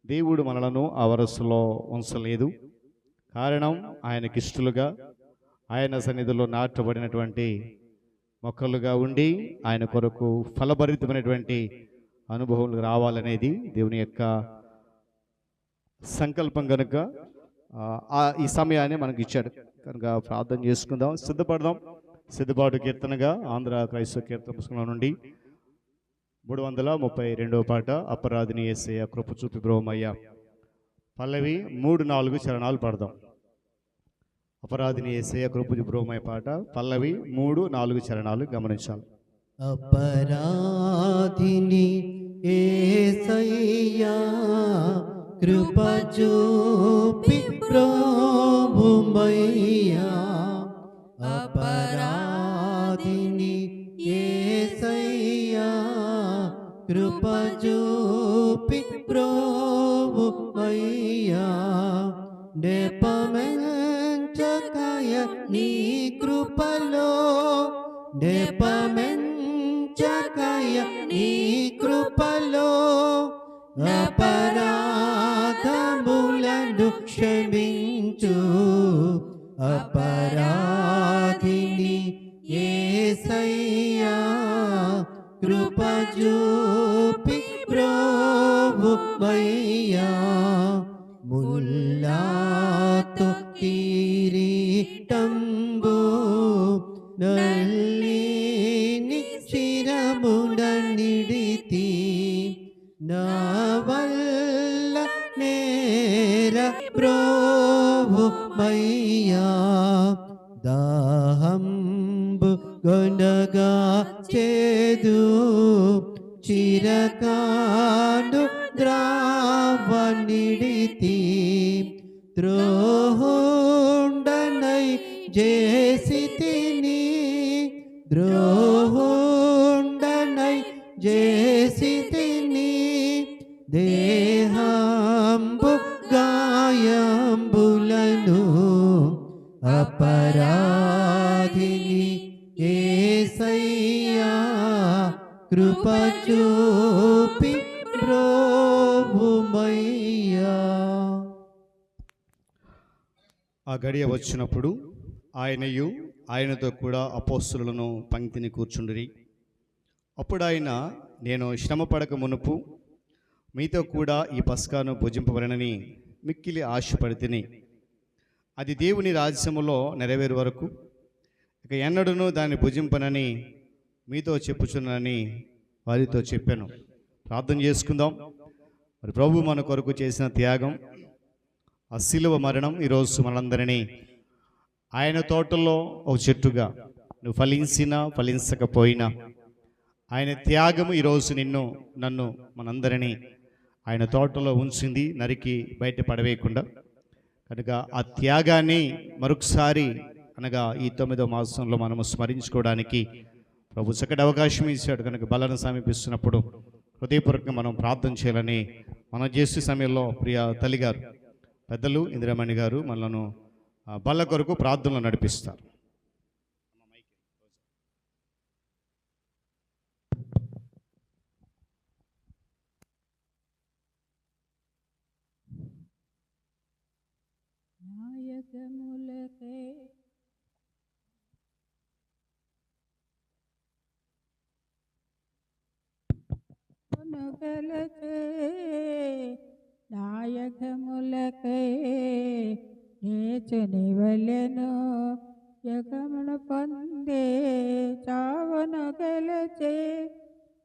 దేవుడు మనలను ఆ వరసలో ఉంచలేదు. కారణం, ఆయనకి ఇష్టలుగా ఆయన సన్నిధిలో నాటబడినటువంటి మొక్కలుగా ఉండి ఆయన కొరకు ఫలభరితమైనటువంటి అనుభవాలు రావాలనేది దేవుని యొక్క సంకల్పం కనుక ఈ సమయాన్ని మనకి ఇచ్చాడు కనుక ప్రార్థన చేసుకుందాం, సిద్ధపడదాం. సిద్ధపాటు కీర్తనగా ఆంధ్ర క్రైస్తవ కీర్తన పుస్తకంలో నుండి 332వ పాట, అపరాధిని యేసయ్య కృప చూపి బ్రోమయ్య. పల్లవి 3-4 చరణాలు పాడదాం. అపరాధిని యేసయ్య కృప చూపి బ్రోమయ్య పాట పల్లవి 3-4 చరణాలు గమనించాలి. అపరాధిని యేసయ్యా కృప చూపి బ్రోమయ్యా. అపరాధిని యేసయ్యా కృప చూపి బ్రోమయ్యా. నెపమెంచకయ నీ కృపలో, నెపమెంచకయ నీ కృపలో అపరాధములను క్షమించు. అపరాధిని యేసయ్యా కృప చూపి బ్రోమయ్యా. ముల్లాతో కిరీటంబు నల్లిని శిరమున నిడితి. నా వల్ల నేర బ్రోమయ్యా. దాహంబు గొనగా చేదు చిరకాను ద్రావనిడితి. ద్రోహుండనై చేసితిని, ద్రోహుండనై చేసితిని. దేహంబు గాయంబులను అపరాధిని యేసయ్యా కృప చూపి బ్రోమయ్యా. ఆ గడియ వచ్చినప్పుడు ఆయనయు ఆయనతో కూడా అపోస్తలులను పంక్తిని కూర్చుండిరి. అప్పుడు ఆయన, నేను శ్రమ పడక మునుపు మీతో కూడా ఈ పస్కాను భుజింపవలనని మిక్కిలి ఆశపడితిని. అది దేవుని రాజ్యములో నెరవేరు వరకు ఇక ఎన్నడూనూ దాన్ని భుజింపనని మీతో చెప్పుచున్నానని వారితో చెప్పాను. ప్రార్థన చేసుకుందాం. మరి ప్రభు మన కొరకు చేసిన త్యాగం, ఆ శిలువ మరణం ఈరోజు మనందరినీ ఆయన తోటలో ఒక చెట్టుగా నువ్వు ఫలించినా ఫలించకపోయినా ఆయన త్యాగము ఈరోజు నన్ను మనందరినీ ఆయన తోటలో ఉంచింది, నరికి బయట పడవేయకుండా. కనుక ఆ త్యాగాన్ని మరొకసారి అనగా ఈ 9వ మాసంలో మనము స్మరించుకోవడానికి ప్రభు చక్కటి అవకాశం ఇచ్చాడు కనుక బలను సమీపిస్తున్నప్పుడు హృదయపూర్వకంగా మనం ప్రార్థన చేయాలని మనం చేసే సమయంలో ప్రియ తల్లిగారు పెద్దలు ఇందిరామణి గారు మనలను బల్ల కొరకు ప్రార్థనలు నడిపిస్తారు. నాయకములకే కొనగలచే నాయకములకే నేచుని వలెను యగమును పొందే చావను గెలచే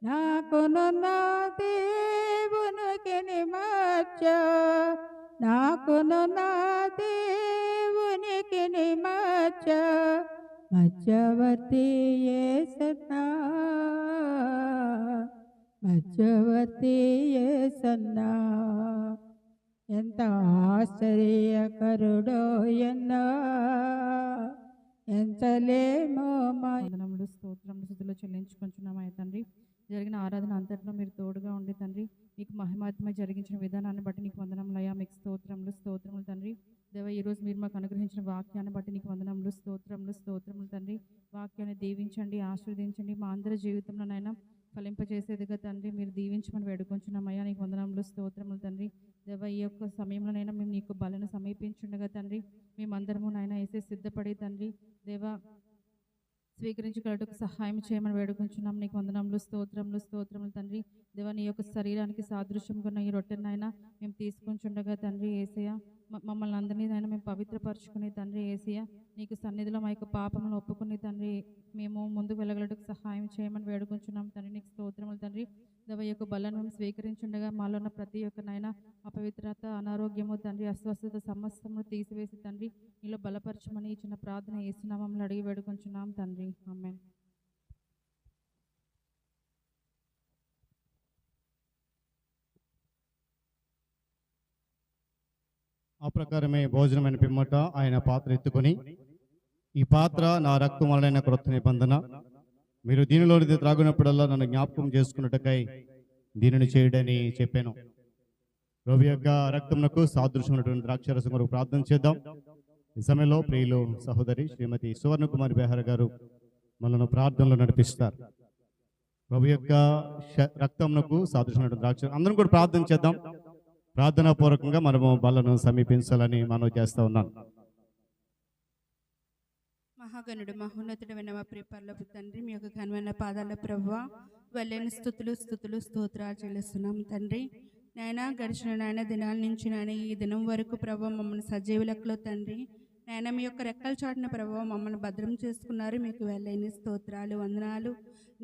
నాకును నా దేవునికి నిమజ్జ నాకును నా దేవునికి నిమజ్జ మధ్యవర్తి యేసన్నా మధ్యవర్తి యేసన్నా ఎంత ఆశ్చర్యకరుడో ఎన్నా ఎంతలేమో వందనములు స్తోత్రములు స్తుతులు చెల్లించుకుంటున్నామయ్య తండ్రి. జరిగిన ఆరాధన అంతట్లో మీరు తోడుగా ఉండి తండ్రి మీకు మహిమాత్మ జరిగించిన విధానాన్ని బట్టి నీకు వందనములయ్యా. మీకు స్తోత్రములు తండ్రి. దేవ ఈరోజు మీరు మాకు అనుగ్రహించిన వాక్యాన్ని బట్టి నీకు వందనములు స్తోత్రములు తండ్రి. వాక్యాన్ని దీవించండి, ఆశీర్వదించండి. మా అందరి జీవితంలోనైనా ఫలింపజేసేదిగా తండ్రి మీరు దీవించమని వేడుకొంచున్నామయ్యా. నీకు వందనములు స్తోత్రములు తండ్రి. దేవ ఈ యొక్క సమయంలోనైనా మేము నీకు బలను సమీపించుండగా తండ్రి మేమందరము నాయన వేసే సిద్ధపడి తండ్రి దేవ స్వీకరించుకోవడానికి సహాయం చేయమని వేడుకుంటున్నాం. నీకు వందనములు స్తోత్రములు తండ్రి. దేవ నీ యొక్క శరీరానికి సాదృశ్యంగా ఉన్న ఈ రొట్టెనైనా మేము తీసుకుంటుండగా తండ్రి ఏసయ్య మమ్మల్ని అందరినీ అయినా మేము పవిత్రపరచుకుని తండ్రి ఏసయ్య నీకు సన్నిధిలో మా యొక్క పాపములను ఒప్పుకుని తండ్రి మేము ముందుకు వెళ్ళగలటకు సహాయం చేయమని వేడుకుంటున్నాం తండ్రి. నీకు స్తోత్రములు తండ్రి. దేవ యొక్క బలను మేము స్వీకరించుండగా మాలో ఉన్న ప్రతి ఒక్కనైనా అపవిత్రత, అనారోగ్యము తండ్రి, అస్వస్థత సమస్తము తీసివేసి తండ్రి నీలో బలపరచమని ఇచ్చిన ప్రార్థన యేసునామములో అడిగి వేడుకుంటున్నాం తండ్రి. ఆమేన్. ఆ ప్రకారమే భోజనమైన పిమ్మట ఆయన పాత్ర ఎత్తుకొని, ఈ పాత్ర నా రక్తం వలన క్రొత్త నిబంధన, మీరు దీనిలోనిది త్రాగునప్పుడల్లా నన్ను జ్ఞాపకం చేసుకున్నట్టుకై దీనిని చేయడని చెప్పాను. ప్రభు యొక్క రక్తమునకు సాదృశ్యమైనటువంటి ద్రాక్షరసం కొరకు ప్రార్థన చేద్దాం. ఈ సమయంలో ప్రియులు సహోదరి శ్రీమతి సువర్ణకుమారి బెహర్ గారు మనను ప్రార్థనలో నడిపిస్తారు. ప్రభు యొక్క రక్తమునకు సాదృశ్యమైనటువంటి ద్రాక్ష అందరం కూడా ప్రార్థన చేద్దాం. ప్రార్థనా పూర్వకంగా మనము బలను సమీపించాలని మనం చేస్తూ ఉన్నాం. మహాగణుడు మహోన్నతుడమైన మా ప్రియ పరలోక తండ్రి మీ యొక్క ఘనమైన పాదాల ప్రభువా వెళ్ళని స్థుతులు స్తోత్రాలు చెల్లిస్తున్నాం తండ్రి. నాయన గడిచిన నాయన దినాల నుంచి నాయన ఈ దినం వరకు ప్రభావ మమ్మల్ని సజీవ లెక్కలో తండ్రి నాయన మీ యొక్క రెక్కల చాటున ప్రభావ మమ్మల్ని భద్రం చేసుకున్నారు. మీకు వెళ్ళని స్తోత్రాలు వందనాలు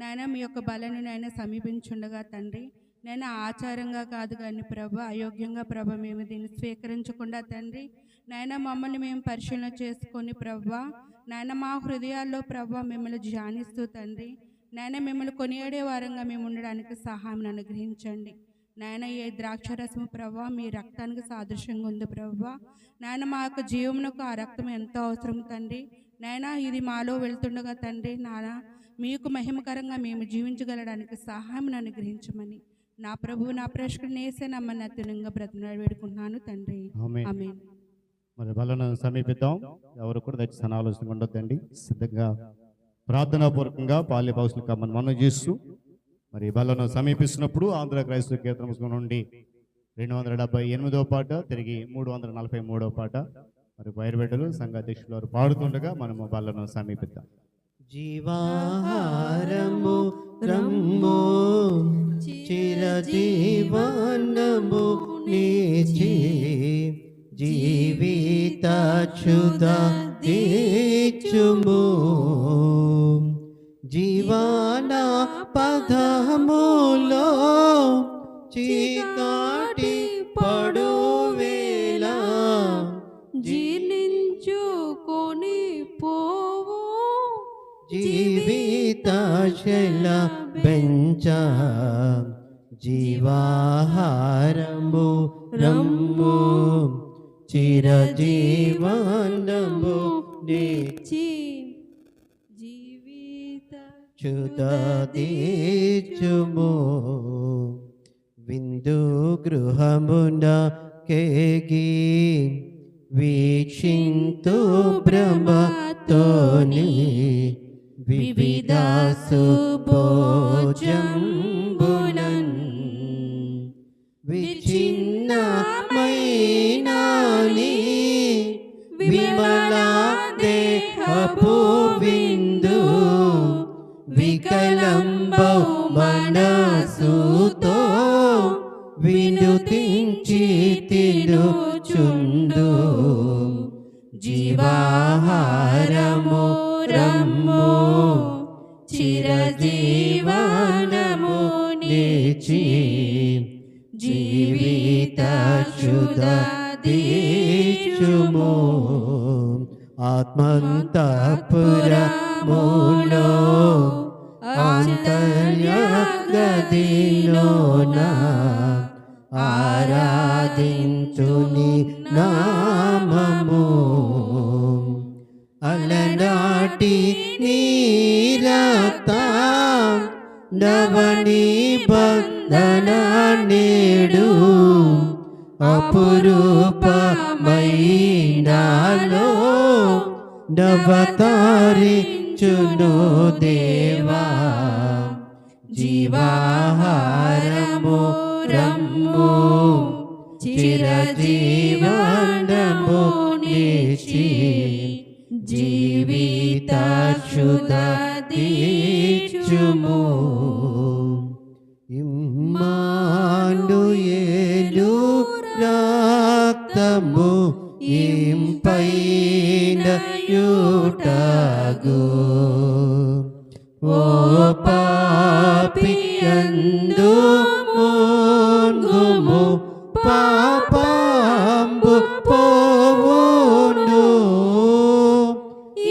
నాయన. మీ యొక్క బలను నాయన సమీపించుండగా తండ్రి నేను ఆచారంగా కాదు కానీ ప్రభు అయోగ్యంగా ప్రభు మేము దీన్ని స్వీకరించకుండా తండ్రి నాయన మమ్మల్ని మేము పరిశీలన చేసుకొని ప్రభు నాయన మా హృదయాల్లో ప్రభు మిమ్మల్ని ధ్యానిస్తూ తండ్రి నాయన మిమ్మల్ని కొనియాడే వారంగా మేము ఉండడానికి సహాయం అనుగ్రహించండి నాయన. ఏ ద్రాక్షరసము ప్రభు మీ రక్తానికి సాదృశ్యంగా ఉంది ప్రభు నాయన. మా యొక్క జీవమునకు ఆ రక్తం ఎంతో అవసరం తండ్రి నాయన. ఇది మాలో వెళ్తుండగా తండ్రి నాన్న మీకు మహిమకరంగా మేము జీవించగలడానికి సహాయం అనుగ్రహించమని నా ప్రభువు నా ప్రేక్షకుని వేసే నమ్మని అత్యునంగా బ్రతిమలాడి వేడుకుంటున్నాను తండ్రి. ఆమేన్. మరి బలను సమీపిద్దాం. ఎవరు కూడా దయచేసి ఆలోచన ఉండొద్దండి. సిద్ధంగా ప్రార్థనాపూర్వకంగా పాల్య పౌసులు కమ్మని మనం చేస్తూ మరి బలను సమీపిస్తున్నప్పుడు ఆంధ్ర క్రైస్తవ కీర్తన పుస్తకం నుండి 278వ పాట, తిరిగి 343వ పాట మరి బయలుబెట్టలు సంఘ అధ్యక్షులు వారు పాడుతుండగా మనము బలను సమీపిద్దాం. జీవాహారము రమ్ము చిరజీవనము నీచి జీవితాచ్యుత తీర్చుము జీవన పదములో చీకాటి పడువేళ జీర్ణించుకొని పోవు జీవితాశల బెంచ జీవాహారము రమ్ము చిరజీవనము నీచి జీవిత క్షుదీచుము విందు గృహమున కేగి వీక్షింతు బ్రహ్మతోని వివిధ సుభోజంబులన్ విచిన్నమైనాని విమల దేహపు విందు వికలంబౌ మనసుతో వినుతించి తినుచుందు జీవాహారము రమ్ము చిరజీవనము నిచి జీవిత శుద్ధీచుము ఆత్మంతఃపురములో అంతర్యగదిలోన ఆరాధించుని నామము అలనాటి నీరత నవనిబంధన నేడు అపురూపమైనాలో నవతారించును దేవా జీవాహారము రమ్ము చిరజీవనము నిచి జీవిత శుద్ధీచుము ఇమ్మానుయేలు రక్తము ఇంపైన యుటగు ఓ పాపియందు ముంగుము పాపంబు పోవును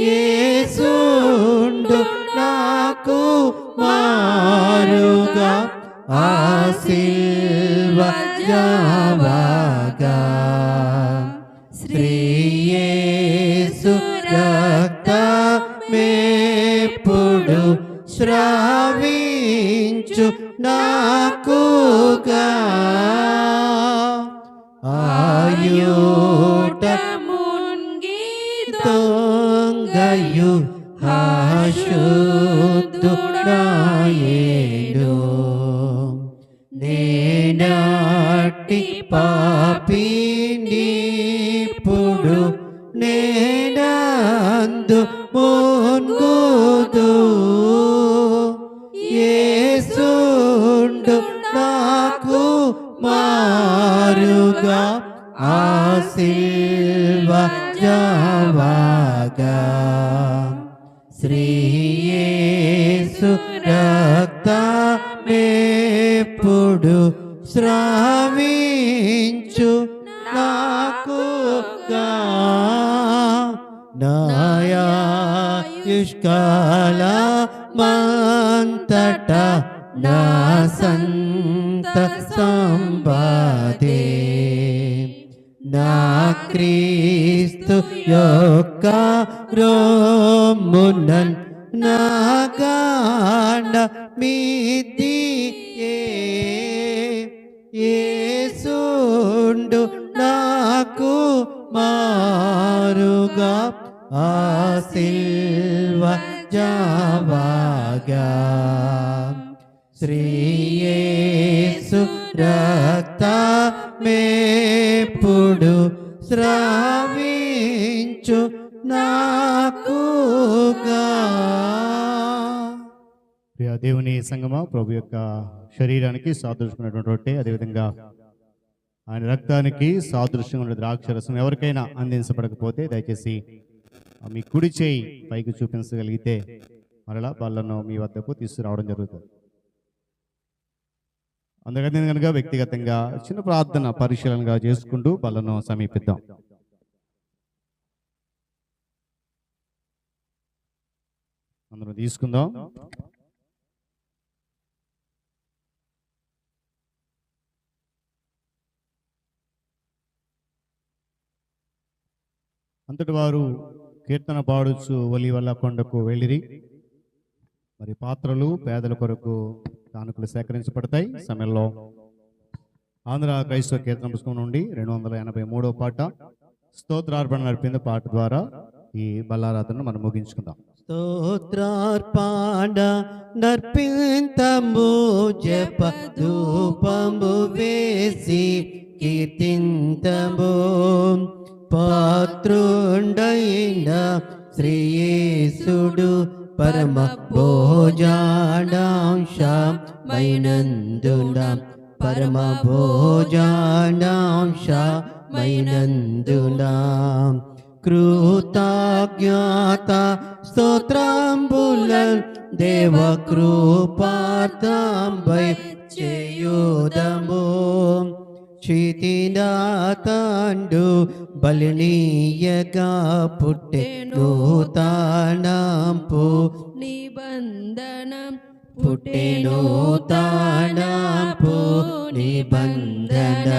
యేసుండు నాకు మారుగా ఆ సిల్వ జావగా శ్రీయేసు రక్తమేప్పుడు శ్రావించు నాకుగా ఆయుట దొంగయు ఆశుద్ధుడాయేడు నేనాటి పాపినిప్పుడు నేనందు మున్గుదు యేసుండు నాకు మారుగా ఆ సిల్వ జావగా శ్రీయేసు రక్తమేప్పుడు శ్రావించు నాకుగా నాయాయుష్కాల మంతట నా సంత సంపాదే నా క్రీస్తు యొక్క రోమునన్ నాగాన మిదియే యేసుండు నాకు మారుగా ఆ సిల్వ జావగా శ్రీయేసు రక్తమేప్పుడు శ్రావించు నాకుగా. ప్రియ దేవుని సంగమా, ప్రభు యొక్క శరీరానికి సాదృశ్యమైనటువంటి రొట్టె, అదేవిధంగా ఆయన రక్తానికి సాదృశ్యంగా ఉన్న ద్రాక్షరసం ఎవరికైనా అందించబడకపోతే దయచేసి మీ కుడి చేయి పైకి చూపించగలిగితే మరలా వాళ్ళను మీ వద్దకు తీసుకురావడం జరుగుతుంది. అందుకని కనుక వ్యక్తిగతంగా చిన్న ప్రార్థన పరిశీలనగా చేసుకుంటూ వాళ్ళను సమీపిద్దాం. అందరం తీసుకుందాం. అంతటి వారు కీర్తన పాడుచు ఒలివల కొండకు వెళ్ళిరి. మరి పాత్రలు పేదల కొరకు కానుకలు సేకరించబడతాయి. సమయంలో ఆంధ్ర క్రైస్తవ కీర్తన పుస్తకం నుండి 283వ పాట స్తోత్రార్పణ నడిపిన పాట ద్వారా ఈ బల్లారాధనను మనం ముగించుకుందాం. స్తోత్రార్పణ నర్పింతము జప ధూపము వేసి కీర్తింతము పాత్రుండైన శ్రీయేసుడు పరమ భోజనాంశమైనందున పరమ భోజనాంశమైనందున కృతజ్ఞత స్తోత్రంబులన్ దేవ కృపార్థంబై చేయుదము క్షితినాతండు బలినీయగా పుట్టెను తానంపు నిబంధనం పుట్టెను తానంపు నిబంధన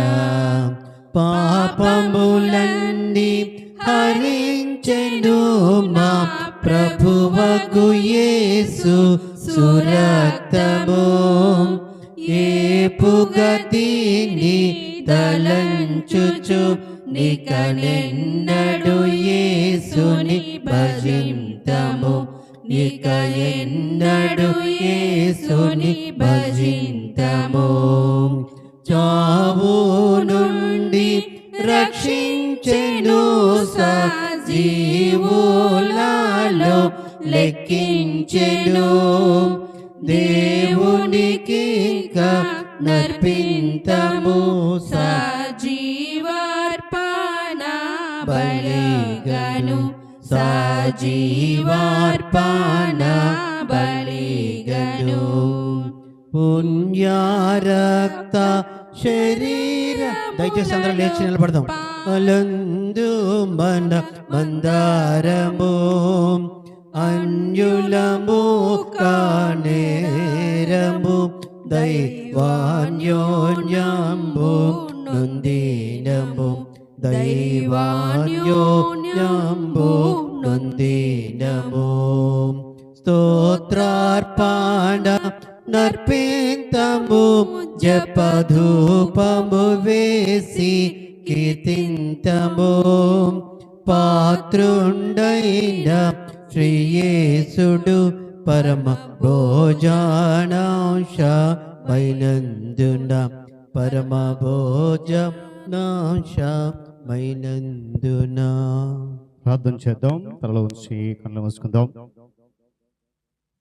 పాపములన్నీ హరించెను మా ప్రభువగు యేసు సురక్తము ఏపుగతిని తలంచుచు నికనెన్నడు యేసుని భజింతము నిక ఎన్నడు యేసుని భజింతము చావు నుండి రక్షించెను సజీవులలో లెక్కించెను దేవునికి నర్పింతము సజీవార్పణ బలిగను సజీవార్పణ బలిగను పుణ్యారక్త శరీర దయచేసి అందరూ లేచి నిలబడదాం. అలందు మన మందారము అన్యులము కానేరము దైవాన్యోన్యంబు నొందినము దైవాన్యోన్యంబు నొందినము స్తోత్రార్పణ నర్పింతము జపధూపము వేసి కీర్తింతము పాత్రుండైన శ్రీయేసుడు పరమ భోజనాంశమైనందున పరమ భోజనాంశమైనందున. ప్రార్థన చేద్దాం. తలలో ఉంచి కళ్ళు మూసుకుందాం.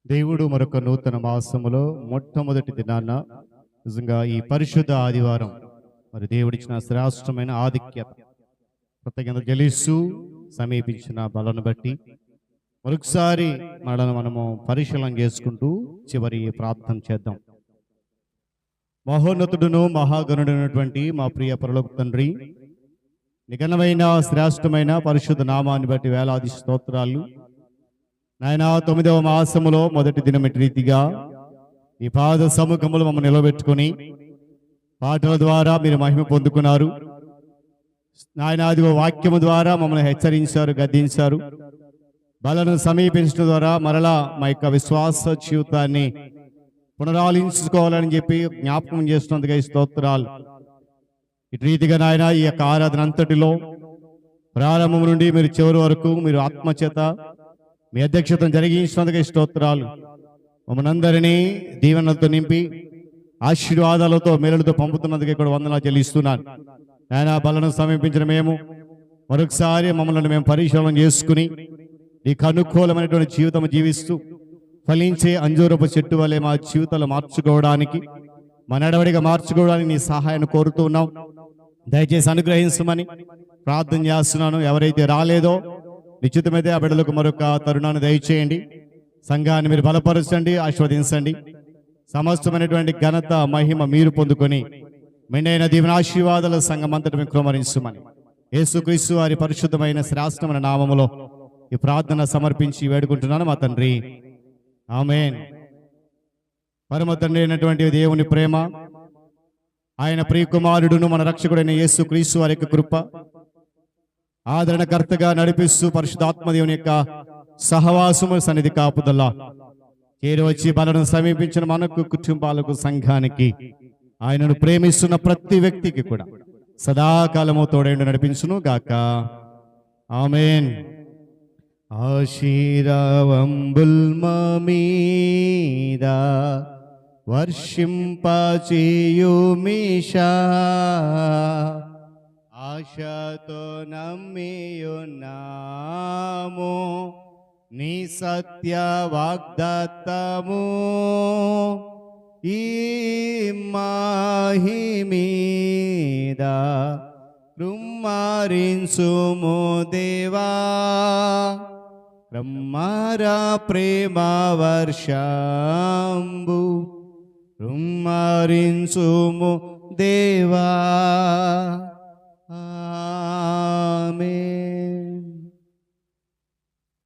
దేవుడు మరొక నూతన మాసములో మొట్టమొదటి దినాన నిజంగా ఈ పరిశుద్ధ ఆదివారం మరి దేవుడిచ్చిన శ్రేష్టమైన ఆధిక్యత కృతజ్ఞత చెల్లిస్తూ సమీపించిన బలను బట్టి మరొకసారి మనము పరిశీలన చేసుకుంటూ చివరి ప్రార్థన చేద్దాం. మహోన్నతుడును మహాగణుడైనటువంటి మా ప్రియ పరలోక తండ్రి, నిఘనమైన శ్రేష్టమైన పరిశుద్ధ నామాన్ని బట్టి వేలాది స్తోత్రాలు నాయన. 9వ మాసములో మొదటి దినమిటి రీతిగా ఈ పాద సముఖములు మమ్మల్ని నిలబెట్టుకుని పాటల ద్వారా మీరు మహిమ పొందుకున్నారు నాయన. అదిగో వాక్యము ద్వారా మమ్మల్ని హెచ్చరించారు, గద్దించారు. బలను సమీపించడం ద్వారా మరలా మా యొక్క విశ్వాస జీవితాన్ని పునరాలించుకోవాలని చెప్పి జ్ఞాపకం చేస్తున్నందుకు ఈ స్తోత్రాలు. ఇటు రీతిగా నాయన ఈ యొక్క ఆరాధన అంతటిలో ప్రారంభం నుండి మీరు చివరి వరకు మీరు ఆత్మచేత మీ అధ్యక్షతను జరిగించినందుకు ఈ స్తోత్రాలు. మమ్మల్ని అందరినీ దీవెనలతో నింపి ఆశీర్వాదాలతో మేలులతో పంపుతున్నందుకు ఇక్కడ వందనాలు చెల్లిస్తున్నాను. ఆయన బలను సమీపించిన మేము మరొకసారి మమ్మల్ని మేము పరిశీలన చేసుకుని నీకు అనుకూలమైనటువంటి జీవితం జీవిస్తూ ఫలించే అంజూరపు చెట్టు వలె మా జీవితాలు మార్చుకోవడానికి మా నడవడిగా మార్చుకోవడానికి నీ సహాయాన్ని కోరుతూ ఉన్నాం. దయచేసి అనుగ్రహించమని ప్రార్థన చేస్తున్నాను. ఎవరైతే రాలేదో నిశ్చితమైతే ఆ బిడ్డలకు మరొక తరుణాన్ని దయచేయండి. సంఘాన్ని మీరు బలపరచండి, ఆశీర్వదించండి. సమస్తమైనటువంటి ఘనత మహిమ మీరు పొందుకొని మెండైన దీవెన ఆశీర్వాదాల సంఘం అంతటి మీకు కుమరించమని యేసుక్రీస్తు వారి పరిశుద్ధమైన శ్రేష్టమైన నామములో ఈ ప్రార్థన సమర్పించి వేడుకుంటున్నాను మా తండ్రి, ఆమేన్. పరమ తండ్రి అయినటువంటి దేవుని ప్రేమ, ఆయన ప్రియకుమారుడును మన రక్షకుడైన యేసుక్రీస్తు వారి యొక్క కృప, ఆదరణకర్తగా నడిపిస్తూ పరిశుద్ధాత్మ దేవుని యొక్క సహవాసము సన్నిధి కాపుదల చేరి వచ్చి బలను సమీపించిన మనకు, కుటుంబాలకు, సంఘానికి, ఆయనను ప్రేమిస్తున్న ప్రతి వ్యక్తికి కూడా సదాకాలము తోడేండు నడిపించును గాక. ఆమేన్. ఆశీర్వాదంబుల్ మా మీద వర్షింపచేయుమీషా, ఆశతో నమ్మియున్నాము నీ సత్య వాగ్దత్తము. ఈ మాహి మీద కృమ్మారించుము దేవా, క్రమ్మారా ప్రేమ వర్షంబు కృమ్మారించుము దేవా.